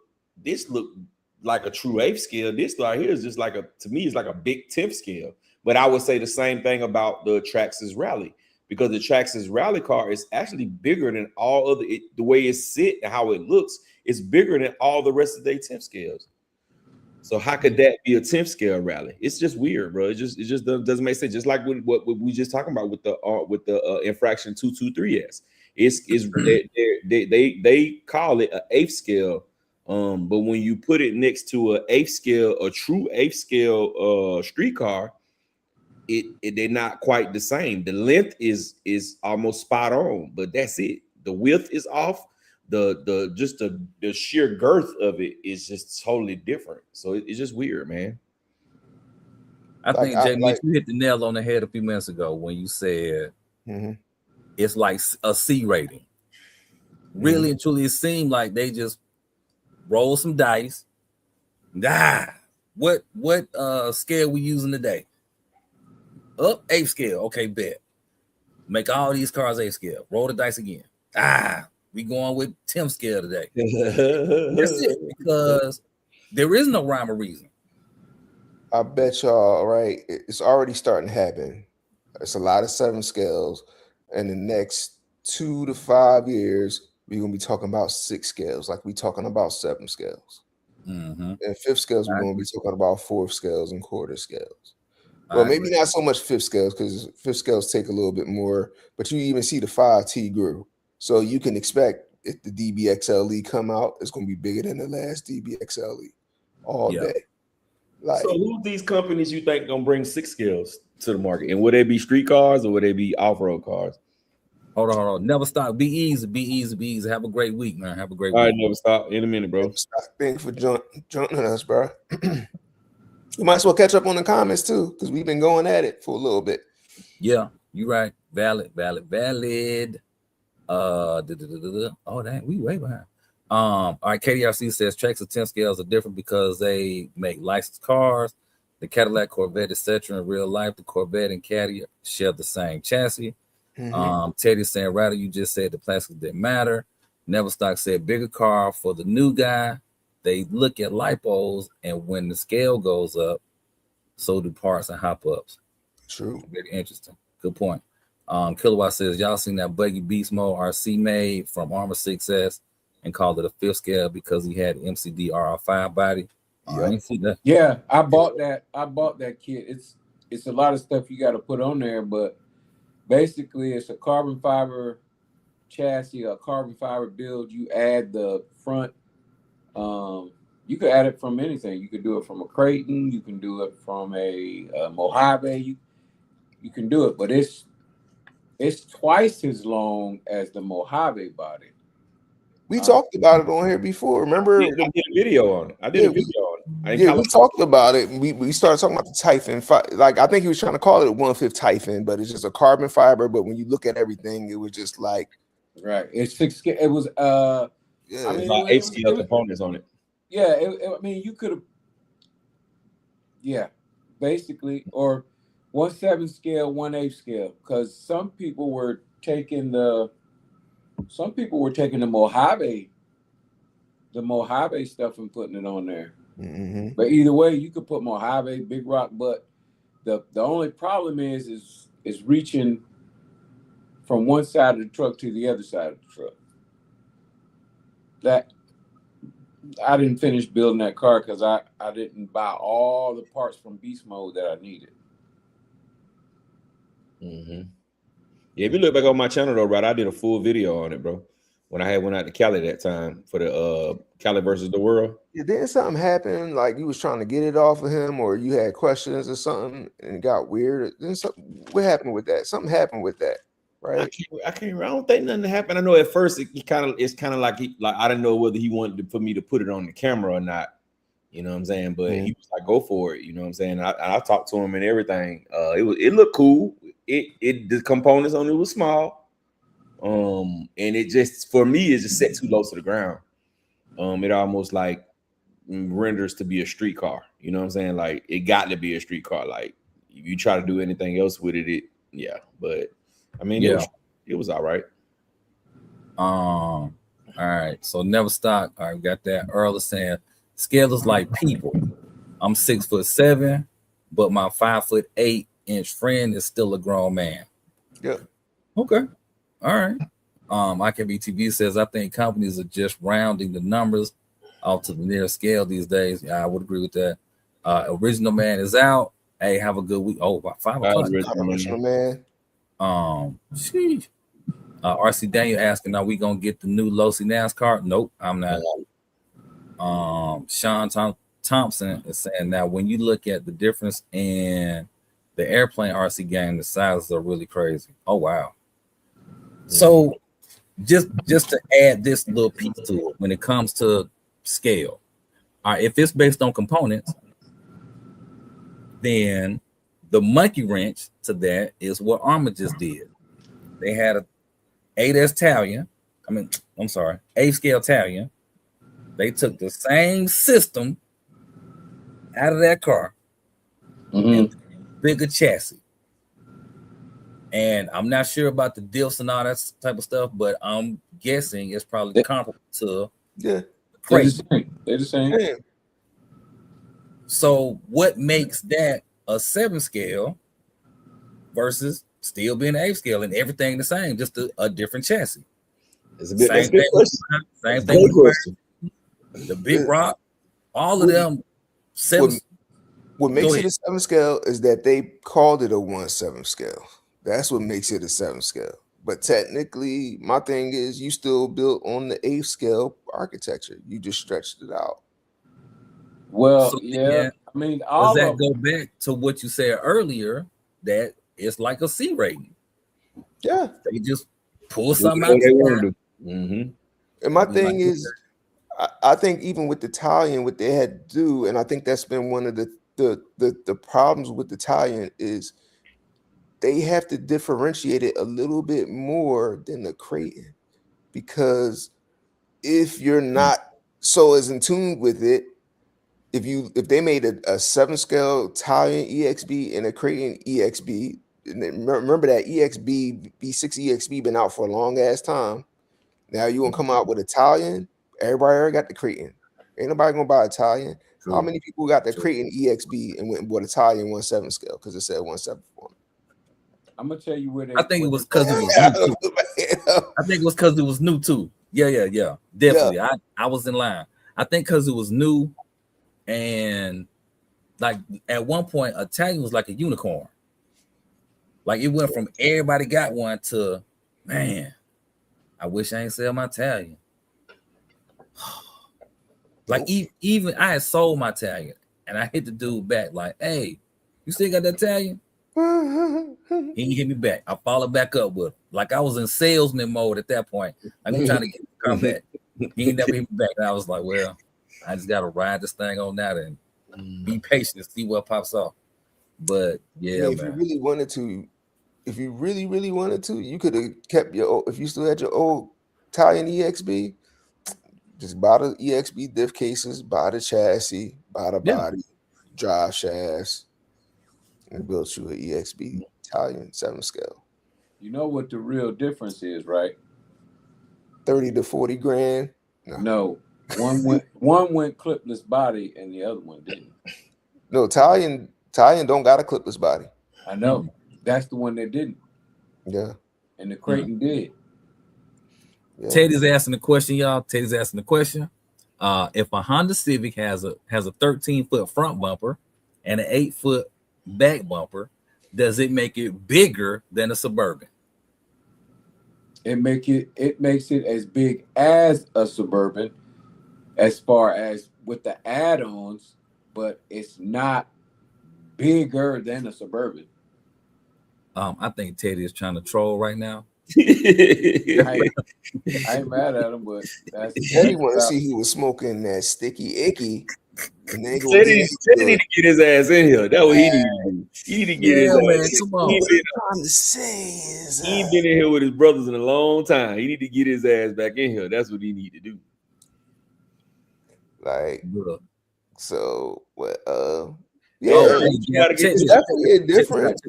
like a true 8th scale. This right here is just like to me, it's like a big 10th scale. But I would say the same thing about the Traxxas Rally, because the Traxxas Rally car is actually bigger than all other, the way it's sit and how it looks, it's bigger than all the rest of their 10th scales. So how could that be a 10th scale rally? It's just weird, bro. It just doesn't make sense. Just like what we just talking about with the Infraction 223S. They call it an 8th scale. But when you put it next to a true 8th scale street car, they're not quite the same. The length is almost spot on, but that's it. The width is off. The sheer girth of it is just totally different. So it's just weird, man. I think Jay Mitch, you hit the nail on the head a few minutes ago when you said it's like a C rating. Really and truly, it seemed like they just roll some dice. What scale we using today? Up 8th scale. Okay, bet. Make all these cars 8th scale. Roll the dice again. We going with 10th scale today. That's it, because there is no rhyme or reason. I bet y'all, right? It's already starting to happen. It's a lot of 7 scales. In the next 2 to 5 years, we're gonna be talking about 6 scales, like we talking about 7 scales. And 5th scales, we're gonna be talking about 4th scales and quarter scales. Well, maybe not so much 5th scales, because 5th scales take a little bit more, but you even see the 5T grew. So you can expect if the DBXLE come out, it's gonna be bigger than the last DBXLE all day. Like, so who these companies you think gonna bring 6 scales to the market? And would they be street cars or would they be off-road cars? Hold on. Never stop. Be easy. Have a great week, man. Have a great week. All right, Never Stop. In a minute, bro. Thanks for joining us, bro. You might as well catch up on the comments too, because we've been going at it for a little bit. Yeah, you're right. Valid. Oh dang, we way behind. All right, KDRC says Traxxas 10 scales are different because they make licensed cars. The Cadillac, Corvette, etc. In real life, the Corvette and Caddy share the same chassis. Teddy saying, rather, you just said the plastics didn't matter. Neverstock said bigger car for the new guy. They look at lipos, and when the scale goes up, so do parts and hop ups. True. Very interesting. Good point. Kilowatt says, y'all seen that buggy Beast Mode RC made from Armor 6S and called it a 5th scale because he had MCD RR5 body. I didn't see that. Yeah, I bought that. I bought that kit. it's a lot of stuff you got to put on there, but basically it's a carbon fiber chassis, a carbon fiber build. You add the front. You could add it from anything. You could do it from a Creighton. You can do it from a Mojave. You can do it, but it's twice as long as the Mojave body. We talked about it on here before. Remember? I did a video on it. I did a video on it. Yeah, we talked about it. We started talking about the Typhon. Like, I think he was trying to call it a 1/5 Typhon, but it's just a carbon fiber. But when you look at everything, it was just like, right. It's 6. It was yeah, I mean, about 8 scale components on it. Yeah, I mean, you could have, yeah, basically, or 1/7 scale, 1/8 scale, because some people were taking the Mojave stuff and putting it on there. mm-hmm. But either way, you could put Mojave, Big Rock, but the only problem is reaching from one side of the truck to the other side of the truck. That I didn't finish building that car because I didn't buy all the parts from Beast Mode that I needed. Mm-hmm. Yeah, if you look back on my channel though, right, I did a full video on it, bro. When I went out to Cali that time for the Cali versus the World. Yeah, then something happened, like you was trying to get it off of him, or you had questions or something, and it got weird. Then what happened with that? Something happened with that, right? I don't think nothing happened. I know at first it's kind of like I didn't know whether he wanted for me to put it on the camera or not. You know what I'm saying? But he was like, "Go for it." You know what I'm saying? I talked to him and everything. It looked cool. The components on it was small. And it just, for me, it just set too low to the ground. It almost like renders to be a street car. You know what I'm saying? Like, it got to be a street car. Like, if you try to do anything else with it, yeah. But I mean, Yeah, it was all right. all right. So never stop. All right, we got that. Earl is saying scale is like people. I'm 6'7", but my 5'8" friend is still a grown man. Yep. Okay. All right. IKBTV says, I think companies are just rounding the numbers off to the nearest scale these days. Yeah, I would agree with that. Original Man is out. Hey, have a good week. Oh, about 5 o'clock. Original Man. Sheesh. RC Daniel asking, are we gonna get the new Losi NASCAR? Nope, I'm not. Sean Thompson is saying, now when you look at the difference in the airplane RC game, the sizes are really crazy. Oh wow. So just to add this little piece to it, when it comes to scale, all right, if it's based on components, then the monkey wrench to that is what Armour just did. They had a 8S Talion. I'm sorry, 8 scale Talion. They took the same system out of that car, and bigger chassis. And I'm not sure about the diffs and all that type of stuff, but I'm guessing it's probably comparable to Creighton. They're the same. Yeah. So what makes that a 7 scale versus still being an 8 scale and everything the same, just a different chassis? It's a bit Same thing with the Big Rock, all of them 7. What makes it a 7 scale is that they called it a 1/7 scale. That's what makes it a 7 scale. But technically, my thing is you still built on the 8 scale architecture. You just stretched it out. Well, yeah. I mean, does that go back to what you said earlier, that it's like a C rating? Yeah. They just pull something out. And my thing is, I think even with the Talion, what they had to do, and I think that's been one of the problems with the Talion is they have to differentiate it a little bit more than the Creighton, because if you're not so as in tune with it, if they made a 7 scale Talion EXB and a Creighton EXB, and remember that EXB V6 EXB been out for a long ass time. Now you gonna come out with Italian? Everybody already got the Creighton. Ain't nobody gonna buy Italian. How many people got the Creighton EXB and went and bought Italian 1/7 scale because it said 1/7 for them? I'm gonna tell you where they. I think it was because it was new too. I think it was because it was new too. Yeah. Definitely. Yeah. I was in line. I think because it was new, and like at one point, Italian was like a unicorn. Like it went from everybody got one to, man, I wish I ain't sell my Italian. Like even I had sold my Italian and I hit the dude back like, hey, you still got that Italian? He didn't hit me back. I followed back up with like I was in salesman mode at that point. Like I'm trying to get the car back. He ain't never hit me back. And I was like, well, I just gotta ride this thing on out and be patient and see what pops off. But yeah, if you really wanted to, if you really wanted to, you could have kept your, if you still had your old Italian EXB, just buy the EXB diff cases, buy the chassis, buy the body, drive shafts, and build you an EXB Italian 7 scale. You know what the real difference is, right? 30 to 40 grand. No. One went clipless body and the other one didn't. No, Italian don't got a clipless body. I know. That's the one that didn't. Yeah. And the Creighton did. Yeah. Teddy's asking the question, y'all. Teddy's asking the question. If a Honda Civic has a 13-foot front bumper and an 8-foot back bumper, does it make it bigger than a Suburban? It makes it as big as a Suburban as far as with the add-ons, but it's not bigger than a Suburban. I think Teddy is trying to troll right now. I ain't mad at him, but Teddy want to see he was smoking that sticky icky. And then Teddy need to get his ass in here. That's what he need to do. He need to get his ass. Come on. What I'm trying to say is He ain't been in here with his brothers in a long time. He need to get his ass back in here. That's what he need to do. like, so what? Yeah, you gotta get it's definitely a difference.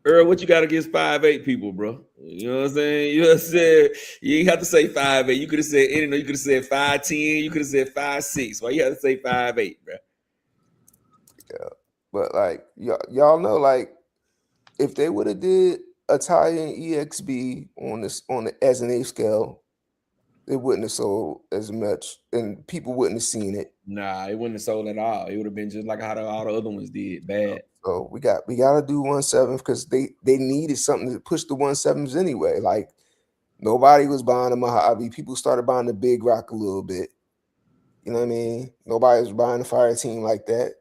Earl, what you got against 5'8" people, bro? You know what I'm saying? You know what I'm saying? You ain't have to say 5'8". You could have said any. You could have said 5'10". You could have said 5'6". Why you have to say 5'8", bro? Yeah, but like y'all know, like if they would have did Italian EXB on the as an 8 scale, it wouldn't have sold as much, and people wouldn't have seen it. Nah, it wouldn't have sold at all. It would have been just like how all the other ones did, bad. So we got to do 1.7 because they needed something to push the 1.7s anyway. Like nobody was buying a Mojave. People started buying the Big Rock a little bit. You know what I mean? Nobody was buying a Fire Team like that.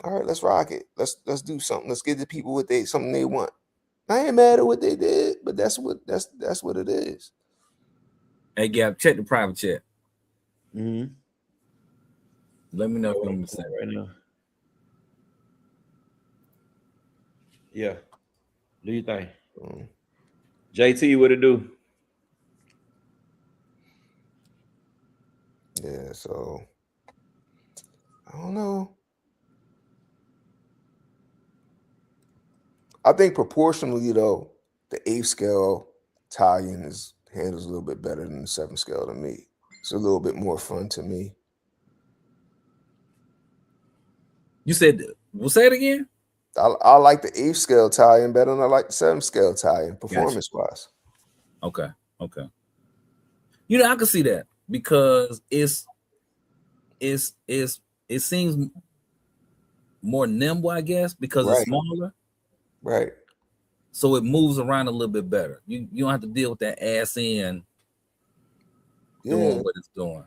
All right, let's rock it. Let's do something. Let's give the people something they want. I ain't mad at what they did, but that's what it is. Hey, Gab, check the private chat. Mm-hmm. Let me know if you want to say right now. Yeah. Do you think? JT, what it do? Yeah, so I don't know. I think proportionally though, the 8 scale Italian handles a little bit better than the 7 scale to me. It's a little bit more fun to me. You said, we'll say it again. I like the 8 scale Italian better than I like the 7 scale Italian performance wise. Okay. You know, I can see that because it seems more nimble, I guess, because it's smaller. Right. So it moves around a little bit better. You don't have to deal with that ass in doing what it's doing.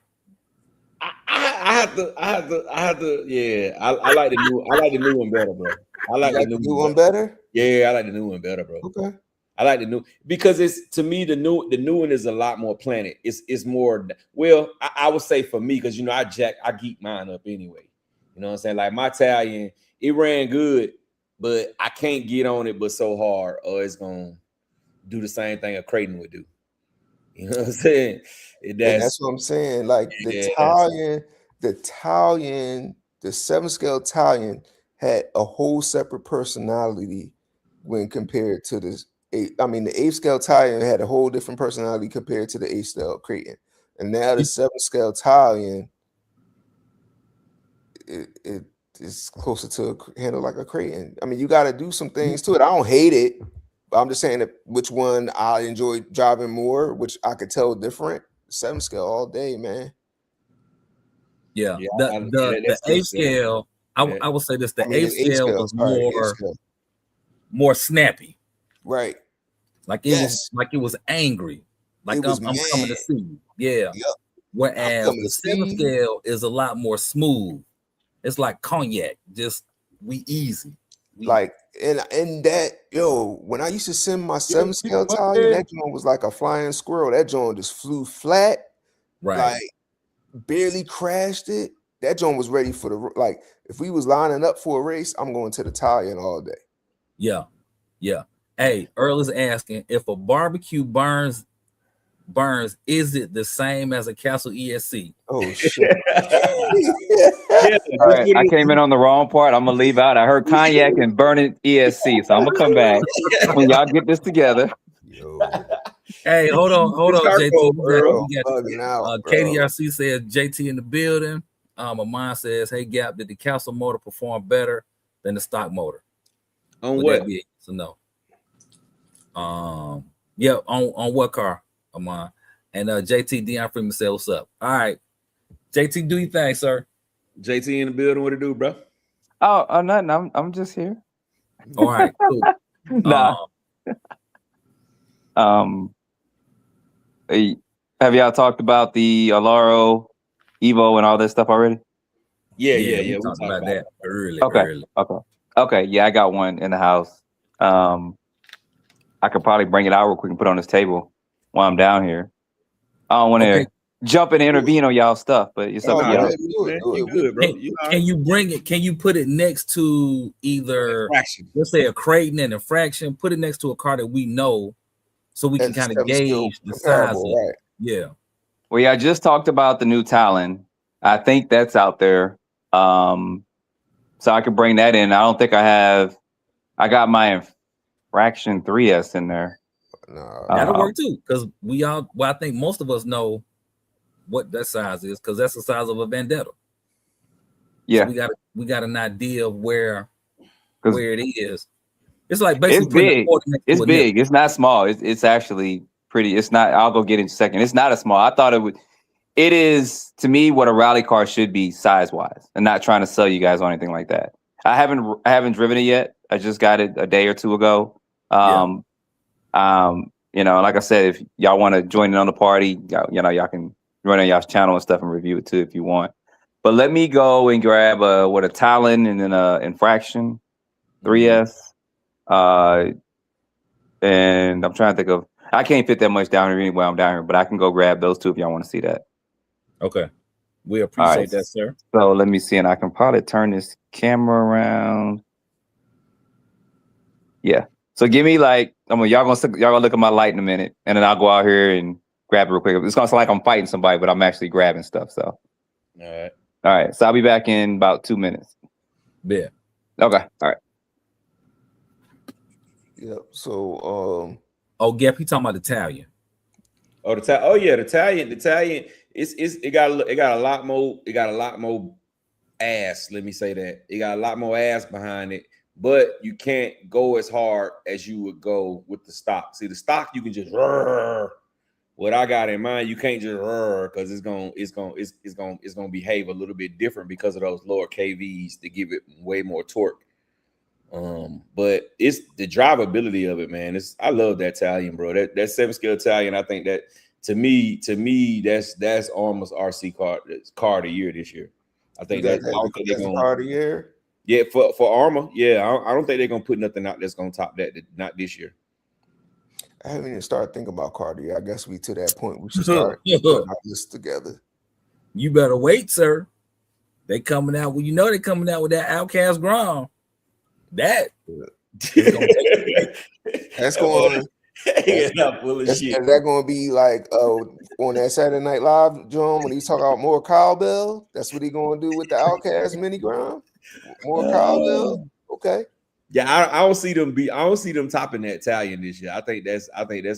I have to. Yeah, I like the new. I like the new one better, bro. I like the new one better. Yeah, I like the new one better, bro. Okay. I like the new because it's, to me, the new one is a lot more planted. It's more, well, I would say for me, because you know I geek mine up anyway. You know what I'm saying? Like my Italian, it ran good, but I can't get on it but so hard, or it's gonna do the same thing a Creighton would do. You know what I'm saying? That's what I'm saying. Like the Italian, the 7 scale Italian had a whole separate personality when compared to this. I mean, the 8 scale Italian had a whole different personality compared to the 8 scale Creighton, and now the 7 scale Italian, it is closer to a handle like a Creighton. I mean, you got to do some things to it. I don't hate it, but I'm just saying that which one I enjoy driving more, which I could tell different. 7 scale all day, man. Yeah, Yeah, the that's A good. scale. Yeah. I would say this: the I mean, A scale was more snappy. Right. Like Yes. it was angry. Like It was I'm coming to mad. see you. Yeah. Yep. Whereas coming the to see 7 you. scale is a lot more smooth. It's like cognac. Just we easy. Like and that when I used to send my 7 scale my Italian, man. that joint was like a flying squirrel. That joint just flew flat, right. like barely crashed it. That joint was ready for the like. If we was lining up for a race, I'm going to the Italian all day. Yeah. Hey, Earl is asking if a barbecue burns, is it the same as a Castle ESC? Oh shit! Yeah, All right, I came in on the wrong part. I'm gonna leave out. I heard cognac and burning ESC, so I'm gonna come back when y'all get this together. Yo, Hey, hold on, JT. Earl, We got bugging out, bro. KDRC says JT in the building. Amon says, "Hey Gap, did the Castle motor perform better than the stock motor?" On Would what? that be a no? Yeah, on what car, Amon? And JT Dion Freeman said, "What's up?" All right, JT, do your thing, sir. JT in the building. What to do, bro? Oh, nothing. I'm just here. All right, cool. Nah. Have y'all talked about the Alaro Evo and all that stuff already? Yeah. We talked about that early. Okay. Yeah, I got one in the house. I could probably bring it out real quick and put it on this table while I'm down here. I don't want to jump and intervene on y'all stuff, but it's up to y'all. You good, bro. Can you bring it? Can you put it next to either, let's say, a Creighton and a Fraction? Put it next to a car that we know, so we can kind of gauge the size of it. Yeah. Well, yeah, I just talked about the new Talon. I think that's out there. So I could bring that in. I don't think I got my Fraction 3S in there. That'll work too, because I think most of us know what that size is, because that's the size of a Vendetta. Yeah. So we got an idea of where it is. It's like basically it's big. It's not small. It's actually pretty. It's not. I'll go get it in a second. It's not a small. I thought it would. It is, to me, what a rally car should be size wise, and not trying to sell you guys on anything like that. I haven't driven it yet. I just got it a day or two ago. Like I said, if y'all want to join in on the party, y'all can run on y'all's channel and stuff and review it too if you want. But let me go and grab a Talon and then a Infraction 3S. And I'm trying to think of. I can't fit that much down here anyway. I'm down here, but I can go grab those two if y'all want to see that. Okay, we appreciate that, sir. So let me see, and I can probably turn this camera around. Yeah. So give me y'all gonna look at my light in a minute, and then I'll go out here and grab it real quick. It's gonna sound like I'm fighting somebody, but I'm actually grabbing stuff. So. All right. So I'll be back in about 2 minutes. Yeah. Okay. All right. Yep. So Gap, he talking about Italian. Oh, the Italian. It got a lot more ass. Let me say that. It got a lot more ass behind it, but you can't go as hard as you would go with the stock. See, the stock you can just what I got in mind, you can't just because it's gonna behave a little bit different because of those lower KVs to give it way more torque. But it's the drivability of it, man. I love that Italian, bro. That 7-scale Italian, I think that to me, that's almost RC car of the year this year. I think that's car of the year. Yeah, for Armor, yeah. I don't think they're gonna put nothing out that's gonna top that. Not this year. I haven't even started thinking about car of the year. I guess we to that point. We should start putting our list together. You better wait, sir. They coming out. Well, they're coming out with that Outcast Grom. That's going. Is that going to be like on that Saturday Night Live, John, when he's talking about more cowbell? That's what he's going to do with the Outcast Mini Grom? More cowbell? Okay. Yeah, I don't see them topping that Italian this year. I think that's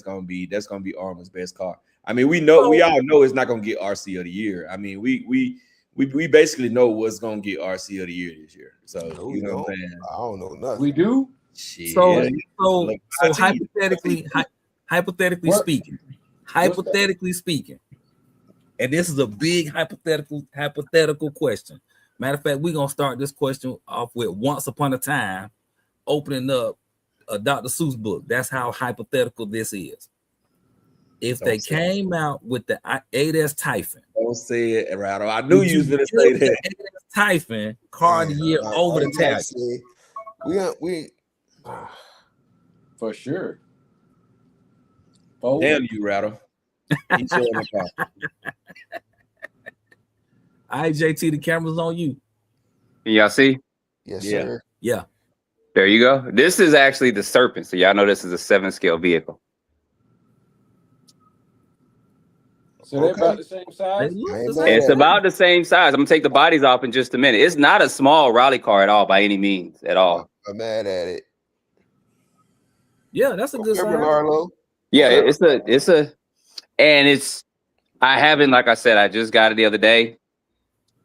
gonna be Armor's best car. I mean, we all know it's not gonna get RC of the year. I mean, we basically know what's gonna get RC of the year this year. So you know what I'm saying? I don't know nothing. We do. Shit. So hypothetically speaking, And this is a big hypothetical question. Matter of fact, we're gonna start this question off with once upon a time, opening up a Dr. Seuss book. That's how hypothetical this is. If they came out with the ADAS Typhon, don't say it, Rattle. I knew you was gonna say that. ADAS Typhon car of the year over the tag. We For sure. Damn you, Rattle. He's showing up. All right, JT, the camera's on you. Can y'all see? yes, Yeah. sir. Yeah. There you go. This is actually the Serpent. So y'all know this is a 7-scale vehicle. So they're Okay. about the same They size? look I the ain't same. mad It's at it. about the same size. I'm gonna take the bodies off in just a minute. It's not a small rally car at all by any means at all. I'm mad at it. Yeah, that's a good Remember, size. Larlo? Yeah, and I haven't, like I said, I just got it the other day.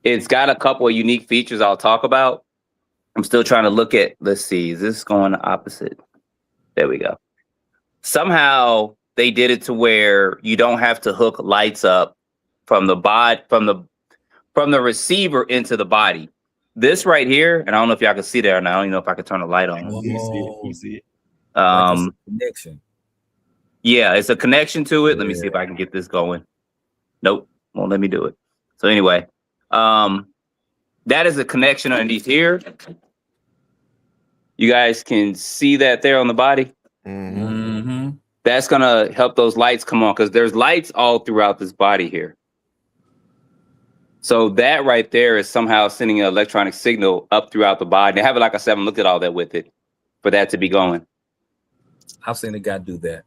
It's got a couple of unique features I'll talk about. I'm still trying to look at, let's see, is this going the opposite? There we go. Somehow they did it to where you don't have to hook lights up from the receiver into the body. This right here, and I don't know if y'all can see that or not. I don't even know if I can turn the light on. You see it. Like it's a connection. Yeah, it's a connection to it. Let me see if I can get this going. Nope, won't let me do it. So anyway, that is a connection underneath here. You guys can see that there on the body. Mm-hmm. That's gonna help those lights come on because there's lights all throughout this body here. So that right there is somehow sending an electronic signal up throughout the body. I haven't, like I said, I haven't looked at all that with it for that to be going. I've seen a guy do that.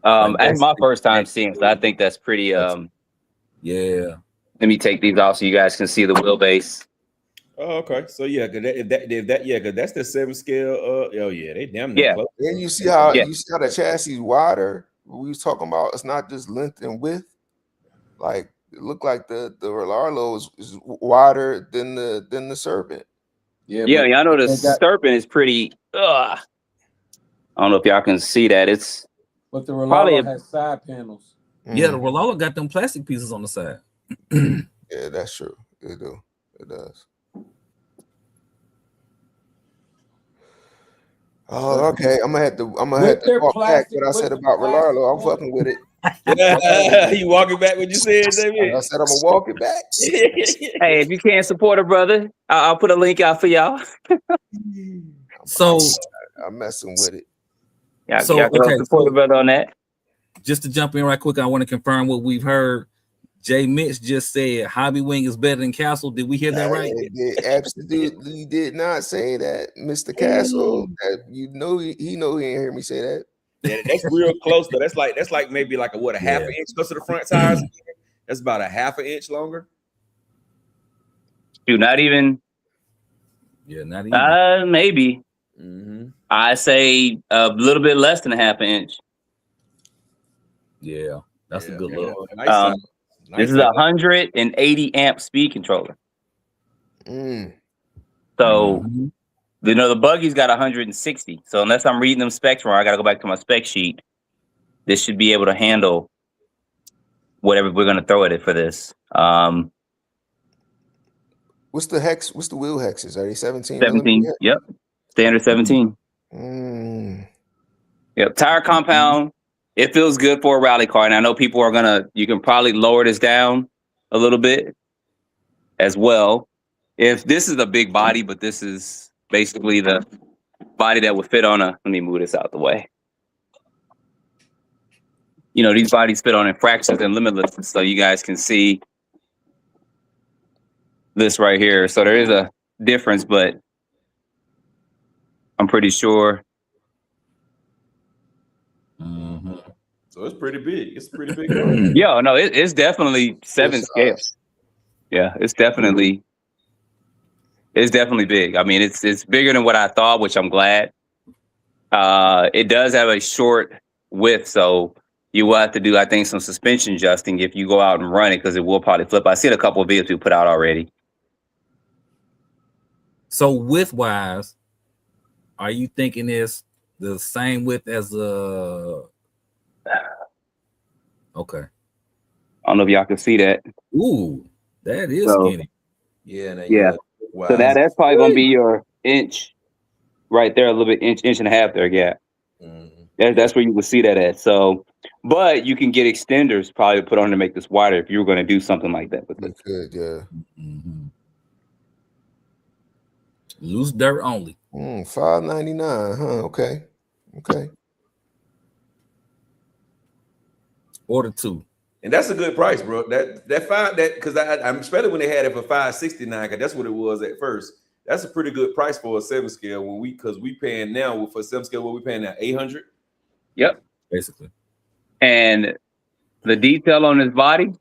That's my first time seeing it. So I think that's pretty. Yeah. Let me take these off so you guys can see the wheelbase. Oh, okay. So yeah, cause cause that's the 7-scale. Oh yeah, they damn near Yeah. close. And you see how Yeah. the chassis is wider. We was talking about it's not just length and width. Like it looked like the Larlo is wider than the Serpent. Yeah, y'all know the Serpent is pretty. I don't know if y'all can see that. It's But the Probably Rolalo has side panels. Yeah, the Rolalo got them plastic pieces on the side. Yeah, that's true. It do. It does. Oh, okay. I'm gonna have to their walk back plastic- what I said with about the Rolalo. I'm plastic fucking with it. You walking back what you said, David? I said I'm gonna walk it back. hey, if you can't support a brother, I'll put a link out for y'all. So I'm messing with it. Y'all So, can okay, support so- a brother on that. just to jump in right quick, I want to confirm what we've heard. Jay Mitch just said Hobby Wing is better than Castle. Did we hear that right? It absolutely did not say that, Mr. Castle. That he know he didn't hear me say that. Yeah, that's real close though. That's like maybe like a half an inch close to the front tires. That's about a half an inch longer. Dude, not even. Yeah, not even. Maybe. Mm-hmm. I say a little bit less than a half an inch. Yeah, that's a good Yeah, look. nice size. This is a 180 amp speed controller. Mm. So, Mhm. the buggy's got 160. So unless I'm reading them specs wrong, I got to go back to my spec sheet. This should be able to handle whatever we're going to throw at it for this. What's the hex? What's the wheel hexes? Are they 17? 17. millimeter? Yep. Standard 17. Mm. Yep. Tire compound. It feels good for a rally car. And I know people are you can probably lower this down a little bit as well. If this is a big body, but this is basically the body that would fit on let me move this out the way. These bodies fit on infractions and limitless. So you guys can see this right here. So there is a difference, but I'm pretty sure. Mhm. So it's pretty big. It's pretty big. Yeah, no, it's definitely 7 scales. Yeah, it's definitely big. I mean, it's bigger than what I thought, which I'm glad. It does have a short width, so you will have to do, I think, some suspension adjusting if you go out and run it, because it will probably flip. I see a couple of videos we put out already. So width wise, are you thinking it's the same width as Okay. I don't know if y'all can see that. Ooh, that is So- skinny. Yeah, and Yeah. wow. So that's probably gonna be your inch right there, a little bit inch and a half there. Yeah. That's where you would see that at. So, but you can get extenders probably to put on to make this wider if you were going to do something like that with You it. could, yeah. Mhm. Loose dirt only. $5.99, huh? Okay. Order 2. And that's a good price, bro. Because I'm especially when they had it for $5.69, because that's what it was at first. That's a pretty good price for a 7 scale because we paying now for 7 scale, what we paying now, 800. Yep. Basically. And the detail on his body,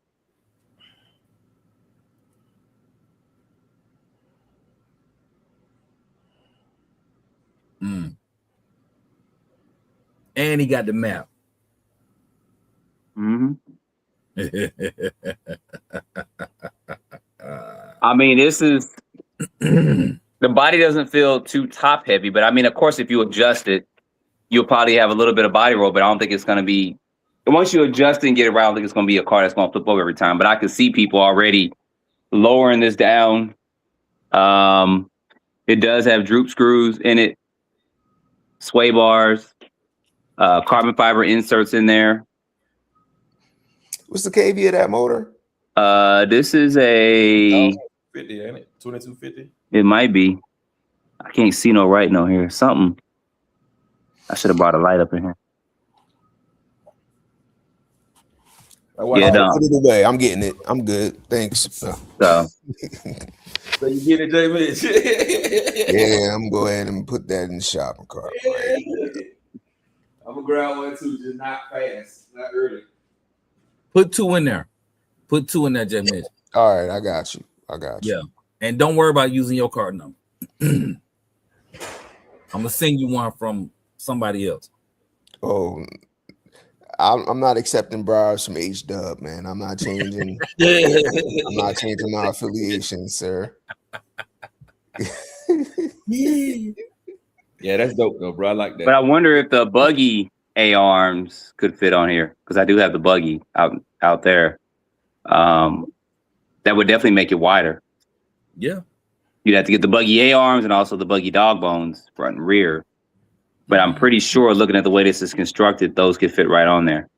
And he got the map. I mean, this is the body doesn't feel too top heavy, but I mean, of course, if you adjust it, you'll probably have a little bit of body roll, but I don't think it's going to be. Once you adjust it and get it right, I don't think it's going to be a car that's going to flip over every time. But I can see people already lowering this down. It does have droop screws in it, sway bars, carbon fiber inserts in there. What's the KV of that motor? This is a 50, ain't it? 2250. It might be. I can't see no right no here. Something. I should have brought a light up in here. Yeah, no. Put it away. I'm getting it. I'm good. Thanks. So So you get it, J. Mitch. Yeah, I'm gonna go ahead and put that in the shopping cart. I'm gonna grab one too, just not fast, not early. Put 2 in there. Put 2 in there, J. Mitch. All right, I got you. Yeah. And don't worry about using your card number. I'm gonna send you one from somebody else. Oh, I'm not accepting bribes from H-Dub, man. I'm not changing. I'm not changing my affiliation, sir. Yeah, that's dope though, bro. I like but that. I wonder if the buggy A-arms could fit on here because I do have the buggy out there. That would definitely make it wider. Yeah. You'd have to get the buggy A-arms and also the buggy dog bones front and rear. But I'm pretty sure looking at the way this is constructed, those could fit right on there.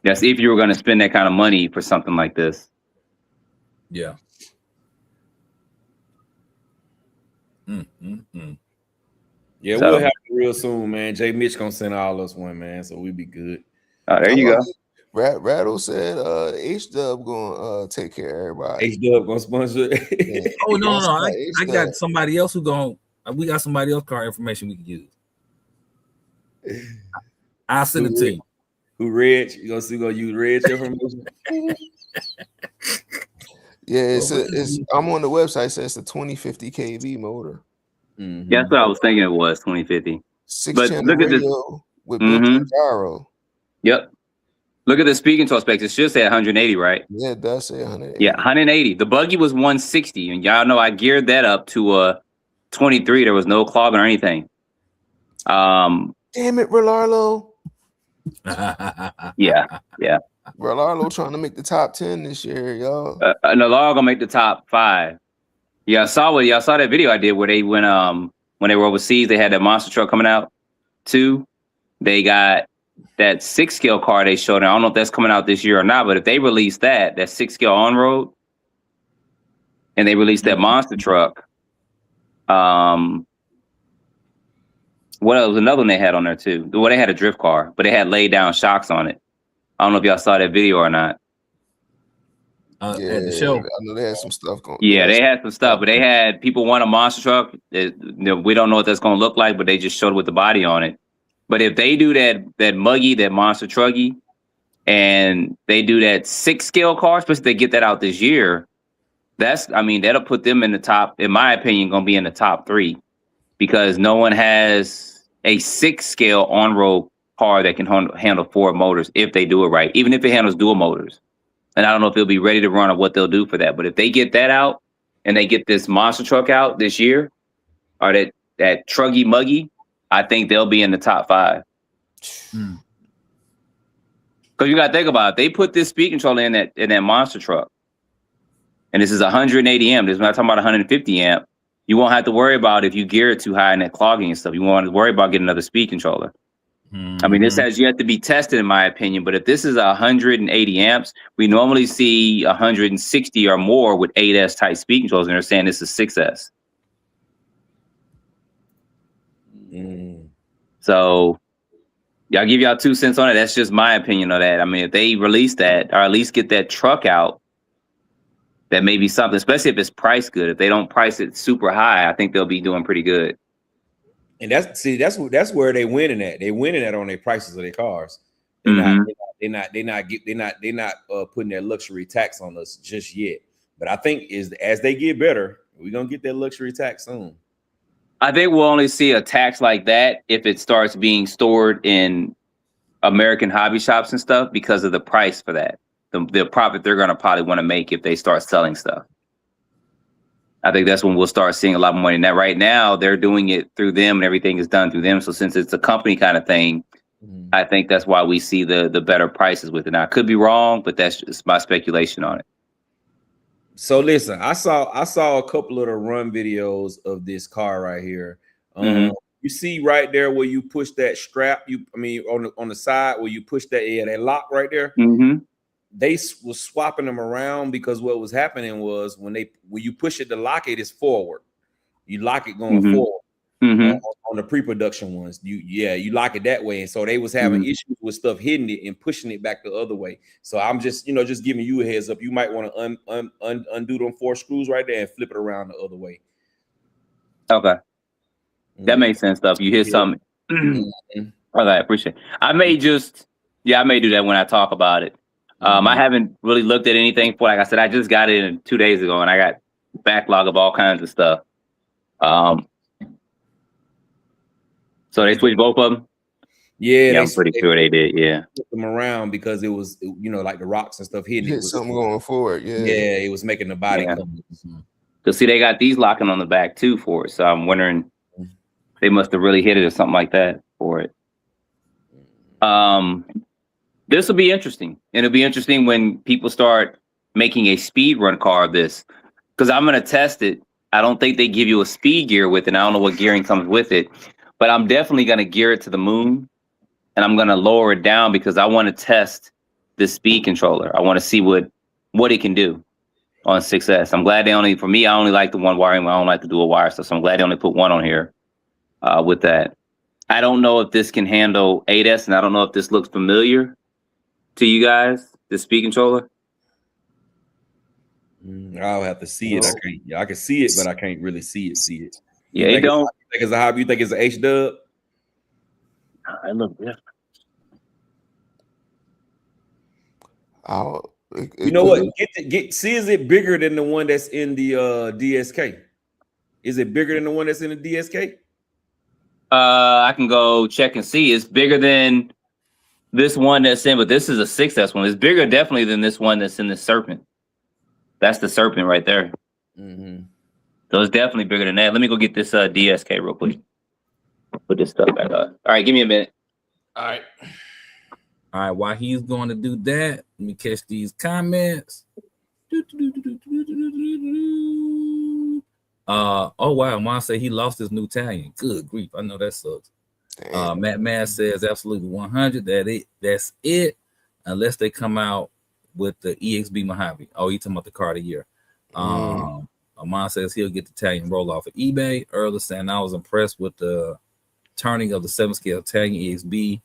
That's if you were going to spend that kind of money for something like this. Yeah. Yeah, So- we'll have it real soon, man. Jay Mitch gonna send all us one, man, so we be good. Oh, there you go. Rattle said H-Dub gonna take care of everybody. H-Dub gonna sponsor. Yeah. Oh no. I H-Dub. got somebody else who we got somebody else card information we can use. I'll send it to you. Who Reg? You gonna use Reg information? Yeah, I'm on the website. It says it's a 2050 kV motor. Mhm. Yeah, that's what I was thinking it was 2050. 6-channel look at this. radio with built-in gyro. Yep. Look at the speaking to specs. It should say 180, right? Yeah, it does say 180. Yeah, 180. The buggy was 160, and y'all know I geared that up to a 23. There was no clogging or anything. Damn it, Relarlo. Yeah. Relarlo trying to make the top 10 this year, y'all. And the law gonna make the top 5. Yeah, y'all saw that video I did where they went when they were overseas. They had that monster truck coming out too. They got that 6 scale car they showed. I don't know if that's coming out this year or not, but if they release that 6 scale on road, and they released that monster truck, what else? Another one they had on there too. Well, they had a drift car, but they had laid down shocks on it. I don't know if y'all saw that video or not. At the show. I know they had some stuff going. Yeah, they had some stuff, but they had people want a monster truck. We don't know what that's going to look like, but they just showed it with the body on it. But if they do that muggy, that monster trucky, and they do that 6 scale car, especially if they get that out this year, that'll put them in the top, in my opinion, going to be in the top 3 because no one has a 6 scale on-road car that can handle 4 motors if they do it right, even if it handles dual motors. And I don't know if they'll be ready to run or what they'll do for that. But if they get that out and they get this monster truck out this year, or that truggy muggy, I think they'll be in the top 5. Because you gotta think about it. They put this speed controller in that monster truck. And this is 180 amp. This is not talking about 150 amp. You won't have to worry about if you gear it too high and that clogging and stuff. You won't have to worry about getting another speed controller. I mean, this has yet to be tested, in my opinion. But if this is 180 amps, we normally see 160 or more with 8S type speed controllers, and they're saying this is 6S. So, y'all give y'all 2 cents on it. That's just my opinion on that. I mean, if they release that, or at least get that truck out, that may be something. Especially if it's priced good. If they don't price it super high, I think they'll be doing pretty good. And that's where they winning at. They winning at on their prices of their cars. They're not putting their luxury tax on us just yet. But I think as they get better, we're gonna get that luxury tax soon. I think we'll only see a tax like that if it starts being stored in American hobby shops and stuff because of the price for that. The profit they're gonna probably want to make if they start selling stuff. I think that's when we'll start seeing a lot more money. Now, right now, they're doing it through them and everything is done through them. So since it's a company kind of thing, I think that's why we see the better prices with it. Now, I could be wrong, but that's just my speculation on it. So listen, I saw a couple of the run videos of this car right here. You see right there where you push that strap, on the side where you push that lock right there. They was swapping them around because what was happening was when you push it to lock it is forward. You lock it going forward on the pre-production ones. You lock it that way, and so they was having issues with stuff hitting it and pushing it back the other way. So I'm just just giving you a heads up. You might want to undo them 4 screws right there and flip it around the other way. Okay, that makes sense. Stuff you hear something. Okay, I appreciate it. I may do that when I talk about it. I haven't really looked at anything for, like I said, I just got it in 2 days ago and I got backlog of all kinds of stuff. So they switched both of them? Yeah, I'm pretty sure they did. Yeah. Put them around because it was, like the rocks and stuff hitting it. Something going forward. Yeah. Yeah, it was making the body come. Because see, they got these locking on the back too for it. So I'm wondering, they must have really hit it or something like that for it. This will be interesting. And it'll be interesting when people start making a speed run car of this. Because I'm going to test it. I don't think they give you a speed gear with it. I don't know what gearing comes with it. But I'm definitely going to gear it to the moon. And I'm going to lower it down because I want to test this speed controller. I want to see what it can do on 6S. I'm glad I only like the one wiring. I don't like to do a wire stuff. So I'm glad they only put one on here with that. I don't know if this can handle 8S. And I don't know if this looks familiar to you guys, the speed controller. I'll have to see it. I can see it, but I can't really see it. Yeah, you don't. You think it's a hobby? You think it's an H-dub? I look different. You know what? See, is it bigger than the one that's in the DSK? Is it bigger than the one that's in the DSK? I can go check and see. It's bigger than this one that's in, but this is a 6S one. It's bigger definitely than this one that's in the Serpent. That's the Serpent right there. So it's definitely bigger than that. Let me go get this DSK real quick. Put this stuff back up. All right, give me a minute. All right, while he's going to do that, let me catch these comments. Oh wow, Mom said he lost his new Italian. Good grief, I know that sucks. Matt Mass says absolutely 100. That's it, unless they come out with the EXB Mojave. Oh, you talking about the car of the year? Amon says he'll get the Italian roll off at eBay. Earl is saying I was impressed with the turning of the 7-scale Italian EXB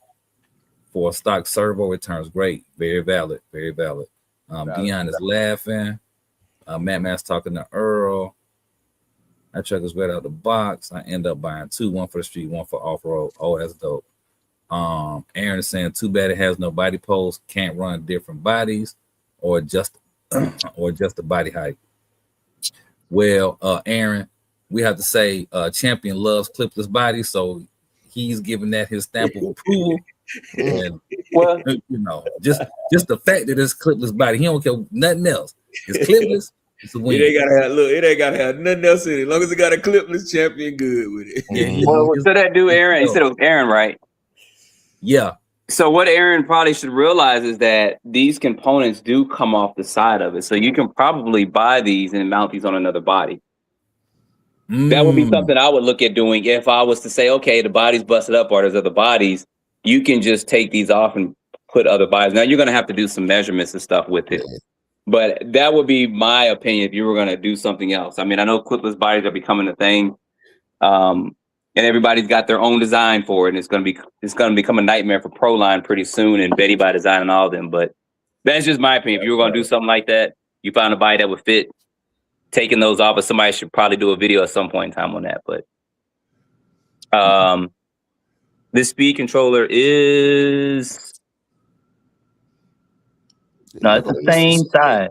for a stock servo. It turns great. Very valid. Very valid. Dion is laughing. Matt Mass talking to Earl. That truck is right out the box. I end up buying 2, one for the street, one for off-road. Oh, that's dope. Aaron is saying too bad it has no body post, can't run different bodies, or just the body height. Well, Aaron, we have to say Champion loves clipless bodies, so he's giving that his stamp of approval. And well, just the fact that it's clipless body, he don't care nothing else. It's clipless. It's a win. It ain't gotta have nothing else in it. As long as it got a clipless, Champion good with it. Well, so that dude Aaron, you said it was Aaron, right? Yeah. So what Aaron probably should realize is that these components do come off the side of it. So you can probably buy these and mount these on another body. That would be something I would look at doing if I was to say, okay, the body's busted up or there's other bodies. You can just take these off and put other bodies. Now you're going to have to do some measurements and stuff with it. But that would be my opinion if you were going to do something else. I mean, I know clipless bodies are becoming a thing. And everybody's got their own design for it, and it's going to become a nightmare for Proline pretty soon, and Betty by Design and all of them. But that's just my opinion. If you were going to do something like that, you found a body that would fit, taking those off, but somebody should probably do a video at some point in time on that. But this speed controller is no, it's the same size.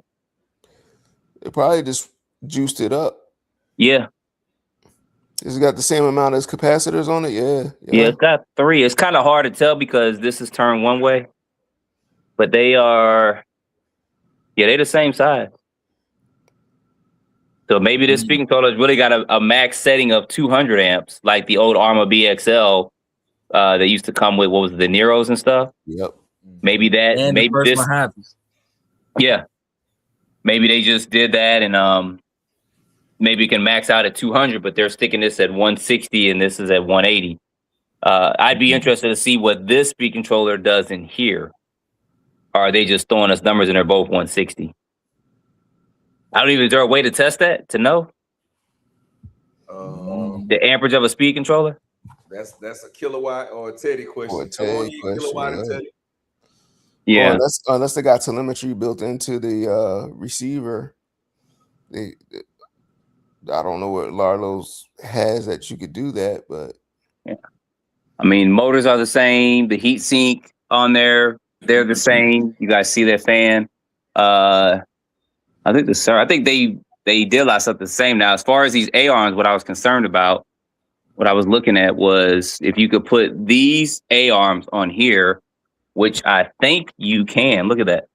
They probably just juiced it up. Yeah. It's got the same amount as capacitors on it. Yeah. Yeah, it's got 3. It's kind of hard to tell because this is turned one way, but they're the same size. So maybe this speaking controller's really got a max setting of 200 amps, like the old Arma BXL that used to come with, what was it, the Neros and stuff. Yep. Maybe that. And maybe this. Yeah. Maybe they just did that, and maybe it can max out at 200, but they're sticking this at 160 and this is at 180. I'd be interested to see what this speed controller does in here. Or are they just throwing us numbers and they're both 160? Is there a way to test that, to know? The amperage of a speed controller? That's a kilowatt or a Teddy question. Or a Teddy question, Kilowatt and Teddy. Yeah. Unless they got telemetry built into the receiver. I don't know what Larlo's has that you could do that, but yeah. I mean, motors are the same. The heat sink on there, they're the same. You guys see that fan? I think they did a lot of stuff the same. Now, as far as these A-arms, what I was concerned about, what I was looking at was if you could put these A-arms on here, which I think you can. Look at that.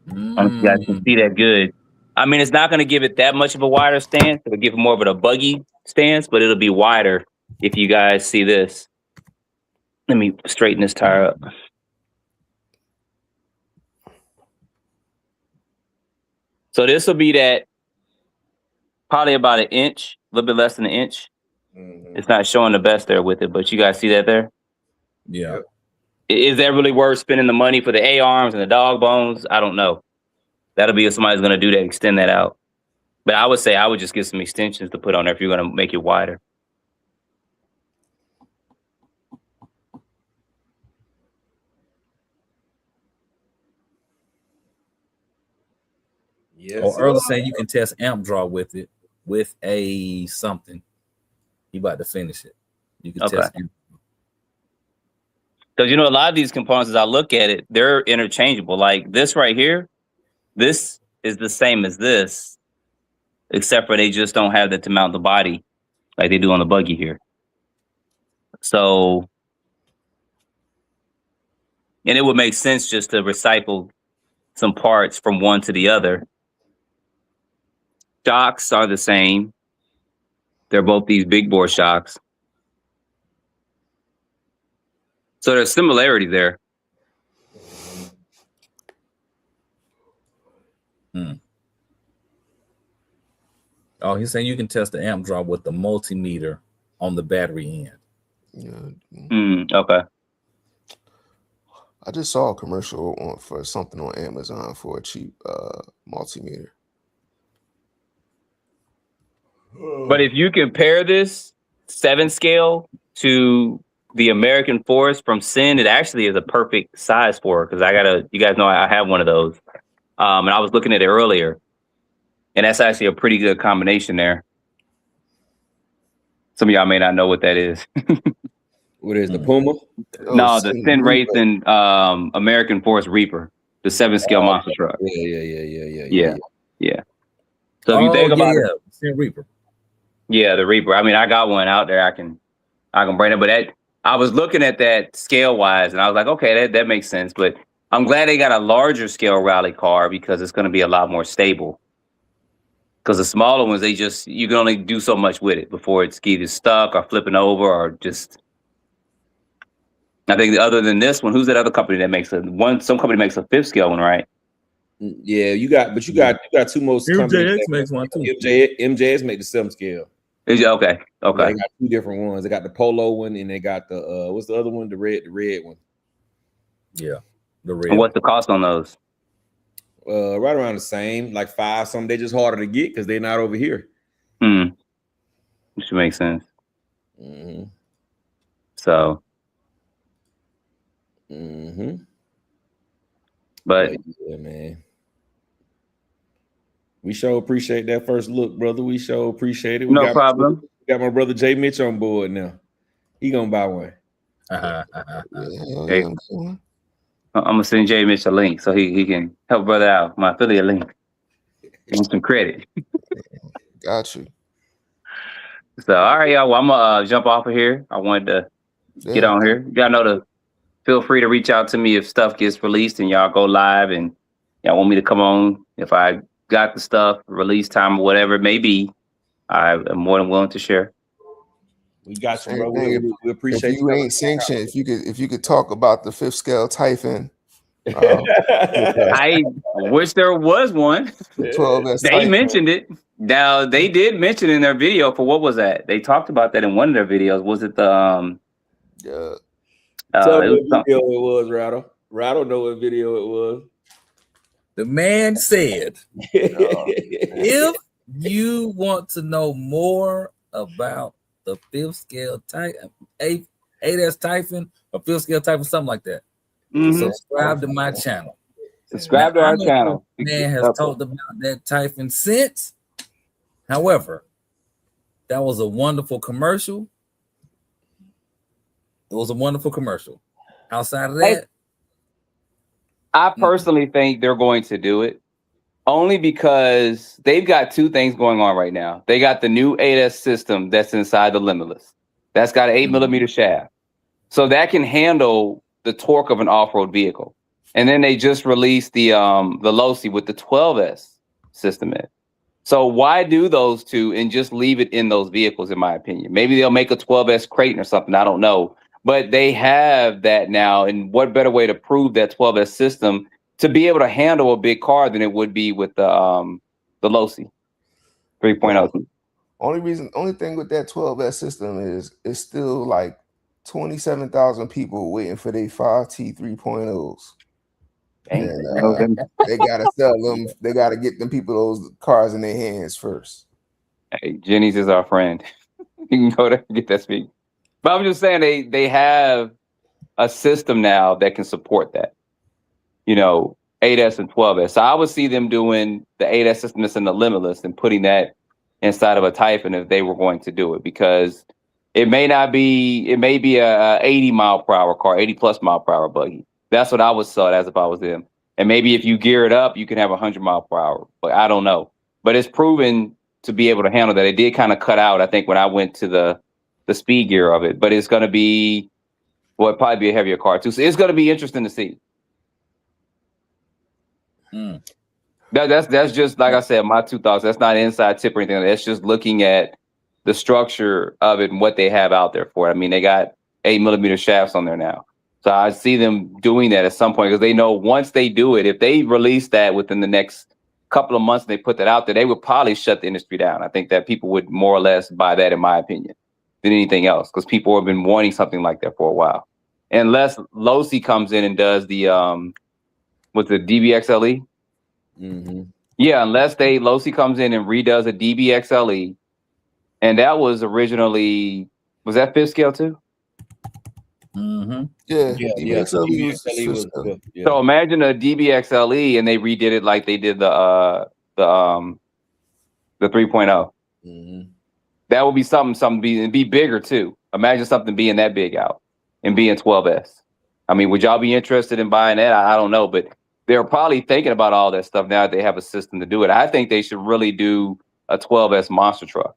I don't know if you guys can see that good. I mean, it's not going to give it that much of a wider stance. It'll give it more of a buggy stance, but it'll be wider if you guys see this. Let me straighten this tire up. So this will be that probably about 1 inch, a little bit less than 1 inch. It's not showing the best there with it, but you guys see that there? Yeah. Is that really worth spending the money for the A-arms and the dog bones? I don't know. That'll be if somebody's going to do that, extend that out. But I would say I would just get some extensions to put on there if you're going to make it wider. Yes. Or Earl saying you can test amp draw with it with a something. You about to finish it. You can test amp. Because, a lot of these components, as I look at it, they're interchangeable. Like this right here, this is the same as this, except for they just don't have that to mount the body like they do on the buggy here. So, and it would make sense just to recycle some parts from one to the other. Shocks are the same. They're both these big bore shocks. So there's similarity there. Oh, he's saying you can test the amp draw with the multimeter on the battery end. Yeah. Okay. I just saw a commercial for something on Amazon for a cheap multimeter. But if you compare this 7 scale to the American Forest from Sin, it actually is a perfect size for it, because you guys know I have one of those. And I was looking at it earlier, and that's actually a pretty good combination there. Some of y'all may not know what that is. What is the Puma? No, the Sin Racing American Forest Reaper, the 7 scale monster truck. Yeah. So if you think about it, Sin Reaper. Yeah, the Reaper. I mean, I got one out there. I can bring it, but I was looking at that scale wise, and I was like, okay, that makes sense. But I'm glad they got a larger scale rally car, because it's going to be a lot more stable. Because the smaller ones, you can only do so much with it before it's either stuck or flipping over or just I think other than this one, who's that other company that makes some company makes a 5th scale one, right? Yeah, you got two more companies. MJX makes one too. MJX make the 7th scale. Okay. Yeah, they got 2 different ones. They got the Polo one, and they got the what's the other one? The red one. Yeah, the red. And what's the cost on those? Right around the same, like 5 something. They just harder to get because they're not over here. Which makes sense. Mm-hmm. So. Mm-hmm. But yeah, man. We sure appreciate that first look, brother. We sure appreciate it. No problem. We got my brother Jay Mitch on board now. He gonna buy one. Okay. I'm gonna send Jay Mitch a link so he can help brother out. My affiliate link. Give him some credit. Got you. So all right, y'all. Well, I'm gonna jump off of here. I wanted to get on here. Y'all know to feel free to reach out to me if stuff gets released and y'all go live and y'all want me to come on. If I got the stuff, release time or whatever it may be, I am more than willing to share. We got you, bro. We appreciate if you ain't sanctioned. If you could talk about the 5th scale Typhon. I wish there was one. 12S they Typhon. mentioned it. Now they did mention in their video for what was that? They talked about that in one of their videos. Was it the Tell me what video it was, Rattle. Rattle know what video it was. The man said, if you want to know more about the 5th scale Typhon, 8S Typhon, or 5th scale Typhon, something like that, subscribe to my channel. Subscribe to our channel. Man has talked about that Typhon since. However, that was a wonderful commercial. It was a wonderful commercial. Outside of that, I personally think they're going to do it only because they've got 2 things going on right now. They got the new 8S system that's inside the Limitless. That's got an 8mm shaft. So that can handle the torque of an off-road vehicle. And then they just released the Losi with the 12S system in. So why do those 2 and just leave it in those vehicles, in my opinion? Maybe they'll make a 12S Creighton or something. I don't know. But they have that now. And what better way to prove that 12S system to be able to handle a big car than it would be with the Losi 3.0. Only thing with that 12S system is it's still like 27,000 people waiting for their 5T 3.0s. And they gotta sell them. They gotta get them people those cars in their hands first. Hey, Jenny's is our friend. You can go there and get that speak. But I'm just saying they have a system now that can support that. 8S and 12S. So I would see them doing the 8S system that's in the Limitless and putting that inside of a Typhon if they were going to do it, because it may be a 80 mile per hour car, 80 plus mile per hour buggy. That's what I would sell it as if I was them. And maybe if you gear it up, you can have 100 mile per hour, but I don't know. But it's proven to be able to handle that. It did kind of cut out, I think, when I went to the speed gear of it, but it's going to be, it'd probably be a heavier car too. So it's going to be interesting to see. That's just, like I said, my 2 thoughts. That's not an inside tip or anything. That's just looking at the structure of it and what they have out there for it. I mean, they got 8mm shafts on there now. So I see them doing that at some point, because they know once they do it, if they release that within the next couple of months and they put that out there, they would probably shut the industry down. I think that people would more or less buy that, in my opinion, than anything else, because people have been wanting something like that for a while. Unless Losi comes in and does the with the DBXLE. Yeah, unless Losi comes in and redoes a DBXLE, and that was originally, was that 5th scale too? Yeah. DBXLE was good. Yeah. So imagine a DBXLE and they redid it like they did the 3.0. That would be something be bigger too. Imagine something being that big out and being 12S. I mean, would y'all be interested in buying that? I don't know, but they're probably thinking about all that stuff now that they have a system to do it. I think they should really do a 12S monster truck.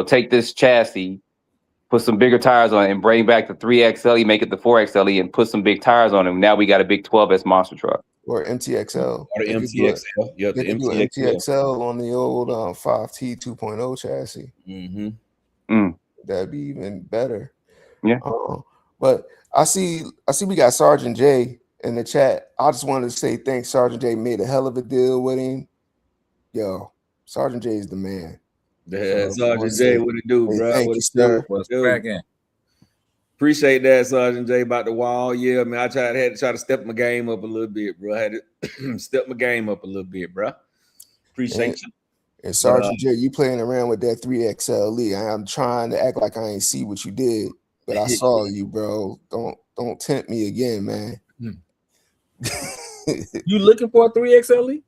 Take this chassis, put some bigger tires on it, and bring back the 3XLE, make it the 4XLE, and put some big tires on it. Now we got a big 12S monster truck. Or MTXL. Or the MTXL. Yeah, the MTXL on the old 5T 2.0 chassis. That'd be even better. Yeah. But I see we got Sergeant J in the chat. I just wanted to say thanks. Sergeant J made a hell of a deal with him. Yo, Sergeant J is the man. Yeah, So, I wanna Sergeant say, J, what it do, hey, bro? thank What you, it sir. do? What's Dude, cracking? appreciate that, Sergeant J, about the wall. Yeah, man, had to try to step my game up a little bit, bro. I had to step my game up a little bit, bro. Appreciate you. And Sergeant J, you playing around with that 3XLE. I'm trying to act like I ain't see what you did, but I saw you, bro. Don't tempt me again, man. You looking for a 3XLE?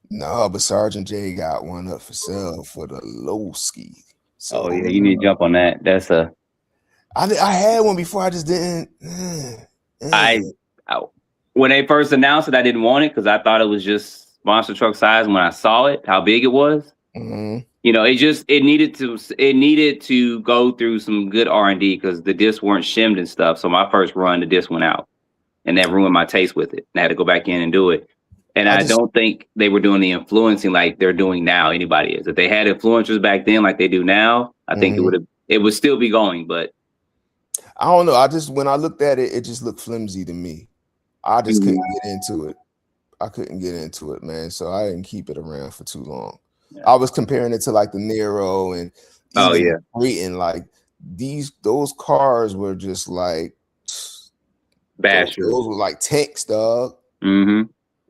No, but Sergeant J got one up for sale for the low ski. So Oh yeah, you need to jump on that. That's a I had one before. I just didn't. I when they first announced it, I didn't want it because I thought it was just monster truck size. When I saw it, how big it was, you know, it needed to go through some good R&D because the discs weren't shimmed and stuff. So my first run, the disc went out, and that ruined my taste with it. And I had to go back in and do it. And I don't think they were doing the influencing like they're doing now. Anybody is. If they had influencers back then like they do now, I think it would still be going. But I don't know. When I looked at it, it just looked flimsy to me. I just couldn't get into it. I couldn't get into it, man. So I didn't keep it around for too long. Yeah. I was comparing it to like the Nero and Creighton. Like those cars were just like bashers. Those were like tanks, dog.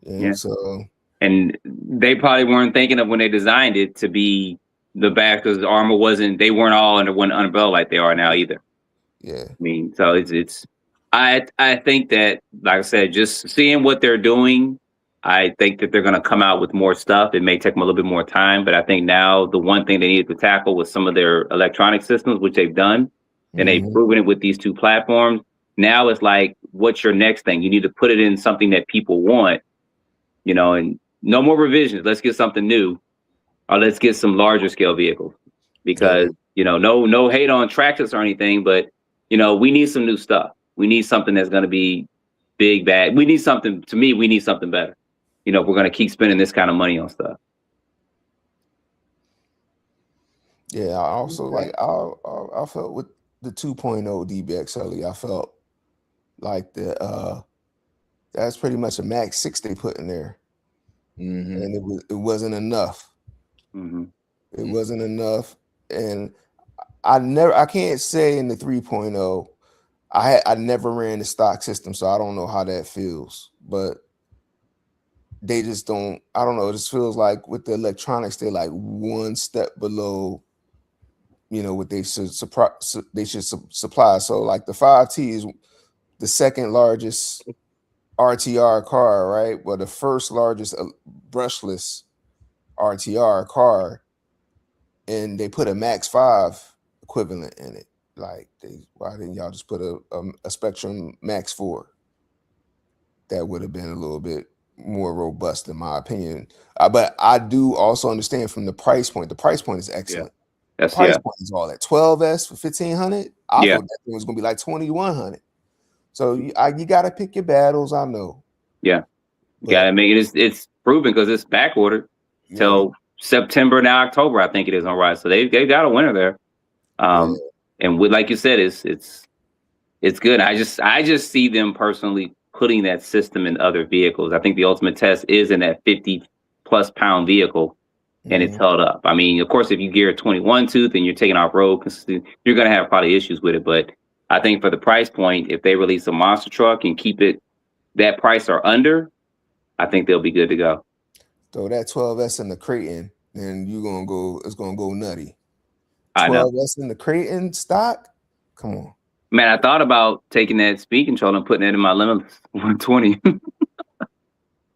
Yeah. So and they probably weren't thinking of when they designed it to be the back because the armor they weren't all under one umbrella like they are now either. Yeah. I mean, so I think that, like I said, just seeing what they're doing, I think that they're going to come out with more stuff. It may take them a little bit more time, but I think now the one thing they needed to tackle was some of their electronic systems, which they've done, and they've proven it with these two platforms. Now it's like, what's your next thing? You need to put it in something that people want, you know, and no more revisions. Let's get something new, or let's get some larger scale vehicles because, you know, no hate on Traxxas or anything, but, you know, we need some new stuff. We need something that's going to be big, bad. We need something, to me, we need something better. You know, if we're going to keep spending this kind of money on stuff. Yeah, I also I felt with the 2.0 DBXLE, I felt like that's pretty much a Max 6 they put in there. And it wasn't enough. It wasn't enough. And I can't say in the 3.0, I never ran the stock system, so I don't know how that feels, but they just don't, I don't know. It just feels like with the electronics, they're like one step below, you know, what they should supply. So like the 5T is the second largest RTR car, right? Well, the first largest brushless RTR car, and they put a Max 5 equivalent in it. Like, why didn't y'all just put a Spectrum Max 4? That would have been a little bit more robust, in my opinion. But I do also understand from the price point. The price point is excellent. Yeah. The price point is all that 12S for $1,500. I thought that thing was gonna be like $2,100. So you got to pick your battles. I know. Yeah. Yeah, I mean it's proven because it's back ordered till September, now October, I think it is on Rise. So they got a winner there. And with, like you said, it's good. I just see them personally putting that system in other vehicles. I think the ultimate test is in that 50+ pound vehicle, and it's held up. I mean, of course, if you gear a 21 tooth and you're taking off road, you're going to have probably issues with it. But I think for the price point, if they release a monster truck and keep it that price or under, I think they'll be good to go. Throw that 12S in the Creighton, and it's gonna go nutty. 12S in the Creighton stock? Come on. Man, I thought about taking that speed control and putting it in my Limitless 120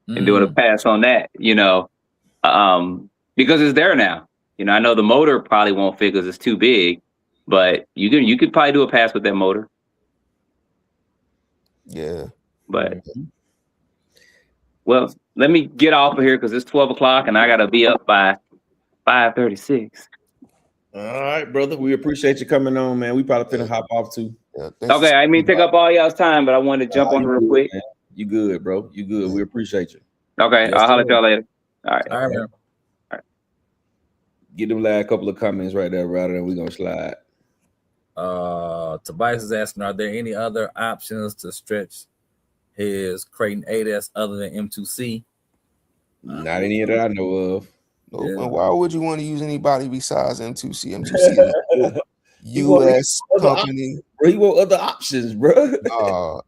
and doing a pass on that, you know, because it's there now. You know, I know the motor probably won't fit because it's too big, but you could probably do a pass with that motor. Yeah. But well, let me get off of here because it's 12 o'clock and I gotta be up by 5:36. All right, brother. We appreciate you coming on, man. We probably finna hop off too. Yeah, okay, I mean take up all y'all's time, but I wanted to jump on real quick. Man. You good, bro. You good. We appreciate you. Okay, I'll holler at y'all later. All right. All right, man. Get them last couple of comments right there, rather than we gonna slide. Tobias is asking, are there any other options to stretch his Creighton 8S other than M2C? Not any that I know of. Nope. Yeah. And why would you want to use anybody besides M2C? M2C is a He want U.S. other company. Bro, he want other options, bro.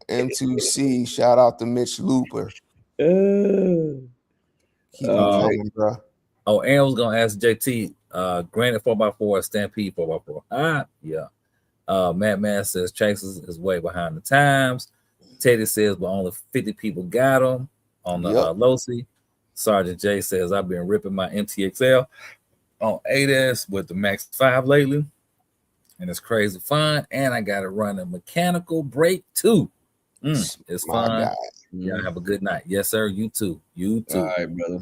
M2C. Shout out to Mitch Looper. Keep them coming, bro. Oh, Aaron was gonna ask JT, Granite 4x4, Stampede 4x4. Yeah. Madman says Chases is way behind the times. Teddy says, but only 50 people got him on the Losi. Sergeant J says, I've been ripping my MTXL on 8S with the Max 5 lately, and it's crazy fun. And I got to run a mechanical brake too. It's fun. God. Y'all have a good night. Yes, sir. You too. You too. All right, brother.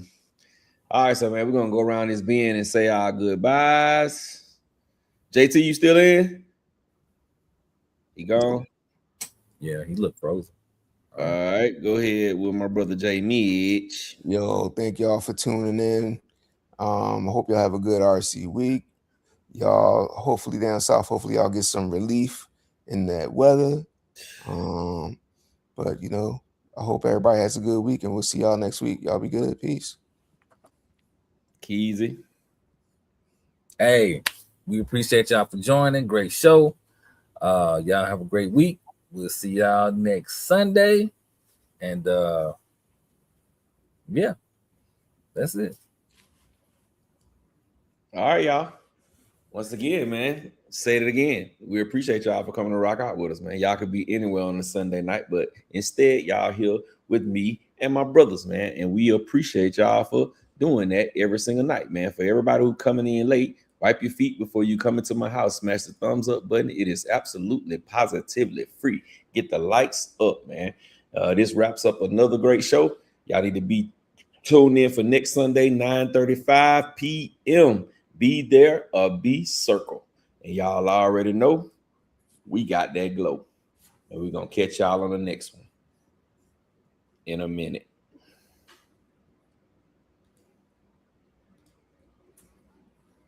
All right, so man, we're gonna go around this bend and say our goodbyes. JT, you still in? He gone? Yeah, he looked frozen. All right, go ahead with my brother J Mitch. Yo, thank y'all for tuning in. I hope y'all have a good RC week. Y'all, hopefully down south, hopefully y'all get some relief in that weather. But you know, I hope everybody has a good week, and we'll see y'all next week. Y'all be good. Peace. Keezy. Hey, we appreciate y'all for joining. Great show. Y'all have a great week. We'll see y'all next Sunday. And yeah, that's it. All right, y'all. Once again, man, say it again. We appreciate y'all for coming to rock out with us, man. Y'all could be anywhere on a Sunday night, but instead, y'all here with me and my brothers, man. And we appreciate y'all for doing that every single night, man. For everybody who coming in late, wipe your feet before you come into my house. Smash the thumbs up button. It is absolutely positively free. Get the likes up, man. This wraps up another great show. Y'all need to be tuned in for next Sunday, 9:35 p.m. Be there or be circle. And y'all already know we got that glow. And we're going to catch y'all on the next one in a minute.